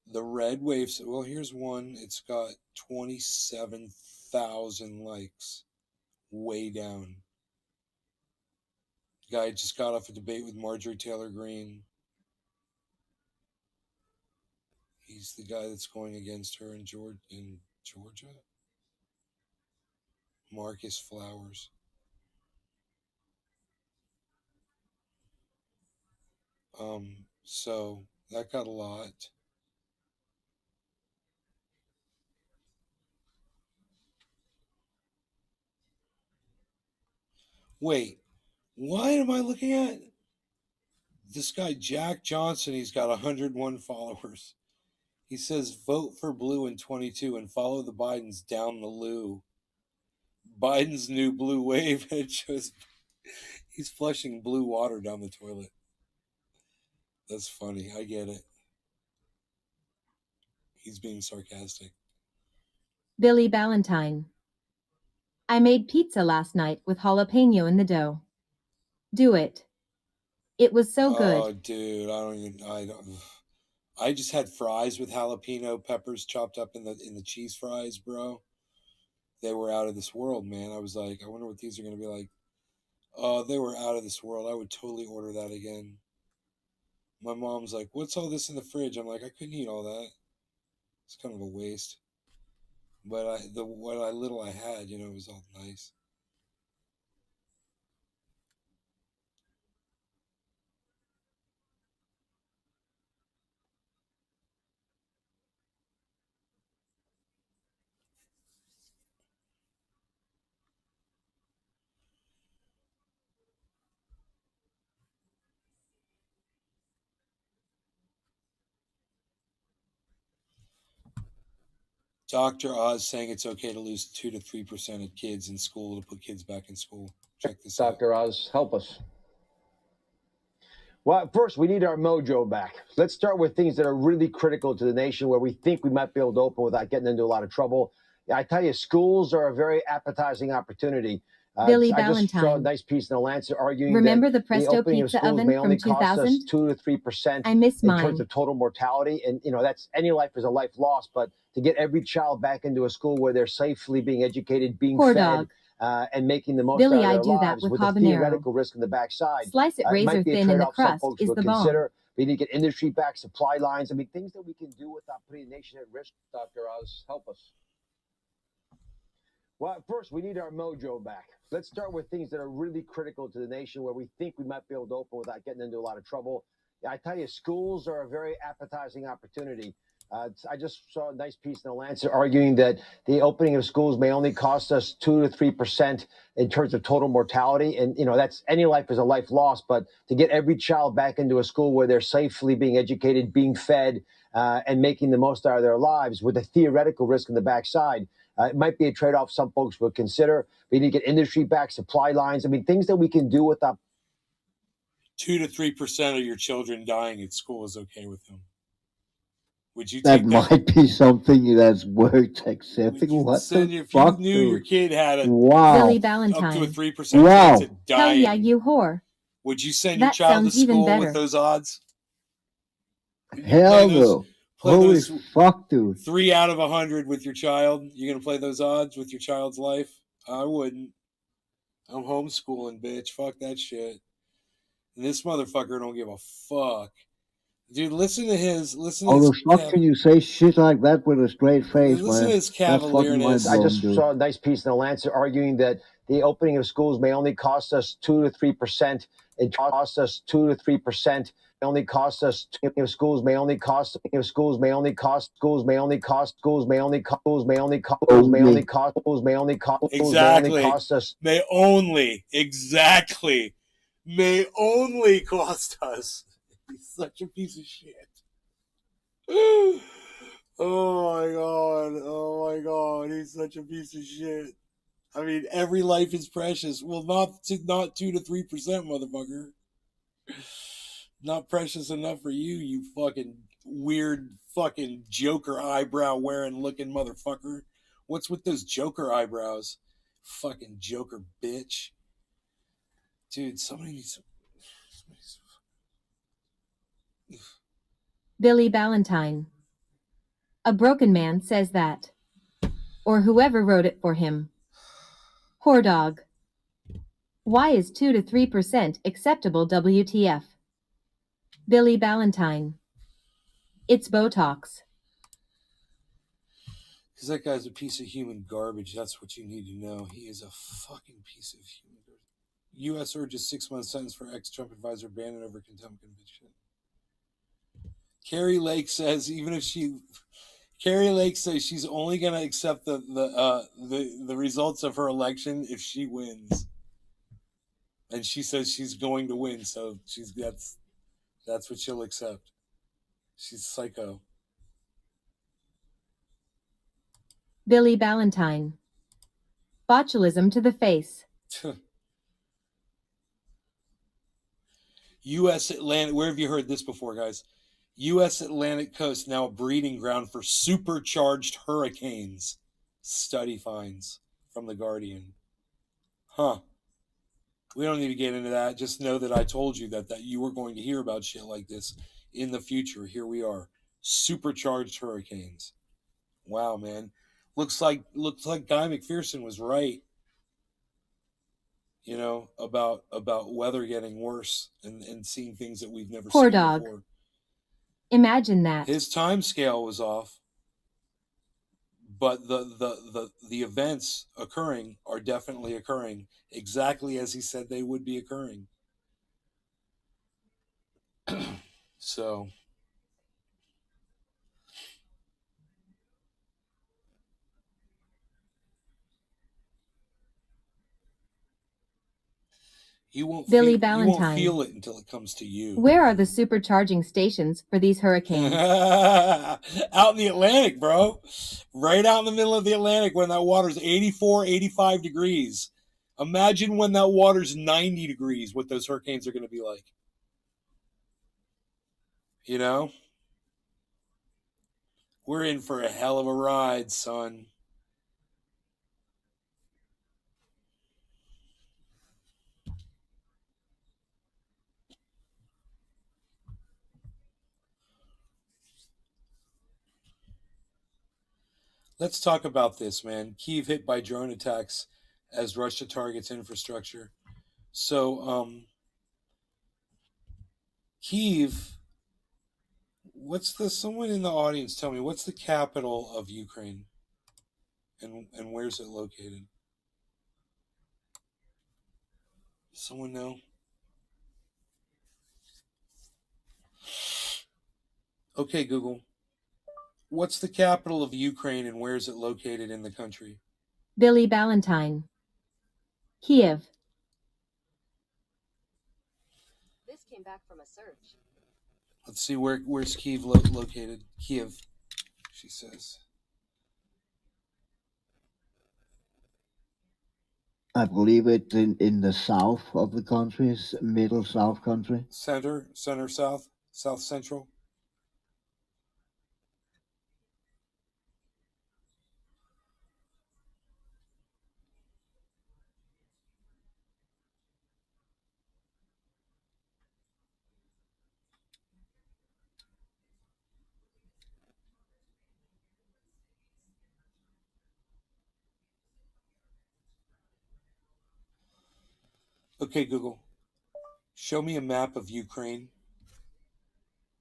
the Red Waves. Well, here's one. It's got 27,000 likes. Way down. Guy just got off a debate with Marjorie Taylor Greene. He's the guy that's going against her in Georgia. Marcus Flowers. So that got a lot. Wait, what am I looking at? This guy, Jack Johnson, he's got 101 followers. He says, vote for blue in 22 and follow the Bidens down the loo. Biden's new blue wave. It shows he's flushing blue water down the toilet. That's funny. I get it. He's being sarcastic. Billy Ballantyne. I made pizza last night with jalapeno in the dough. Do it. It was so good. Oh, dude, I just had fries with jalapeno peppers chopped up in the cheese fries, bro. They were out of this world, man. I was like, I wonder what these are going to be like. Oh, they were out of this world. I would totally order that again. My mom's like, what's all this in the fridge? I'm like, I couldn't eat all that. It's kind of a waste. But what little I had, it was all nice. Dr. Oz saying it's okay to lose 2 to 3% of kids in school to put kids back in school. Check this out. Dr. Oz, help us. Well, first, we need our mojo back. Let's start with things that are really critical to the nation where we think we might be able to open without getting into a lot of trouble. I tell you, schools are a very appetizing opportunity. Billy I just saw a Ballantyne. nice piece in the Lancet arguing Remember that the Presto opening of pizza schools oven may from only cost us 2000? 2 to 3% I miss in terms mine. of total mortality. And, that's any life is a life lost. But to get every child back into a school where they're safely being educated, being Poor fed, dog. and making the most Billy, out of I their do that lives with with a habanero. theoretical risk in the backside. Slice it It razor might be a thin and the trade-off some crust folks is would the bomb. consider. We need to get industry-backed supply lines. I mean, things that we can do without putting the nation at risk. Dr. Oz, help us. Well, first, we need our mojo back. Let's start with things that are really critical to the nation where we think we might be able to open without getting into a lot of trouble. I tell you, schools are a very appetizing opportunity. I just saw a nice piece in the Lancet arguing that the opening of schools may only cost us 2 to 3% in terms of total mortality. And, that's any life is a life lost. But to get every child back into a school where they're safely being educated, being fed, and making the most out of their lives with a theoretical risk in the backside, it might be a trade-off some folks would consider. We need to get industry-backed supply lines. I mean, things that we can do without 2 to 3% of your children dying at school is okay with them. Would you That take that? might be something that's worth accepting. What Send the if you fuck, knew your dude? kid had a Wow. Billy up to a Ballantyne. 3% Wow. chance of Hell dying, yeah, you whore. would you send your That child to sounds even school better. with those odds? You Hell play those, no. play Holy those fuck, dude. 3 out of 100 with your child. You're gonna play those odds with your child's life? I wouldn't. I'm homeschooling, bitch. Fuck that shit. And this motherfucker don't give a fuck. Dude, listen to his How the fuck can you say shit like that with a straight face, listen to man? his That's fucking mind cavalierness. I blowing, just dude. saw a nice piece in the Lancet arguing that the opening of schools may only cost us 2 to 3%. It costs us 2 to 3%. Only cost us schools may only cost schools may only cost schools may only cost schools may only cost schools may only cost schools may only cost schools may only cost schools may only cost us may only cost us. He's such a piece of shit. Oh my god, he's such a piece of shit. I mean, every life is precious. Well, not 2 to 3%, motherfucker. Not precious enough for you, you fucking weird fucking Joker eyebrow wearing looking motherfucker. What's with those Joker eyebrows? Fucking Joker bitch. Dude, somebody needs. Billy Ballantyne. A broken man says that. Or whoever wrote it for him. Poor dog. Why is 2 to 3% acceptable WTF? Billy Ballantyne. It's Botox. Because that guy's a piece of human garbage. That's what you need to know. He is a fucking piece of human garbage. U.S. urges 6-month sentence for ex-Trump advisor Bannon over contempt conviction. Carrie Lake says Carrie Lake says she's only going to accept the results of her election if she wins, and she says she's going to win, so that's what she'll accept. She's psycho. Billy Ballantyne. Botulism to the face. U.S. Atlantic. Where have you heard this before, guys? U.S. Atlantic coast now a breeding ground for supercharged hurricanes. Study finds from The Guardian. Huh. We don't need to get into that. Just know that I told you that you were going to hear about shit like this in the future. Here we are. Supercharged hurricanes. Wow, man. Looks like Guy McPherson was right. You know, about weather getting worse and seeing things that we've never Poor seen dog. before. Imagine that. His time scale was off, but the events occurring are definitely occurring exactly as he said they would be occurring. So you won't feel it until it comes to you. Where are the supercharging stations for these hurricanes? Out in the Atlantic, bro. Right out in the middle of the Atlantic when that water's 84, 85 degrees. Imagine when that water's 90 degrees, what those hurricanes are going to be like. You know? We're in for a hell of a ride, son. Let's talk about this, man. Kyiv hit by drone attacks as Russia targets infrastructure. So, Kyiv, someone in the audience tell me, what's the capital of Ukraine? And where's it located? Does someone know? Okay, Google. What's the capital of Ukraine and where is it located in the country? Billy Ballantyne. Kiev. This came back from a search. Let's see, where's Kyiv located? Kiev, she says. I believe it's in the south of the country, middle south country. Center, south, south central. Okay, Google. Show me a map of Ukraine.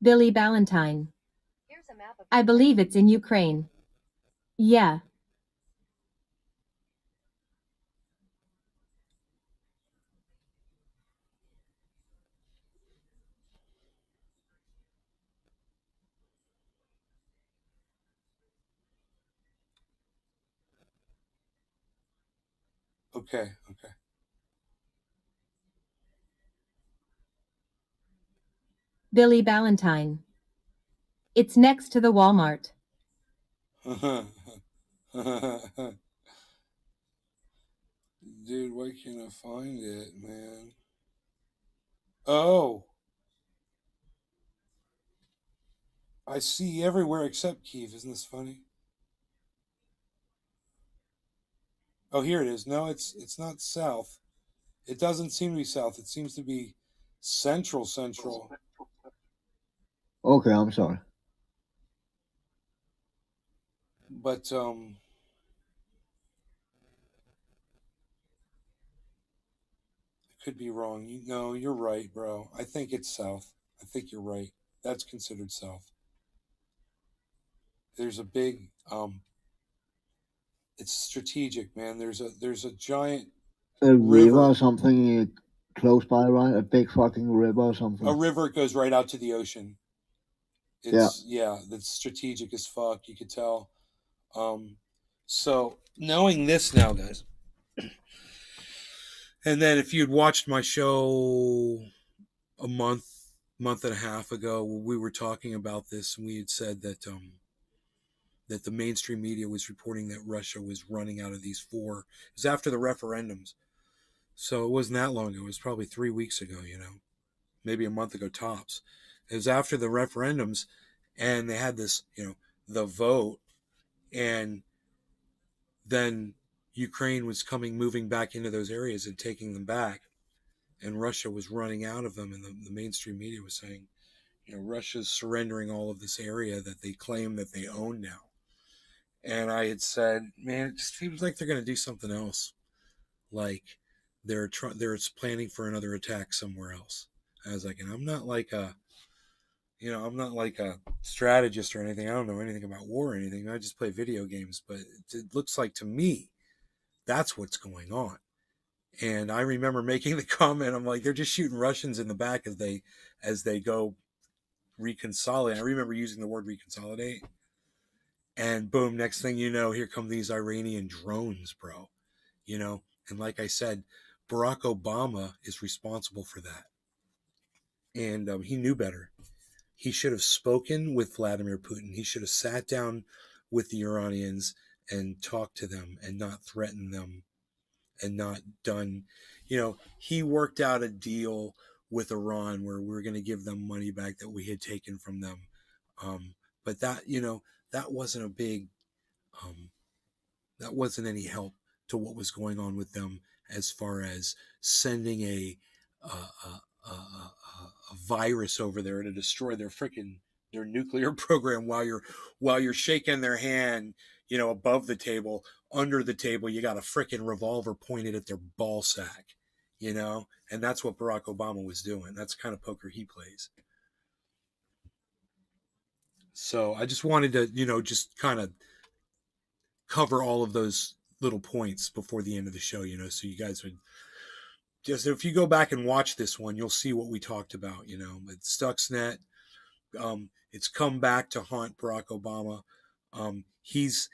Billy Ballantyne. Here's a map of I believe it's in Ukraine. Yeah. Okay. Billy Ballantyne. It's next to the Walmart. Dude, why can't I find it, man? Oh. I see everywhere except Kyiv. Isn't this funny? Oh, here it is. No, it's not south. It doesn't seem to be south. It seems to be central. Okay, I'm sorry. But I could be wrong. No, you're right, bro. I think it's south. I think you're right. That's considered south. There's a big it's strategic, man. There's a giant river or something close by, right? A big fucking river or something. A river goes right out to the ocean. It's that's strategic as fuck. You could tell. So knowing this now, guys, and then if you'd watched my show a month and a half ago, we were talking about this, and we had said that that the mainstream media was reporting that Russia was running out of these 4. It was after the referendums, so it wasn't that long ago. It was probably 3 weeks ago, maybe a month ago tops. It was after the referendums, and they had this, the vote, and then Ukraine was moving back into those areas and taking them back, and Russia was running out of them, and the mainstream media was saying, Russia's surrendering all of this area that they claim that they own now. And I had said, man, it just seems like they're going to do something else, like they're planning for another attack somewhere else. I was like, and I'm not like a strategist or anything. I don't know anything about war or anything. I just play video games, but it looks like to me that's what's going on. And I remember making the comment, I'm like, they're just shooting Russians in the back as they go reconsolidate. I remember using the word reconsolidate. And boom, next thing you know, here come these Iranian drones, bro. And like I said, Barack Obama is responsible for that. And he knew better. He should have spoken with Vladimir Putin. He should have sat down with the Iranians and talked to them and not threatened them and not done. He worked out a deal with Iran where we were going to give them money back that we had taken from them. But that, that wasn't a big, that wasn't any help to what was going on with them as far as sending a virus over there to destroy their nuclear program while you're shaking their hand, above the table. Under the table, you got a freaking revolver pointed at their ball sack, and that's what Barack Obama was doing. That's the kind of poker he plays. So I just wanted to, just kind of cover all of those little points before the end of the show, so you guys would just, if you go back and watch this one, you'll see what we talked about, But Stuxnet, it's come back to haunt Barack Obama. He's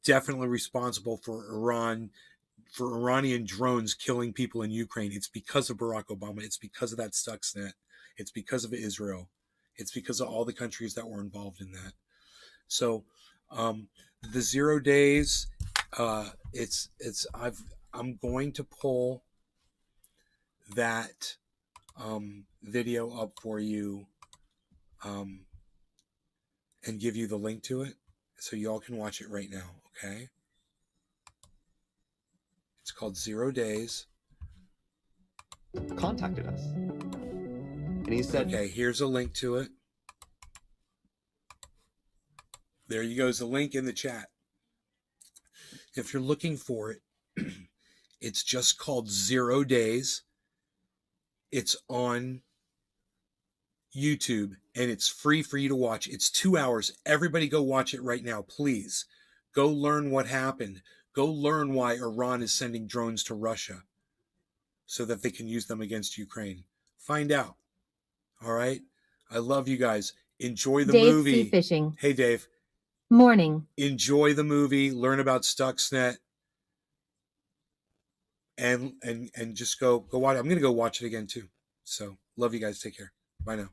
definitely responsible for Iranian drones killing people in Ukraine. It's because of Barack Obama. It's because of that Stuxnet. It's because of Israel. It's because of all the countries that were involved in that. So, the 0 days, I'm going to pull that video up for you and give you the link to it so y'all can watch it right now, okay? It's called 0 Days. Contacted us. And he said, okay, here's a link to it. There you go. There's a link in the chat. If you're looking for it, it's just called 0 Days. It's on YouTube, and it's free for you to watch. It's 2 hours. Everybody go watch it right now, please. Go learn what happened. Go learn why Iran is sending drones to Russia so that they can use them against Ukraine. Find out. All right? I love you guys. Enjoy the Dave movie. Sea Fishing. Hey, Dave. Morning. Enjoy the movie. Learn about Stuxnet. And just go watch it. I'm going to go watch it again, too. So, love you guys. Take care. Bye now.